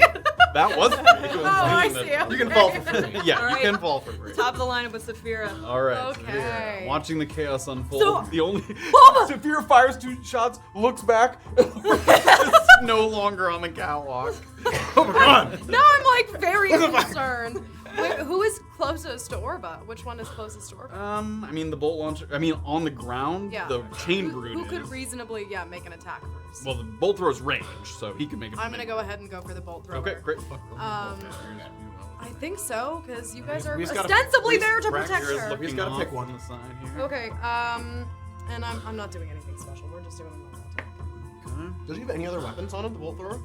That was free. It was I leaning see, that- You can fall for free. Yeah, All you right. can fall for free. Top of the lineup with Safira. All right. Okay. Watching the chaos unfold. So- the only Safira fires 2 shots, looks back, is no longer on the catwalk. Now I'm like very concerned. Wait, who is closest to Orba? Which one is closest to Orba? I mean the bolt launcher. I mean on the ground, Yeah. the chain brood. Who could is. reasonably, make an attack first? Well, the bolt throw's range, so he can make it. I'm gonna go ahead and go for the bolt thrower. Okay, great. I think so, because you guys are we just gotta- ostensibly we there to Rack protect here is her. looking just gotta off pick one. on the side here. Okay, and I'm not doing anything special. We're just doing a normal attack. Okay. Does he have any other weapons on him, the bolt thrower?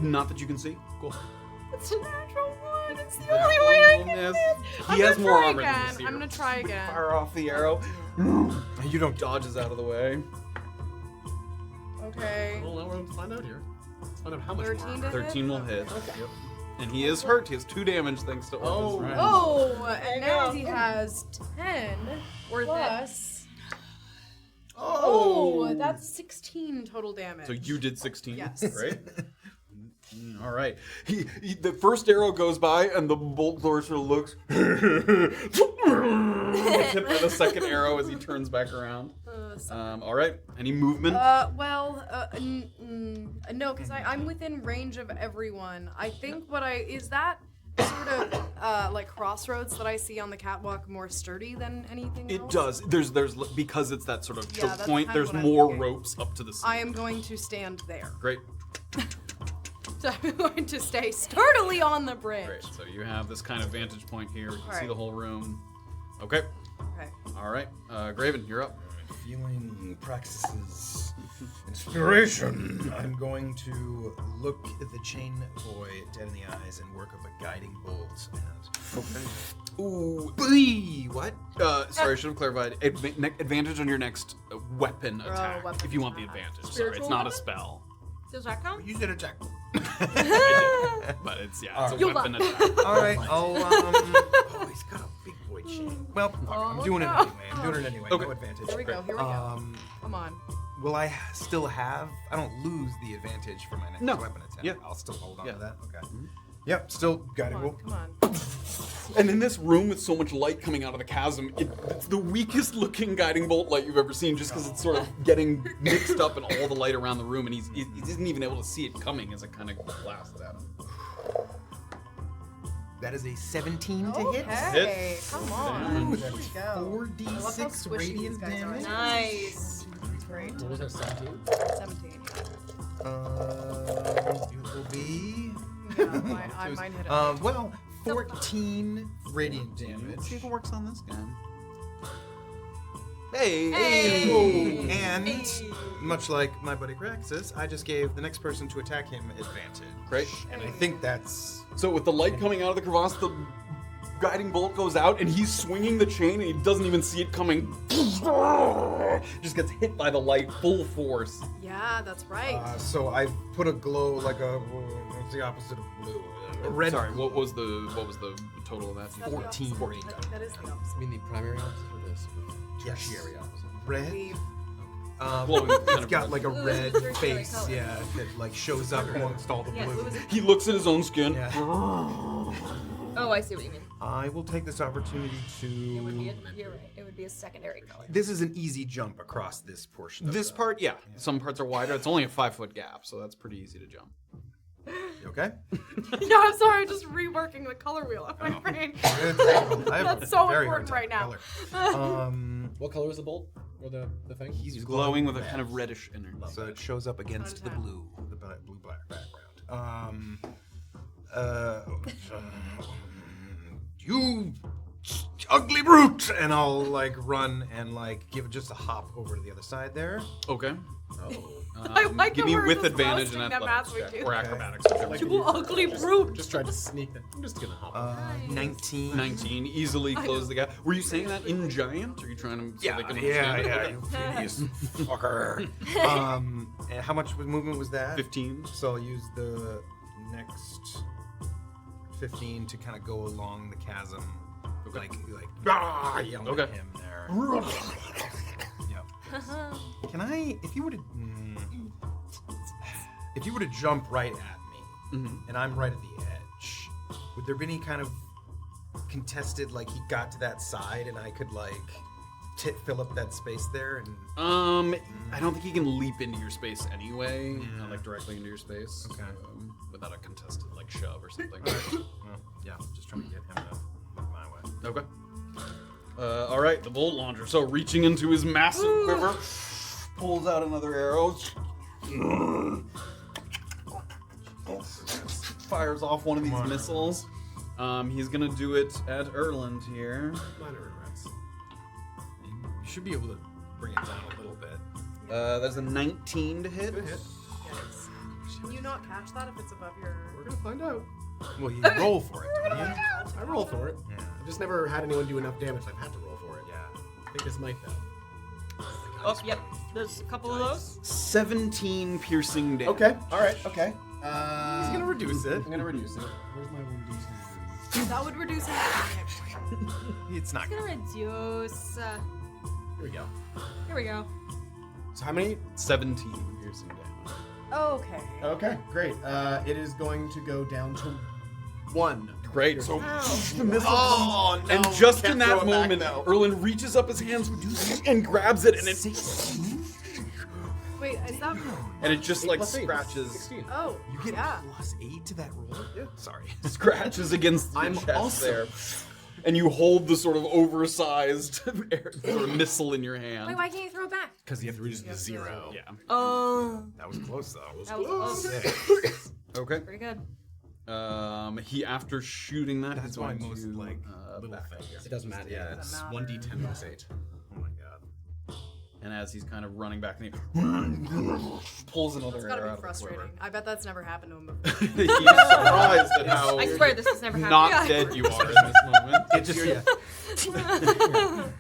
Not that you can see. Cool. It's a natural one. It's the only way I can Yes. miss. He has more armor than again. you see. I'm gonna try again. Fire off the arrow. You don't Dodges out of the way. Okay. Well, now we're going to find out here. Let's find out how much 13 more. to hit? 13 will hit. Okay. Yep. And he is hurt. He has 2 damage thanks to Orba's range. Oh, and now he has 10 Worth it. plus. Oh, that's 16 total damage. So you did 16, Yes. right? All right. The first arrow goes by, and the bolt thrower sort of looks. Gets hit by the second arrow as he turns back around. All right. Any movement? No, because I'm within range of everyone. I think is that sort of like crossroads that I see on the catwalk more sturdy than anything else? It does. There's because it's that sort of choke that's point. kind of There's what I'm more thinking. ropes up to the sea. I am going to stand there. Great. So I'm going to stay sturdily on the bridge. Great. So you have this kind of vantage point here. You can see Alright. the whole room. Okay. Okay. All right. Graven, you're up. Feeling practices inspiration. I'm going to look at the chain boy dead in the eyes and work up a guiding bolt. And Ooh. What? Sorry, I should have clarified. Advantage on your next weapon attack, weapon if you want the attack. advantage. Sorry, Spiritual it's not a weapon? spell. Does that count? You said attack. But it's a You'll weapon love. attack. All right. I'll. Oh, he's got a big boy chain. Well, fuck, I'm doing it anyway. Okay. No advantage. Here we go. Here we go. Come on. Will I still have? I don't lose the advantage for my next No. weapon attack. Yeah. I'll still hold on Yeah. to that. Okay. Yep. Still guiding Come on. bolt. Come on. And in this room with so much light coming out of the chasm, it's the weakest looking guiding bolt light you've ever seen, just because it's sort of getting mixed up in all the light around the room, and he isn't even able to see it coming as it kind of blasts at him. That is a 17 to hit. Okay. Come on. Here we go. I love how 4d6 squishy these radiant guys are. damage. Nice. Great. What was that, 17? 17. It will be. Yeah, mine hit it. Well, 14 radiant Let's see damage. if it works on this guy. Hey! Hey! And much like my buddy Craxus, I just gave the next person to attack him advantage. Great. And I think that's. So with the light coming out of the crevasse, the guiding bolt goes out, and he's swinging the chain, and he doesn't even see it coming. Just gets hit by the light full force. Yeah, that's right. So I've put a glow like a. What's the opposite of blue? A red. Sorry, what was the total of that? That's the 14 opposite. radiant. That is the opposite. I mean the primary opposite or this? Yes. Tertiary opposite. Red. Leave. Glowing kind It's of got red. like a Blue is red the tertiary face, color. yeah, that like shows up amongst all the Yeah, blue. blue is He looks at his own skin. Yeah. Oh, I see what you mean. I will take this opportunity It would be to. you're right. It would be a secondary color. This is an easy jump across this portion. Of This the- part, yeah. Some parts are wider. It's only a 5-foot gap, so that's pretty easy to jump. You okay? Yeah, I'm sorry. Just reworking the color wheel on my brain. I have That's a so very hard important time right now. with color. What color is the bolt? Or the thing? He's glowing with a kind of reddish inner. So it shows up against the Untap. blue, the blue black background. You ugly brute! And I'll like run and like give just a hop over to the other side there. Okay. I like give that me we're with just advantage roasting and them athletics as we check, do. or Okay. acrobatics. whichever You you ugly brute. Just tried to sneak that. I'm just gonna hop. 19. 19, easily close the gap. Were you saying that in giant? Or are you trying to? So they can understand it? you hideous fucker. And how much movement was that? 15. So I'll use the next 15 to kind of go along the chasm, like yelling Okay. at him there. Yep. Can I, if you were to jump right at me, and I'm right at the edge, would there be any kind of contested, like he got to that side and I could like fill up that space there? And I don't think he can leap into your space anyway, like directly into your space. Okay. Without a contested like shove or something. well, yeah, just trying to get him to look my way. Okay. All right, the bolt launcher. So reaching into his massive quiver, pulls out another arrow. Fires off one of these missiles. He's gonna do it at Erland here. Minor regrets. You should be able to bring it down a little bit. That's a 19 to hit. Good hit. Yes. Can you not catch that if it's above your? We're gonna find out. Well, you roll for it, don't you? I roll for it. Yeah. I've just never had anyone do enough damage. I've had to roll for it. Yeah. I think this might though. Oh, yep. There's a couple of those. 17 piercing damage. Okay. All right. Okay. He's gonna reduce it. I'm gonna reduce it. Where's my wound DC? That would reduce it. It's not It's gonna reduce. Here we go. Here we go. So how many? 17 piercing damage. Okay. Okay, great. It is going to go down to 1. Great. So the missile Oh, comes, no, and just can't in throw that it back, moment, though. Erland reaches up his hands and grabs it, and Wait, is that? it just like 8 + 8, scratches 16. Oh, You get yeah. +8 to that roll? Yeah. Sorry. scratches against the I'm chest awesome. there. And you hold the sort of oversized sort of missile in your hand. Wait, why can't you throw it back? Because you have to reduce it to 0. Yeah. Oh, That was close, though. that was close. Okay. Pretty good. He after shooting that, That's he's why going most, to like, little back up. things. It doesn't matter. Yeah, it's Doesn't 1d10 plus 8. Oh my god. And as he's kind of running back, and he pulls another It's arrow gotta out be of the frustrating. quiver. I bet that's never happened to him before. He's surprised at how I swear this has never happened. not Yeah. dead you are in this moment. It's your,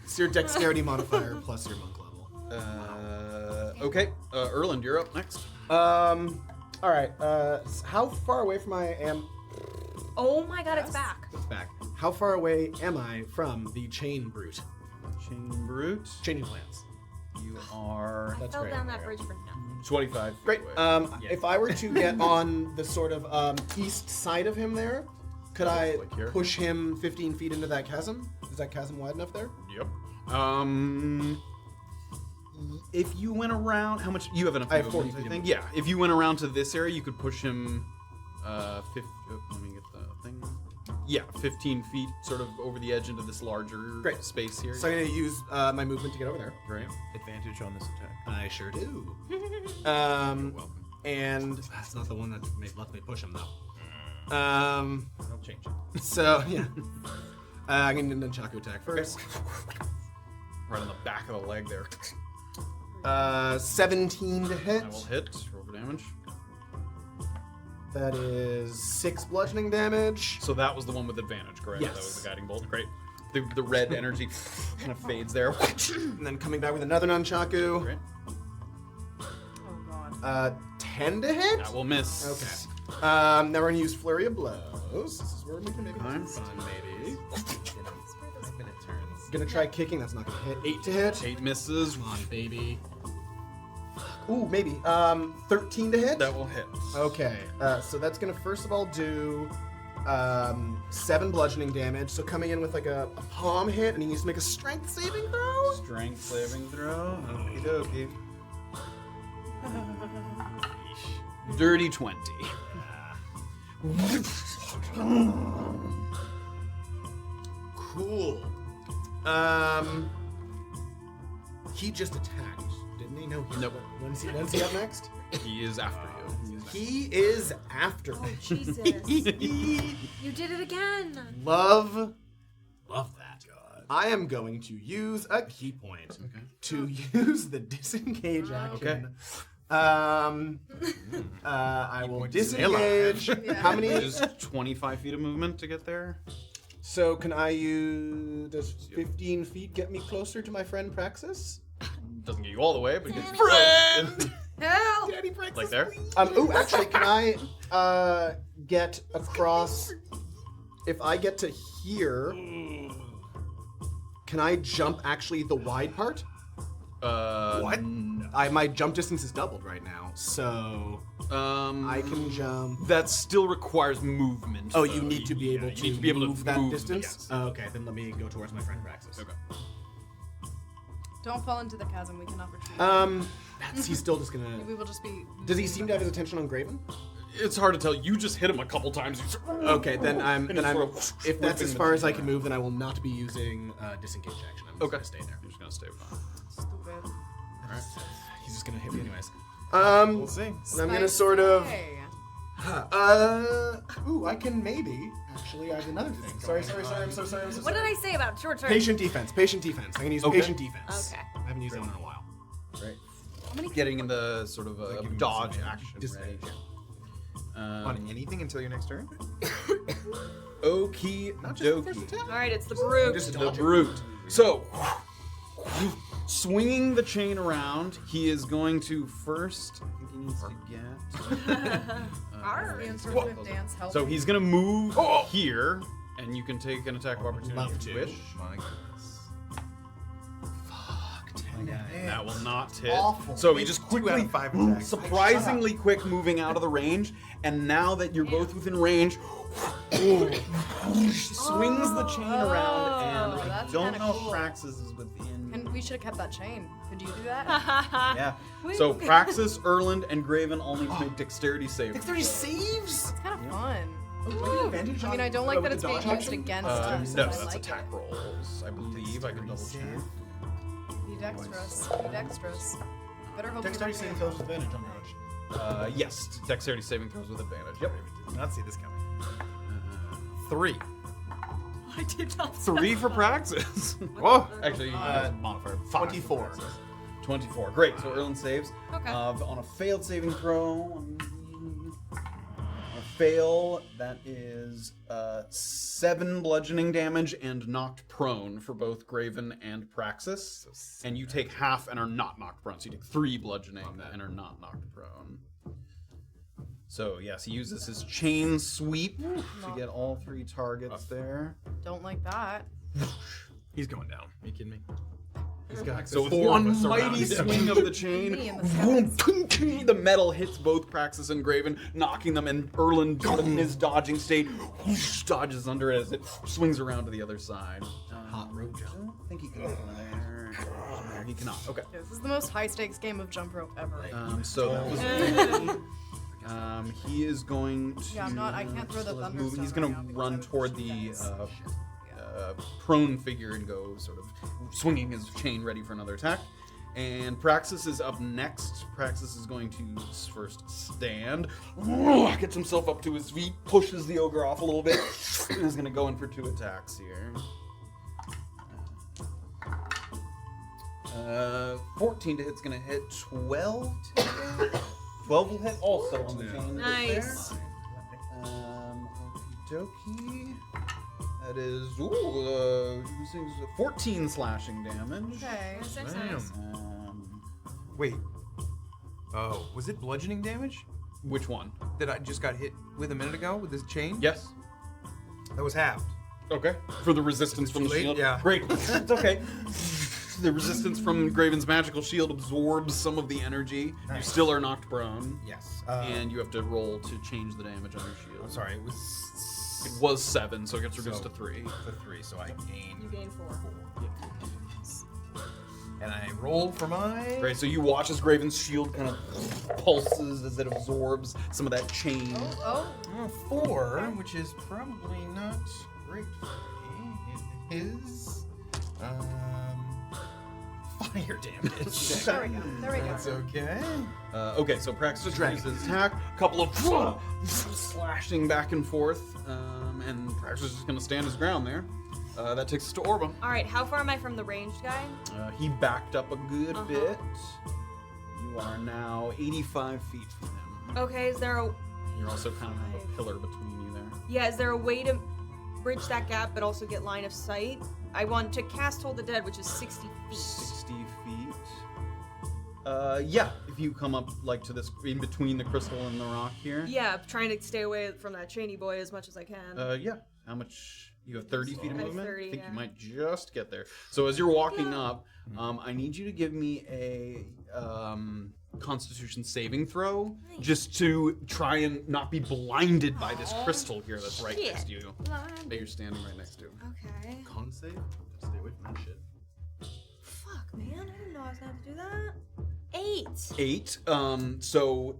it's your dexterity modifier plus your monk level. Okay, Erland, you're up next. All right. How far away from I am? Oh my god, it's back. It's back. How far away am I from the chain brute? Chain Brute. Changing plans. You are That's Fell great. down that bridge for nothing. 25. Great. feet away. If I were to get on the sort of east side of him there, could I Like here? push him 15 feet into that chasm? Is that chasm wide enough there? Yep. If you went around, how much? You have enough I have movement, 40 I feet think. Yeah. If you went around to this area, you could push him. 50. Let me get the thing. Yeah, 15 feet, sort of over the edge into this larger Great. space here. So I'm going to use my movement to get over there. Great. Advantage on this attack. I sure do. Um, Welcome. and That's not the one that lets me push him, though. I'll change it. so yeah, I'm going to do nunchaku attack first. Right on the back of the leg there. 17 to hit. I will hit. Roll for damage. That is 6 bludgeoning damage. So that was the one with advantage, correct? Yes. That was the guiding bolt. Great. The red energy kind of fades there. And then coming back with another nunchaku. Great. Oh god. 10 to hit. That will miss. Okay. Now we're gonna use flurry of blows. This is where we can maybe Okay. have some fun, maybe. 5-minute turns. Gonna try kicking. That's not gonna hit. 8 to hit. 8 misses. Come on, baby. Ooh, maybe. 13 to hit. That will hit. Okay. So that's gonna first of all do 7 bludgeoning damage. So coming in with like a palm hit, and he needs to make a strength saving throw. Strength saving throw. Okie dokie. Dirty 20. Cool. He just attacked, didn't he? No. Nope. When's he up next? He is after you. He is after me. Jesus. You did it again. Love that. God. I am going to use a key point to use the disengage action. I will disengage. How many? Just 25 feet of movement to get there. So can I use? Does 15 feet get me closer to my friend Praxis? Doesn't get you all the way, but gets you Friend! Help! Daddy Praxis. like there. Ooh, actually, can I get across? If I get to here, can I jump actually the wide part? What? My jump distance is doubled right now, so I can jump. That still requires movement. Oh, though. you need to be able you to need to be able move to that move distance. yes. Okay, then let me go towards my friend Praxis. Okay. Don't fall into the chasm. We cannot retreat. He's still just gonna. We will just be. Does he seem to have his attention on Graven? It's hard to tell. You just hit him a couple times. Okay, then I'm. And Then it's I'm. sort of If that's ripping as the far as thing I can move, then I will not be using disengage action. I'm just Okay. gonna stay there. You're just gonna stay fine. Stupid. He's just gonna hit me anyways. We'll see. And I'm gonna sort of. Hey. Ooh, I can maybe. Actually, I have another thing. Sorry. I'm so sorry. What did I say about short term? Patient defense. I'm gonna use patient defense. Okay. I haven't used that one in a while. Right. Getting in the sort of Like giving dodge you some action. disadvantage. Right? On anything until your next turn? Okie dokie. All right, it's the brute. Just The dodge it. brute. So, swinging the chain around, he is going to first. I think he needs to get. The interpretive dance helps. So he's gonna move here, and you can take an attack of opportunity Love if you to. wish. My goodness. That will not hit. Awful. So he just Two out quickly, of 5 attacks. surprisingly quick, moving out of the range. And now that you're both within range, swings the chain around. And I that's don't kinda know cool. if Praxis is within. And we should have kept that chain. Could you do that? Yeah. So Praxis, Erland, and Graven all need to make dexterity saves. Dexterity saves? It's kind of fun. Advantage I mean, I don't like that it's being used against us. No, but I that's like attack it. rolls, I believe. I can double check. Be dexterous. Be dexterous. Better hope Dexterity you saving don't throws with advantage on dodge. Yes, dexterity saving throws with advantage. Yep. Did not see this coming. 3. I did not. 3 for Praxis. Whoa! Actually, you use a modifier. 5 for 24. Praxis. 24. Great. So Erland saves. Okay. On a failed saving throw. On a fail, that is 7 bludgeoning damage and knocked prone for both Graven and Praxis. And you take half and are not knocked prone. So you take 3 bludgeoning and are not knocked prone. So yes, he uses his chain sweep to get all 3 targets there. Don't like that. He's going down. Are you kidding me? He's got So with 4 of one us around mighty him. swing of the chain, Me and the the metal hits both Praxis and Graven, knocking them, and Erland, in his dodging state, dodges under it as it swings around to the other side. Hot rope jump. I don't think he can go there. There, he cannot. Okay. This is the most high stakes game of jump rope ever. So that was he is going to. Yeah, I can't throw the thunderstone He's right going now to because run I would toward push the you guys. prone figure and go sort of swinging his chain ready for another attack. And Praxis is up next. Praxis is going to first stand, gets himself up to his feet, pushes the ogre off a little bit, and is going to go in for 2 attacks here. 14 to hit's going to hit. 12 to hit. 12 will hit also on the chain. Nice. Okie-dokie. That is 14 slashing damage. Okay. Wait. Oh, was it bludgeoning damage Which one? that I just got hit with a minute ago with this chain? Yes. That was halved. Okay. For the resistance from the Too late? shield? Yeah. Great. It's okay. The resistance from Graven's magical shield absorbs some of the energy. You Nice. still are knocked prone. Yes. And you have to roll to change the damage on your shield. I'm sorry, it was It was 7, so it gets reduced So- to 3. the 3, so I gain. You gain 4. And I roll for my. Great, so you watch as Graven's shield kind of pulses as it absorbs some of that chain. Oh, 4, which is probably not great for me. It is fire damage. there we go. There we go. That's okay. Okay, so Praxis uses his attack, a couple of slashing back and forth, and Praxis is just going to stand his ground there. That takes us to Orba. All right, how far am I from the ranged guy? He backed up a good bit. You are now 85 feet from him. Okay, is there a You're also kind of have a pillar between you there. yeah? Is there a way to bridge that gap but also get line of sight? I want to cast Hold the Dead, which is 60 feet. 60 feet. Yeah, if you come up like to this in between the crystal and the rock here. Yeah, trying to stay away from that chainy boy as much as I can. Yeah. How much? You have 30 feet of I have movement? 30, I think yeah. you might just get there. So as you're walking up, I need you to give me a Constitution saving throw, just to try and not be blinded by this crystal here that's right next to you. That you're standing right next to. Okay. Con save? Stay away from that shit. Fuck, man, I didn't know I was gonna have to do that. 8. 8. So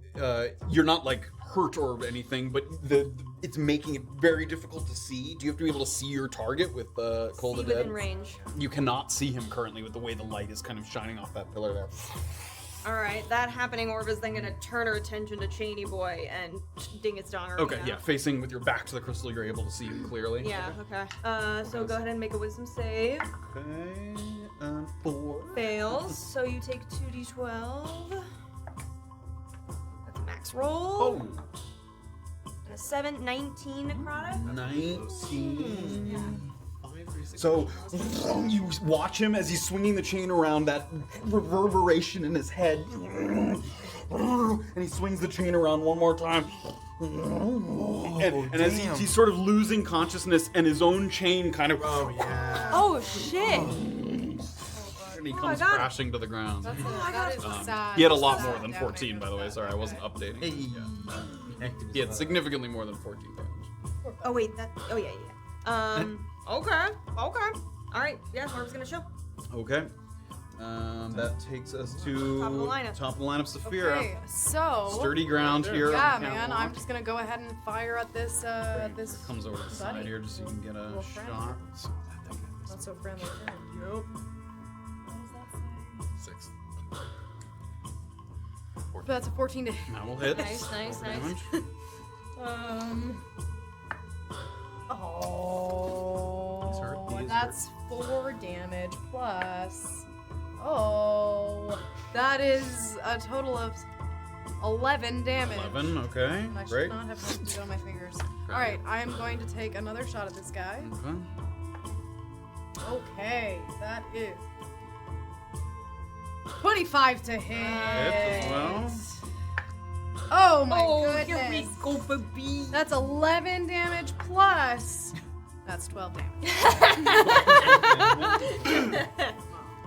you're not like hurt or anything, but it's making it very difficult to see. Do you have to be able to see your target with Cold See of Dead? within range. You cannot see him currently with the way the light is kind of shining off that pillar there. All right, that happening, Orba's then gonna turn her attention to Chainy Boy and ding its down her. Okay, yeah, facing with your back to the crystal, you're able to see him clearly. Yeah, okay. So go ahead and make a wisdom save. Okay, 4. Fails, so you take 2d12. That's a max roll. Oh, And a 7, 19 necrotic. 19. So you watch him as he's swinging the chain around, that reverberation in his head. And he swings the chain around one more time. And as he's sort of losing consciousness, and his own chain kind of Oh shit! and he I comes got it. crashing to the ground. That is sad. He had a lot sad more than damage 14, by the way. Sorry, I wasn't updating. Hey. He had significantly more than 14 damage. Oh wait, that. Oh yeah. Okay. All right. Yeah, Orb's gonna show. Okay. That takes us to Top of the lineup. Top of the lineup, Safira. Okay, so Sturdy ground here. yeah, on the man, catwalk. I'm just gonna go ahead and fire at this. This Comes over to the side buddy. here just so you can get a Little friend. shot. Not so friendly. Nope. 6. But that's a 14 to. That will hit. Nice. Damage. Oh, that's 4 damage plus. Oh, that is a total of 11 damage. 11, okay. And I should Great. not have noted it on my fingers. All right, I am going to take another shot at this guy. Okay. Okay, that is 25 to hit. Hits as well. Oh my Here we goodness. go, baby. That's 11 damage plus. That's 12 damage.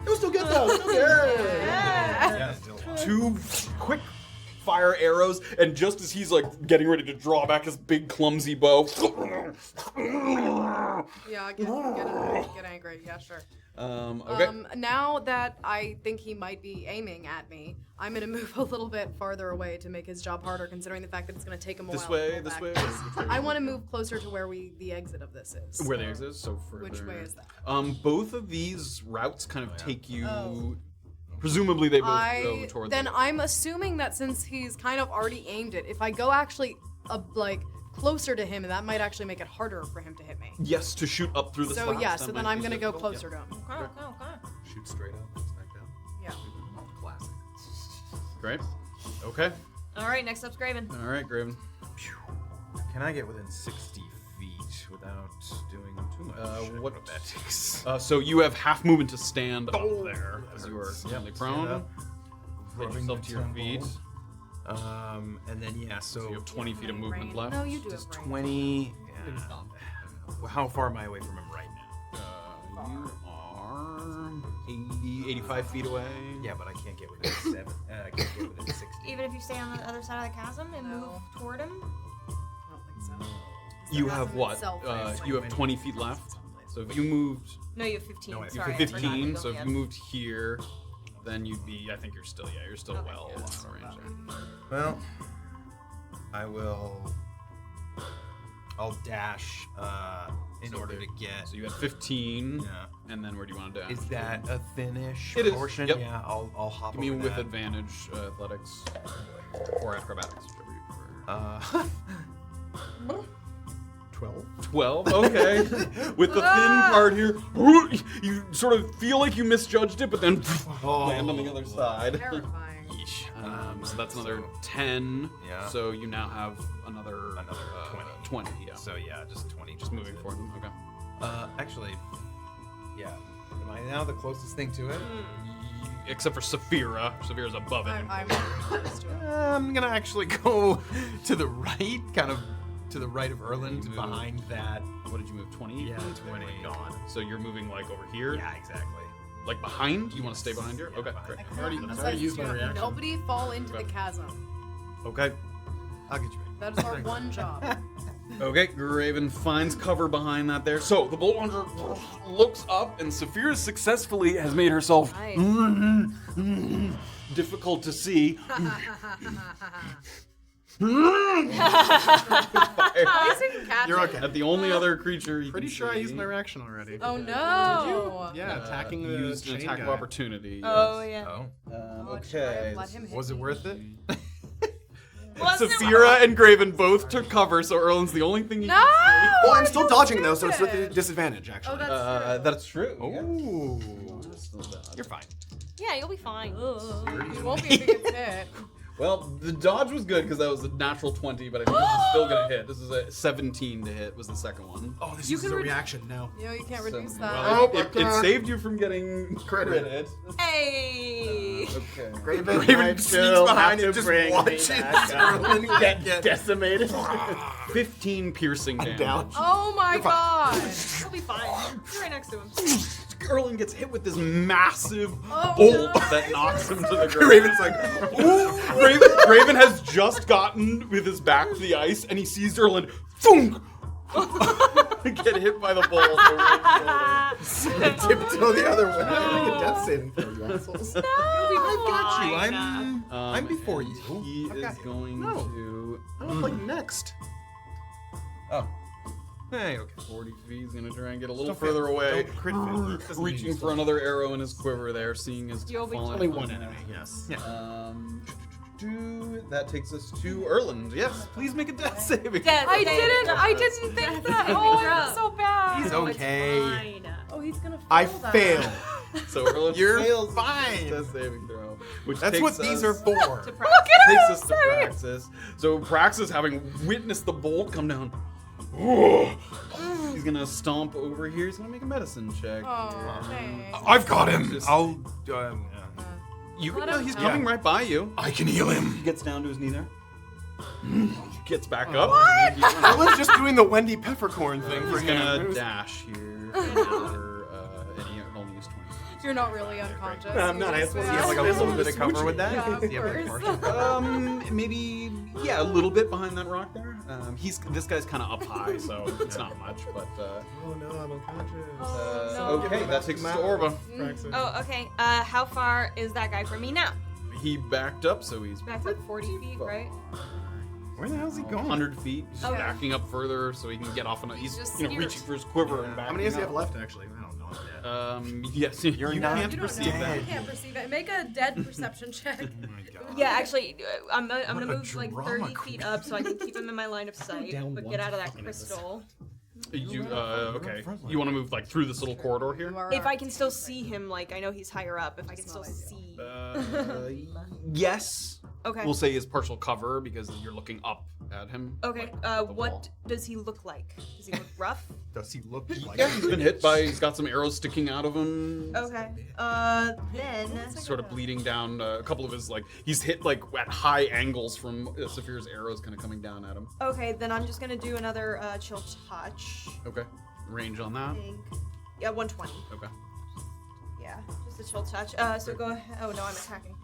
It was still good though. Still good. Yeah. Two quick fire arrows, and just as he's like getting ready to draw back his big clumsy bow. Yeah, get angry. Yeah, sure. Okay. Now that I think he might be aiming at me, I'm gonna move a little bit farther away to make his job harder, considering the fact that it's gonna take him a This while. way, to pull this back. way. I want to move closer to where the exit of this is. Where the exit is, so further. Which way is that? Both of these routes kind of take you. Presumably, they both go toward. Then I'm assuming that since he's kind of already aimed it, if I go actually like closer to him, that might actually make it harder for him to hit me. Yes, to shoot up through the So slats, yeah, that so then might I'm be gonna go difficult, closer to him. Okay. Shoot straight up, smack down. Yeah. Classic. Great. Okay. All right, next up's Graven. All right, Graven. Can I get within 60 feet without doing too much what- acrobatics? So you have half movement to stand up there as you are Yep, currently stand prone. up. Get yourself to your feet. And then yeah, So so you have 20 feet of movement Rain. left. No, you do have just rain. 20. Well, how far am I away from him right now? You are 80, 85 feet away. Yeah, but I can't get within 7. I can't get within 60. Even if you stay on the other side of the chasm and No. move toward him. I don't think so. You The have chasm what? itself is You have 20 feet left. So if you moved, No, you have 15. No, I have you Sorry, have I forgot 15. you So if only you had- moved here, then you'd be. I think you're still. Yeah, you're still Okay, well yeah, out that's of range there. Well, I will. I'll dash in So order the- to get. So you had 15. Yeah. And then where do you want to dash? Is that a thinnish It is, portion? yep. Yeah, I'll hop Give me over with that. advantage athletics or acrobatics, whichever you prefer. 12. 12. Okay. With the thin part here, you sort of feel like you misjudged it, but then land on the other side. Terrifying. Yeesh. So that's another 10. Yeah. So you now have another 20. 20. Yeah. So yeah, just 20. Just moving forward. Okay. Actually, yeah. Am I now the closest thing to it? Except for Safira. Safira's above it. I'm close to him. I'm gonna actually go to the right, kind of to the right of Erland, Move. behind that. What did you move? 20? Yeah, 20. Gone. So you're moving like over here? Yeah, exactly. Like behind? You want to stay behind here? Yeah, Okay, behind. great. I Already, can't- that's I already said used my to reaction. Nobody fall into the chasm. Okay. I'll get you. That is our one job. Okay, Graven finds cover behind that there. So the Bolt Hunter looks up, and Safira successfully has made herself difficult to see. You're okay. At the only other creature he Pretty can sure I see. used my reaction already. Oh no! Yeah, attacking the used an chain attack guy. of opportunity. Oh, yeah. Oh. Okay. Let him hit Was it me. worth it? Safira and Graven both took cover, so Erland's the only thing you No! can Well, I'm I'm still so dodging though, so it's with stupid. disadvantage actually. Oh, that's true. That's true. Ooh. Yes. You're fine. Yeah, you'll be fine. It won't be if it gets hit. Well, the dodge was good because that was a natural 20, but I think this is still gonna hit. This is a 17 to hit. Was the second one. Oh, this You is can a read- reaction now. You know, you can't reduce So- that. well, Oh, it saved you from getting critted. Hey! Okay. Raven sneaks behind and just watches Erland get decimated. 15 piercing damage. Down. Oh my god! He'll be fine. You're right next to him. Erland gets hit with this massive bolt that knocks him to the ground. Raven's like, ooh. Graven has just gotten with his back to the ice, and he sees Erland thunk, get hit by the bolt. Tiptoe the other way. Make a death saving throw, you assholes. No, I've got you. I'm before you. He I've is got you. going No. to. I want to play next. Oh. Hey, okay. 40 feet. He's gonna try and get a little Don't further fail. away. Don't crit fail. Doesn't mean Reaching you for still- another arrow in his quiver there, seeing his You'll be fallen Only one opponent. enemy, yes. That takes us to Erland. Yes, please make a death saving. I didn't think that. Oh, I'm so bad. He's okay. Fine. Oh, he's gonna fail I that. fail. So Erland You're fails fine. death saving throw. Which That's takes what these us- are for. To practice. Takes us to Praxis. So Praxis, having witnessed the bolt come down, he's gonna stomp over here. He's gonna make a medicine check. Oh, thanks. I've got him. Just- I'll. You can Let know him he's help. coming right by you. I can heal him. He gets down to his knee there. Gets back up. I was just doing the Wendy Peppercorn thing for He's him. gonna dash here. And he only used 20. You're not really unconscious. No, I'm not. I suppose he has like a little bit of cover with that. Yeah, of Do you have, like, course. partial- Maybe a little bit behind that rock there. This guy's kind of up high, so it's not much. But Oh no, I'm unconscious. no. okay, that takes us to Orba. Praxis. Oh, okay. How far is that guy from me now? He backed up, so he's Back like 40 feet, right? Where the hell's he going? 100 feet. He's Okay. backing up further so he can get off on a. He's just reaching scared. for his quiver and back. How many does he have left, actually? I don't know. Yes, You're you not can't You don't perceive know. that. You can't perceive it. Make a dead perception check. Oh my god. Yeah, actually, I'm gonna What a move like drama 30 feet up so I can keep him in my line of sight, down but one get out of that fucking crystal. You okay? You want to move like through this little corridor here? You are If I can still see him, like I know he's higher up. If I can still see. Yes. Okay. We'll say his partial cover because you're looking up at him. Okay. the What wall. does he look like? Does he look rough? Does he look like? Yeah, he's been hit by. He's got some arrows sticking out of him. Okay. Then. Sort of bleeding down a couple of his like. He's hit like at high angles from Safira's arrows, kind of coming down at him. Okay, then I'm just gonna do another chill touch. Okay. Range on that. I think. Yeah, 120. Okay. Yeah, just a chill touch. So go ahead. Oh no, I'm attacking.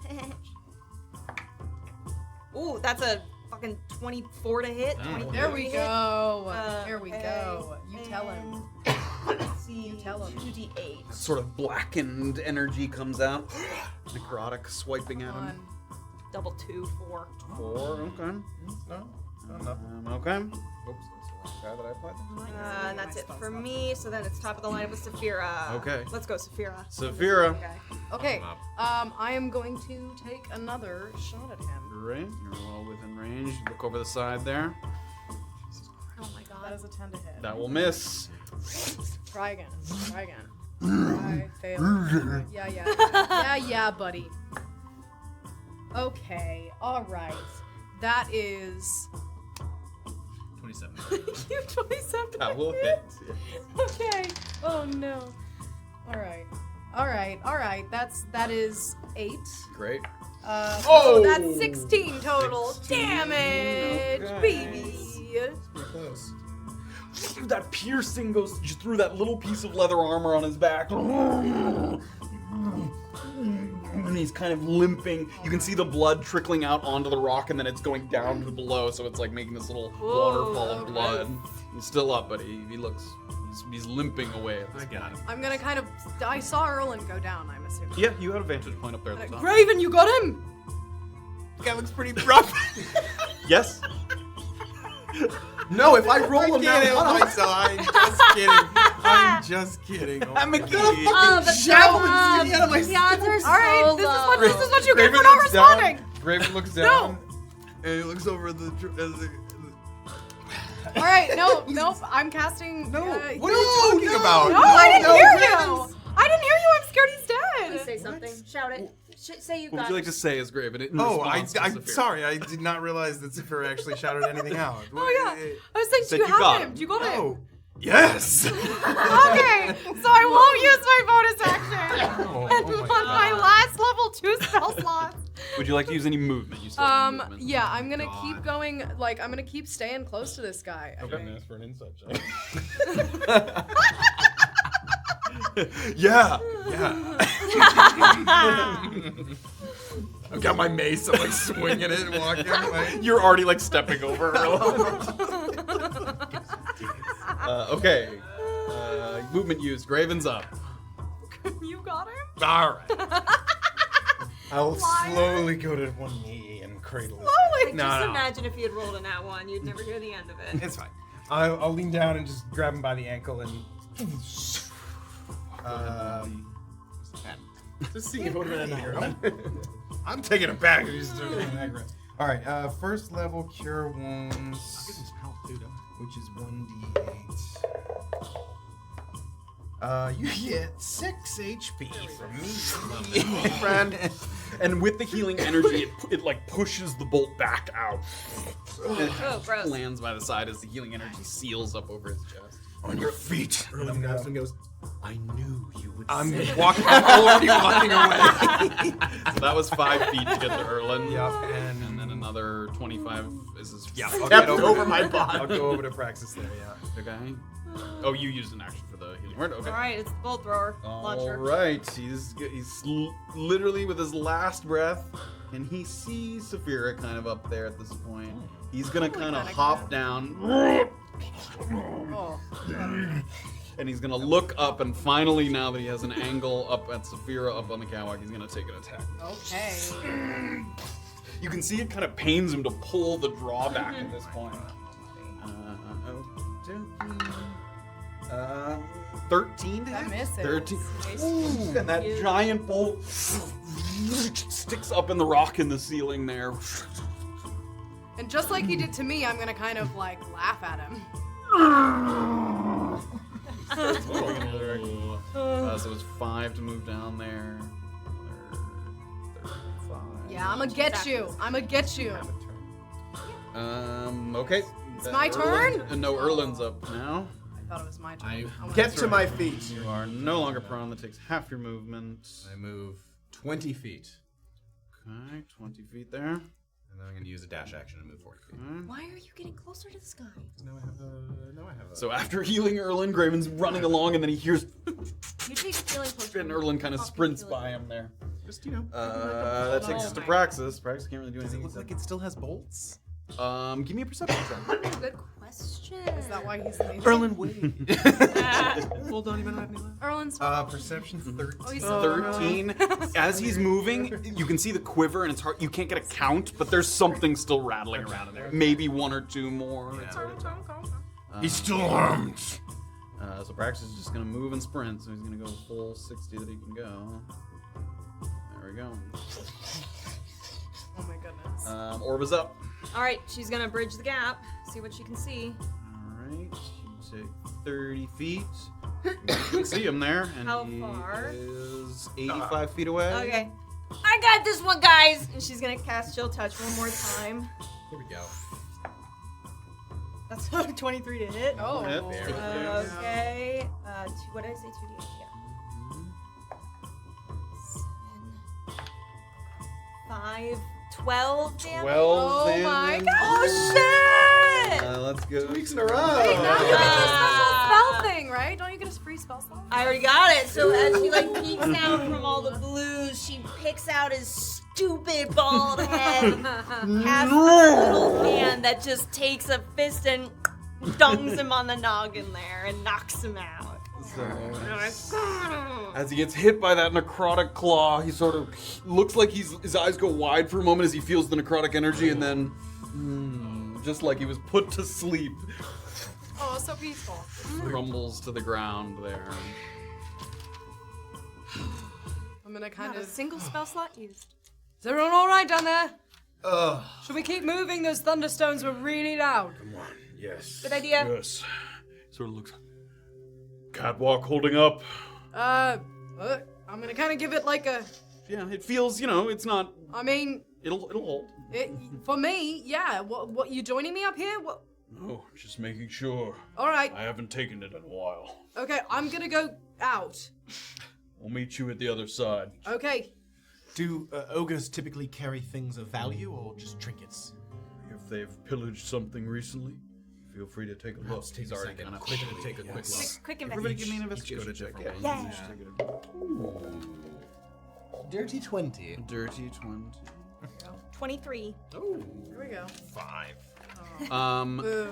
Ooh, that's a fucking 24 to hit. 23 There we to hit. go. There we Okay, go. You tell him. and Let's see. You tell him. 2d8. Sort of blackened energy comes out. Necrotic swiping at him. One. Double 2, 4. 4. Okay. Okay. Oops, that's the wrong guy that I applied. And that's it for me. So then it's top of the lineup with Safira. Okay. Let's go, Safira. Safira. Okay. Okay. I am going to take another shot at him. Great. You're well within range. Look over the side there. Oh my That god. is a 10 to hit. That will miss. Try again. Try again. I failed. Yeah, buddy. Okay. All right. That is 27. you 27. That will hit. Okay. Oh no. All right. All right. That is 8. Great. Oh, that's 16 total 16. damage, Okay. baby. Pretty close. That piercing goes just through that little piece of leather armor on his back. And he's kind of limping. You can see the blood trickling out onto the rock, and then it's going down to below, so it's like making this little waterfall of blood. He's still up, but he looks. He's limping away at this point. got him. I'm gonna kind of. I saw Erland go down. I'm assuming. Yeah, you had a vantage point up there at the top. Graven, you got him. This guy looks pretty rough. Yes. No, if I roll him can't help now, myself. I'm just kidding. I'm just kidding. Oh I'm a my kid. God. Oh, but Shout and see out of my the odds are so All right, low. this is what you get Graven for not looks down. responding. Graven looks down. And he looks over at the. All right, nope. I'm casting. No, what what are you talking about? No, I didn't hear Graven's- you. I didn't hear you. I'm scared he's dead. Say something. Shout it. Say you What got would you like it. to say as Graven? Oh, I'm I'm sorry. I did not realize that Zephyr actually shouted anything out. Oh yeah. I was saying, Said do you you have got him? him. Do you got him? Oh, yes. Okay, so I won't use my bonus action. Oh, And oh my on God. my last level 2 spell slots. Would you like to use any movement? You said any movement. Yeah, I'm gonna God. keep going. Like, I'm gonna keep staying close to this guy. I think. Ask for an insight check. Yeah. I've got my mace, I'm like swinging it and walking. Like, You're already like stepping over Erland. Okay. Movement used. Graven's up. You got him? all right. I'll slowly go to one knee and cradle his Oh, No, just no. imagine if he had rolled a nat one, you'd never hear the end of it. It's fine. I'll lean down and just grab him by the ankle and. Just see what we're here. I'm taking it back. All right. First level cure wounds, which is 1d8. You get 6 HP from me, Friend. And with the healing energy, it like pushes the bolt back out. Oh, gross. Lands by the side as the healing energy seals up over his chest. On your feet. Erland grabs and goes, I knew you would I'm say walking. I'm already walking away. So that was 5 feet to get to Erland. Yep, And then another 25 is his. Yeah, I'll get get over my body. I'll go over to Praxis there. Yeah. Okay. Oh, you used an action for the healing word. Okay. All right, it's the bolt thrower All launcher. right. He's literally with his last breath, and he sees Safira kind of up there at this point. He's gonna kind of hop down. Oh. And he's gonna look up, and finally, now that he has an angle up at Safira, up on the catwalk, he's gonna take an attack. Okay. You can see it kind of pains him to pull the drawback at this point. 13 to That hit? misses. 13. Ooh, and that giant bolt sticks up in the rock in the ceiling there. And just like he did to me, I'm gonna kind of like laugh at him. So it's 5 to move down there. 35. Yeah, I'ma get you. I'ma get you. Okay. It's my turn? No, Erland's up now. I thought it was my turn. I wanna- get to my feet. You are no longer prone. That takes half your movement. I move 20 feet. Okay, 20 feet there. And then I'm going to use a dash action to move 40 feet. Why are you getting closer to the sky? Now I have a... So after healing Erland, Graven's running along, and then he hears, You take a healing potion. and Erland kind of sprints by him there. Just, you know. That takes us to Praxis. Praxis can't really do Does it anything. look like it still has bolts? Give me a perception check. Good question. Is that why he's leaving? Erland, wait. Well, don't even have any left. Erland's. Perception 13. Oh, he's 13. As he's moving, you can see the quiver, and it's hard. You can't get a count, but there's something still rattling around in there. Maybe 1 or 2 more. It's hard to tell. He's still armed. So Praxis is just gonna move and sprint. So he's gonna go full 60 that he can go. There we go. Oh my goodness. Orba's up. All right, she's gonna bridge the gap. See what she can see. Alright, you take 30 feet. You can see him there, and How he far? is 85 feet away. Okay. I got this one, guys. And she's gonna cast Chill Touch one more time. Here we go. That's 23 to hit. Oh. Hit. There we go. Okay. What did I say? 2d8. Yeah. 7, 5, 12 damage. 12 Oh damage. my god. Oh shit! Let's go. 2 weeks in a row. Wait, now you get this special spell thing, right? Don't you get a free spell slot? I already got it. So as she like peeks out from all the blues, she picks out his stupid bald head, has a little hand that just takes a fist and dungs him on the noggin there and knocks him out. As he gets hit by that necrotic claw, he sort of looks like his eyes go wide for a moment as he feels the necrotic energy, and then, just like he was put to sleep, Oh, so peaceful. crumbles to the ground there. I'm gonna kind Not a of. single spell slot used. Is everyone all right down there? Ugh. Should we keep moving? Those thunderstones were really loud. Yes. Good idea. Yes. Sort of looks. Catwalk holding up. I'm gonna kind of give it like a. Yeah, it feels, it's not. I mean, It'll hold. for me, yeah. What? You joining me up here? What? No, just making sure. All right. I haven't taken it in a while. Okay, I'm gonna go out. I'll meet you at the other side. Okay. Do ogres typically carry things of value or just trinkets? If they've pillaged something recently, Feel free to take a look. Perhaps take He's a already second. kind of Quick to take a quick look. Quick Everybody investigation. give me an Each go investigation to check. different Yeah. ones. Yeah. Dirty 20. Dirty 20. 23. Oh. Here we go. 5.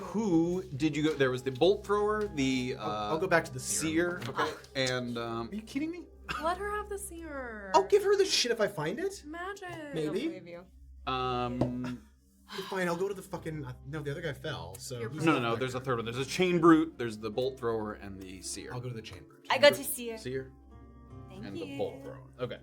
Who did you go? There was the bolt thrower, the I'll go back to the seer. Okay. And Are you kidding me? Let her have the seer. I'll give her the shit if I find it. Magic. Maybe. Fine, I'll go to the fucking. No, the other guy fell. So who's no. left? There's a third one. There's a chain brute. There's the bolt thrower and the seer. I'll go to the chamber. I go to see her. Seer Thank and you. the bolt thrower. Okay.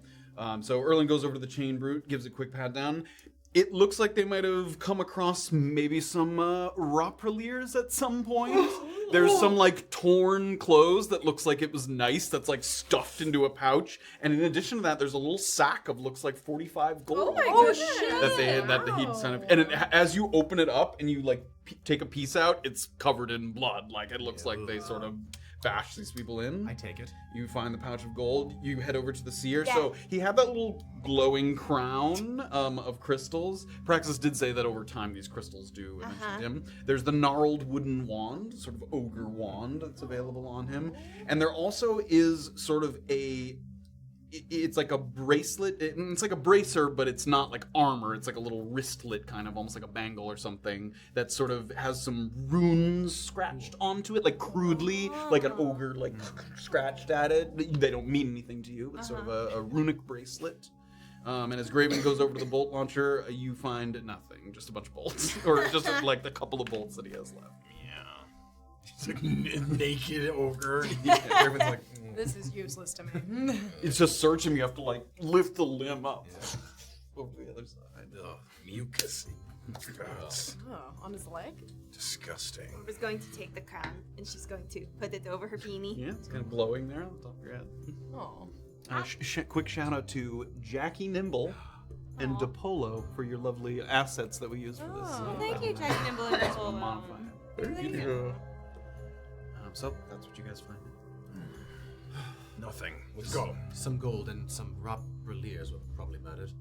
So Erland goes over to the chain brute, gives a quick pat down. It looks like they might have come across maybe some Rapra at some point. There's some like torn clothes that looks like it was nice. That's like stuffed into a pouch. And in addition to that, there's a little sack of looks like 45 gold. Oh my goodness. That he'd sent up. And as you open it up and you like take a piece out, it's covered in blood. Like it looks like they sort of bash these people in. I take it. You find the pouch of gold. You head over to the seer. Yeah. So he had that little glowing crown of crystals. Praxis did say that over time these crystals do eventually dim. There's the gnarled wooden wand, sort of ogre wand that's available on him. And there also is sort of it's like a bracelet. It's like a bracer, but it's not like armor. It's like a little wristlet, kind of almost like a bangle or something that sort of has some runes scratched onto it, like crudely, like an ogre like scratched at it. They don't mean anything to you. It's sort of a runic bracelet. And as Graven goes over to the bolt launcher, you find nothing, just a bunch of bolts, or just like the couple of bolts that he has left. It's like naked ogre. Graven's like, This is useless to me. It's just search him. You have to like lift the limb up over the other side. Ugh, mucus. Gross. Oh, on his leg? Disgusting. Orba's going to take the crown and she's going to put it over her beanie. Yeah, it's kind of glowing there on the top of your head. Oh. Quick shout out to jackynimble and DePolo for your lovely assets that we use for this. Oh, Thank you, jackynimble and Polo. Modifier. Thank you. So that's what you guys find. Nothing. Let's go. some gold and some Rapra were probably murdered.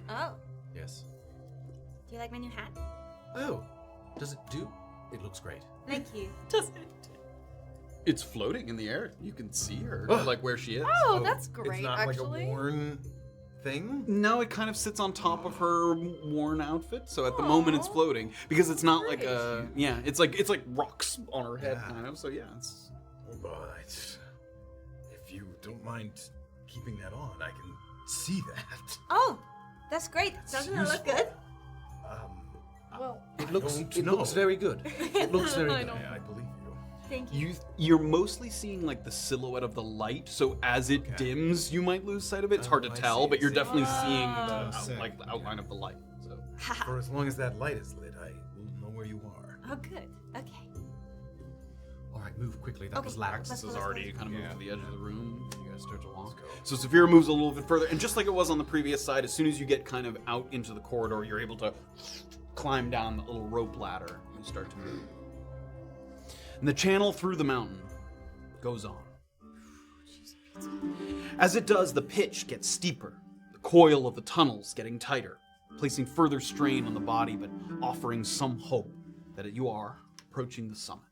Oh, Yes. do you like my new hat? Oh, does it do? It looks great. Thank you. It's floating in the air. You can see her, Oh. like where she is. Oh, that's great, It's not actually. like a worn thing? No, it kind of sits on top of her worn outfit. So at the moment it's floating because it's not like a it's like rocks on her head Yeah. kind of. So yeah, it's But if you don't mind keeping that on, I can see that. Oh, that's great. Doesn't it look good? Well, It looks. don't It know. looks very good. It looks very I good. know. Yeah, I believe you. Thank you. you're mostly seeing like the silhouette of the light. So as it dims, you might lose sight of it. It's hard to I tell, see, but I you're see. definitely seeing sick. the outline of the light. So For as long as that light is lit, I will know where you are. Oh, good. Okay. All right, move quickly. That Okay. was lax. Praxis is already kind of moved to the edge of the room. You guys start to walk. go. So Safira moves a little bit further, and just like it was on the previous side, as soon as you get kind of out into the corridor, you're able to climb down the little rope ladder and start to move. And the channel through the mountain goes on. As it does, the pitch gets steeper, the coil of the tunnels getting tighter, placing further strain on the body, but offering some hope that you are approaching the summit.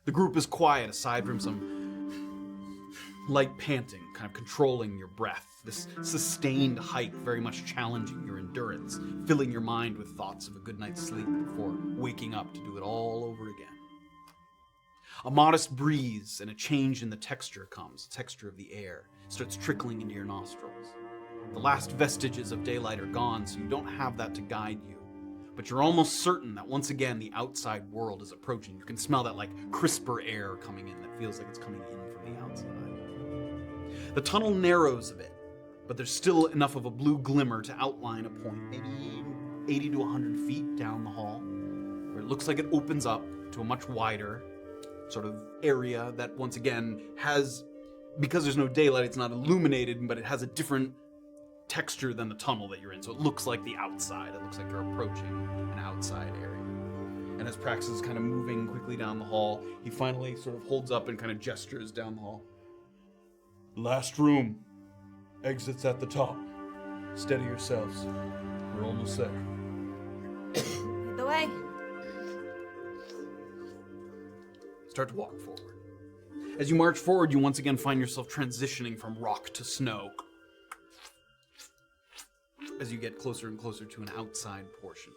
The group is quiet aside from some light panting, kind of controlling your breath. This sustained hike very much challenging your endurance, filling your mind with thoughts of a good night's sleep before waking up to do it all over again. A modest breeze and a change in the texture comes. The texture of the air starts trickling into your nostrils. The last vestiges of daylight are gone, so you don't have that to guide you. But you're almost certain that once again the outside world is approaching. You can smell that like crisper air coming in that feels like it's coming in from the outside. The tunnel narrows a bit, but there's still enough of a blue glimmer to outline a point, maybe 80 to 100 feet down the hall, where it looks like it opens up to a much wider sort of area that once again has, because there's no daylight, it's not illuminated, but it has a different texture than the tunnel that you're in. So it looks like the outside. It looks like you're approaching an outside area. And as Praxis is kind of moving quickly down the hall, he finally sort of holds up and kind of gestures down the hall. Last room. Exits at the top. Steady yourselves. We're almost there. Lead the way. start to walk forward. As you march forward, you once again find yourself transitioning from rock to snow as you get closer and closer to an outside portion.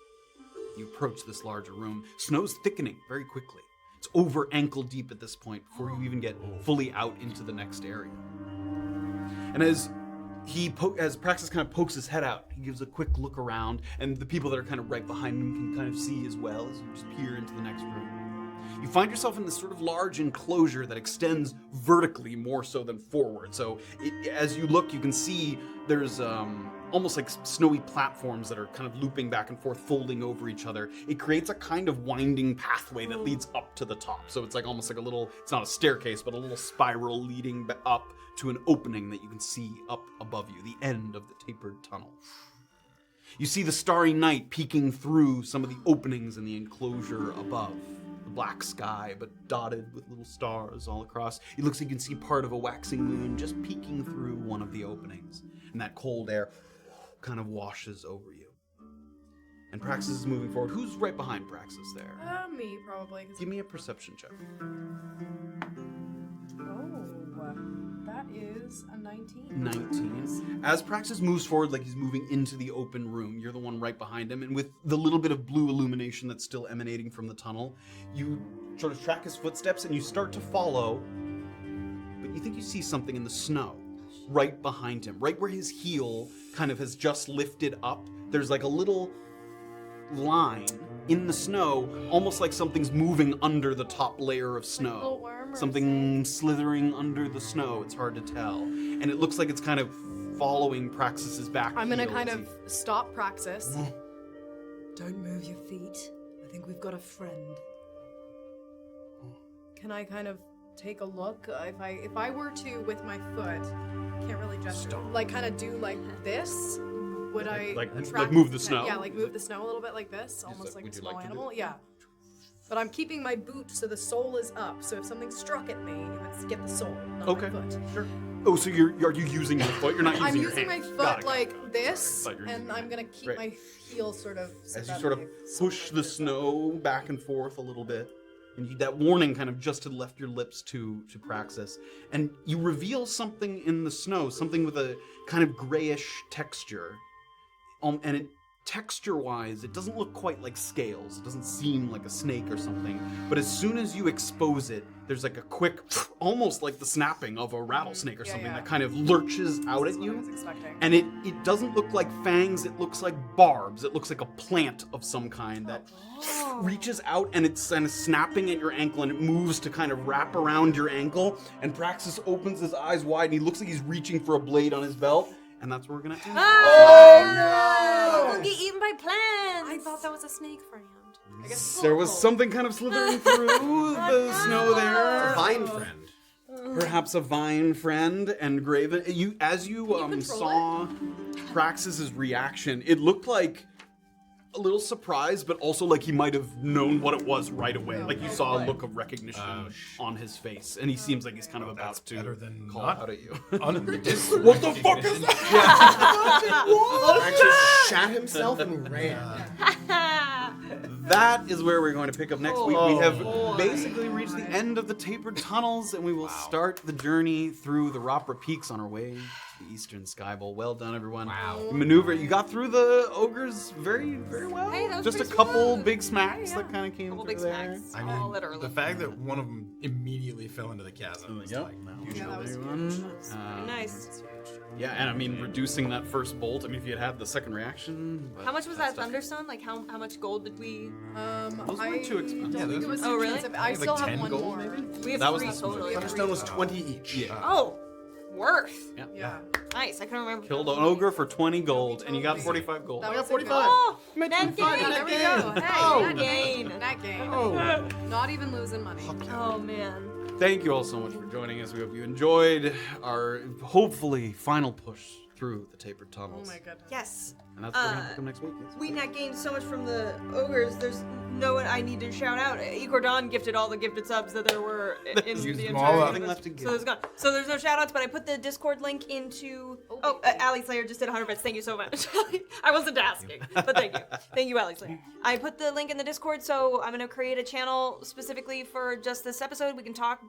You approach this larger room. Snow's thickening very quickly. It's over ankle deep at this point before you even get fully out into the next area. And as Praxis kind of pokes his head out, he gives a quick look around, and the people that are kind of right behind him can kind of see as well as you just peer into the next room. You find yourself in this sort of large enclosure that extends vertically more so than forward. So as you look, you can see there's almost like snowy platforms that are kind of looping back and forth, folding over each other. It creates a kind of winding pathway that leads up to the top. So it's like almost like a little, it's not a staircase, but a little spiral leading up to an opening that you can see up above you, the end of the tapered tunnel. You see the starry night peeking through some of the openings in the enclosure above. The black sky, but dotted with little stars all across. It looks like you can see part of a waxing moon just peeking through one of the openings. And that cold air kind of washes over you. And Praxis is moving forward. Who's right behind Praxis there? Me, probably. 'Cause Give me a perception check. that is a 19. 19. As Praxis moves forward like he's moving into the open room, you're the one right behind him, and with the little bit of blue illumination that's still emanating from the tunnel, you sort of track his footsteps and you start to follow, but you think you see something in the snow right behind him, right where his heel kind of has just lifted up. There's like a little line in the snow, almost like something's moving under the top layer of snow. Something slithering under the snow. It's hard to tell. And it looks like it's kind of following Praxis's back. I'm gonna kind of stop Praxis. Don't move your feet. I think we've got a friend. Can I kind of take a look? If I were to, with my foot, can't really gesture, like kind of do like this, would I like attract move the snow? Yeah, like move the snow a little bit like this, almost like a would you small like to do animal. it? Yeah. But I'm keeping my boot so the sole is up. So if something struck at me, it would get the sole, not Okay, my foot. sure. Oh, so are you using your foot? You're not using I'm your using my hands. foot Got it. like this, Thought you were and using I'm your gonna hands. keep Right. my heel sort of. so As you that sort of they push the snow back and forth a little bit, and that warning kind of just had left your lips to Praxis, and you reveal something in the snow, something with a kind of grayish texture, and it texture-wise, it doesn't look quite like scales. It doesn't seem like a snake or something. But as soon as you expose it, there's like a quick, almost like the snapping of a rattlesnake or something that kind of lurches out at you. And it doesn't look like fangs. It looks like barbs. It looks like a plant of some kind that reaches out, and it's kind of snapping at your ankle, and it moves to kind of wrap around your ankle. And Praxis opens his eyes wide, and he looks like he's reaching for a blade on his belt. And that's where we're gonna end. Oh no! We'll get eaten by plants. I thought that was a snake friend. I guess There was something kind of slithering through the snow there. A vine friend. Perhaps a vine friend. And Graven, as you saw Praxis's reaction, it looked like a little surprised, but also like he might have known what it was right away. Like you saw a look of recognition on his face, and he seems like he's kind of about to call out at you. What the fuck is that? Praxis shat himself and ran. That is where we're going to pick up next week. We have basically reached the end of the tapered tunnels, and we will start the journey through the Rapra Peaks on our way to the Eastern Sky Bowl. Well done, everyone. Wow. You got through the ogres very, very well. Hey, that was just a pretty couple smooth. big smacks that kind of came Couple through big there. smacks. I mean, the fact that one of them immediately fell into the chasm was like, Nice. Yeah, and I mean, reducing that first bolt. I mean, if you had had the second reaction. How much was that Thunderstone? Like, how much gold did we? Those weren't too expensive. Yeah, think it was Oh, too really? expensive. I like still have 10 one gold, more. maybe? We have That was 3 the total. Thunderstone was 20 each. Yeah. Oh, worth. Yeah. Nice. I couldn't remember. Killed an ogre for 20 gold, and you got 45 gold. That was 45. Oh, net gain. There we go. Hey, Oh. net gain. Net gain. Oh. Not even losing money. Oh man. Thank you all so much for joining us. We hope you enjoyed our hopefully final push through the tapered Oh tunnels. my goodness. Yes. And that's where we're gonna pick 'em next week. Yes. We not gained so much from the ogres. There's no one I need to shout out. Ecordon gifted all the gifted subs that there were in Used the them entire all up. universe. Left to So give. there's gone. So there's no shout outs, but I put the Discord link into. Ali Slayer just did 100 bits. Thank you so much. I wasn't asking, but thank you. Thank you, Ali Slayer. I put the link in the Discord, so I'm gonna create a channel specifically for just this episode. We can talk,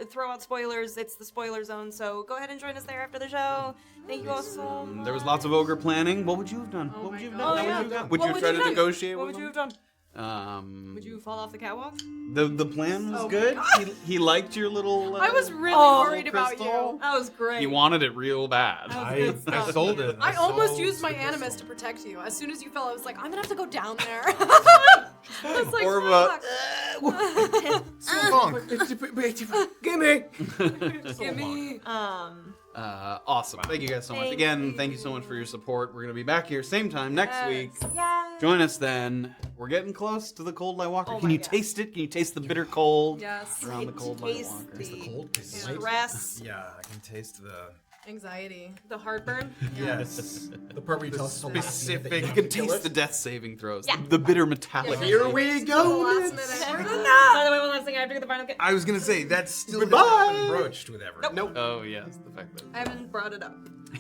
throw out spoilers. It's the spoiler zone, so go ahead and join us there after the show. Thank you all so much. There was lots of ogre planning. What would you have done? What would you have done? Oh, How yeah. would you have done? Would What you would try you to have done? negotiate What with would you them? have done? Would you fall off the catwalk? The plan was good. He liked your little. I was really worried about crystal. you. That was great. He wanted it real bad. I sold it. I almost sold used my the animus crystal. to protect you. As soon as you fell, I was like, I'm gonna have to go down there. I was like, Orba. fuck. Gimme! Gimme. Awesome. Thank you guys so much. Thank Again, you. thank you so much for your support. We're gonna be back here same time next week. Yes. Join us then. We're getting close to the cold light walker. Oh Can my you God. taste it? Can you taste the bitter cold Yes. around the cold light Taste walker? the Cold is stress, Yeah, I can taste the. Anxiety. the heartburn. Yes. The part where you tell us Specific. You can taste the death saving throws. The bitter metallic. Here we go! Last minute. By the way, one last thing, I have to get the final get. I was gonna say that's still Goodbye. not been broached with Everett. Nope. Oh yes, the fact that I haven't brought it up.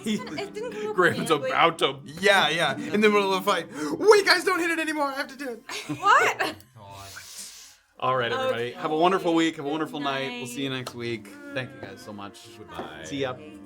It didn't come up Graven's organically. about to. Yeah. In the middle of the fight. Wait, guys, don't hit it anymore. I have to do it. What? All right, everybody. Okay. Have a wonderful week. Have a wonderful Good night. We'll night. see you next week. Thank you guys so much. Goodbye. See ya. Thanks.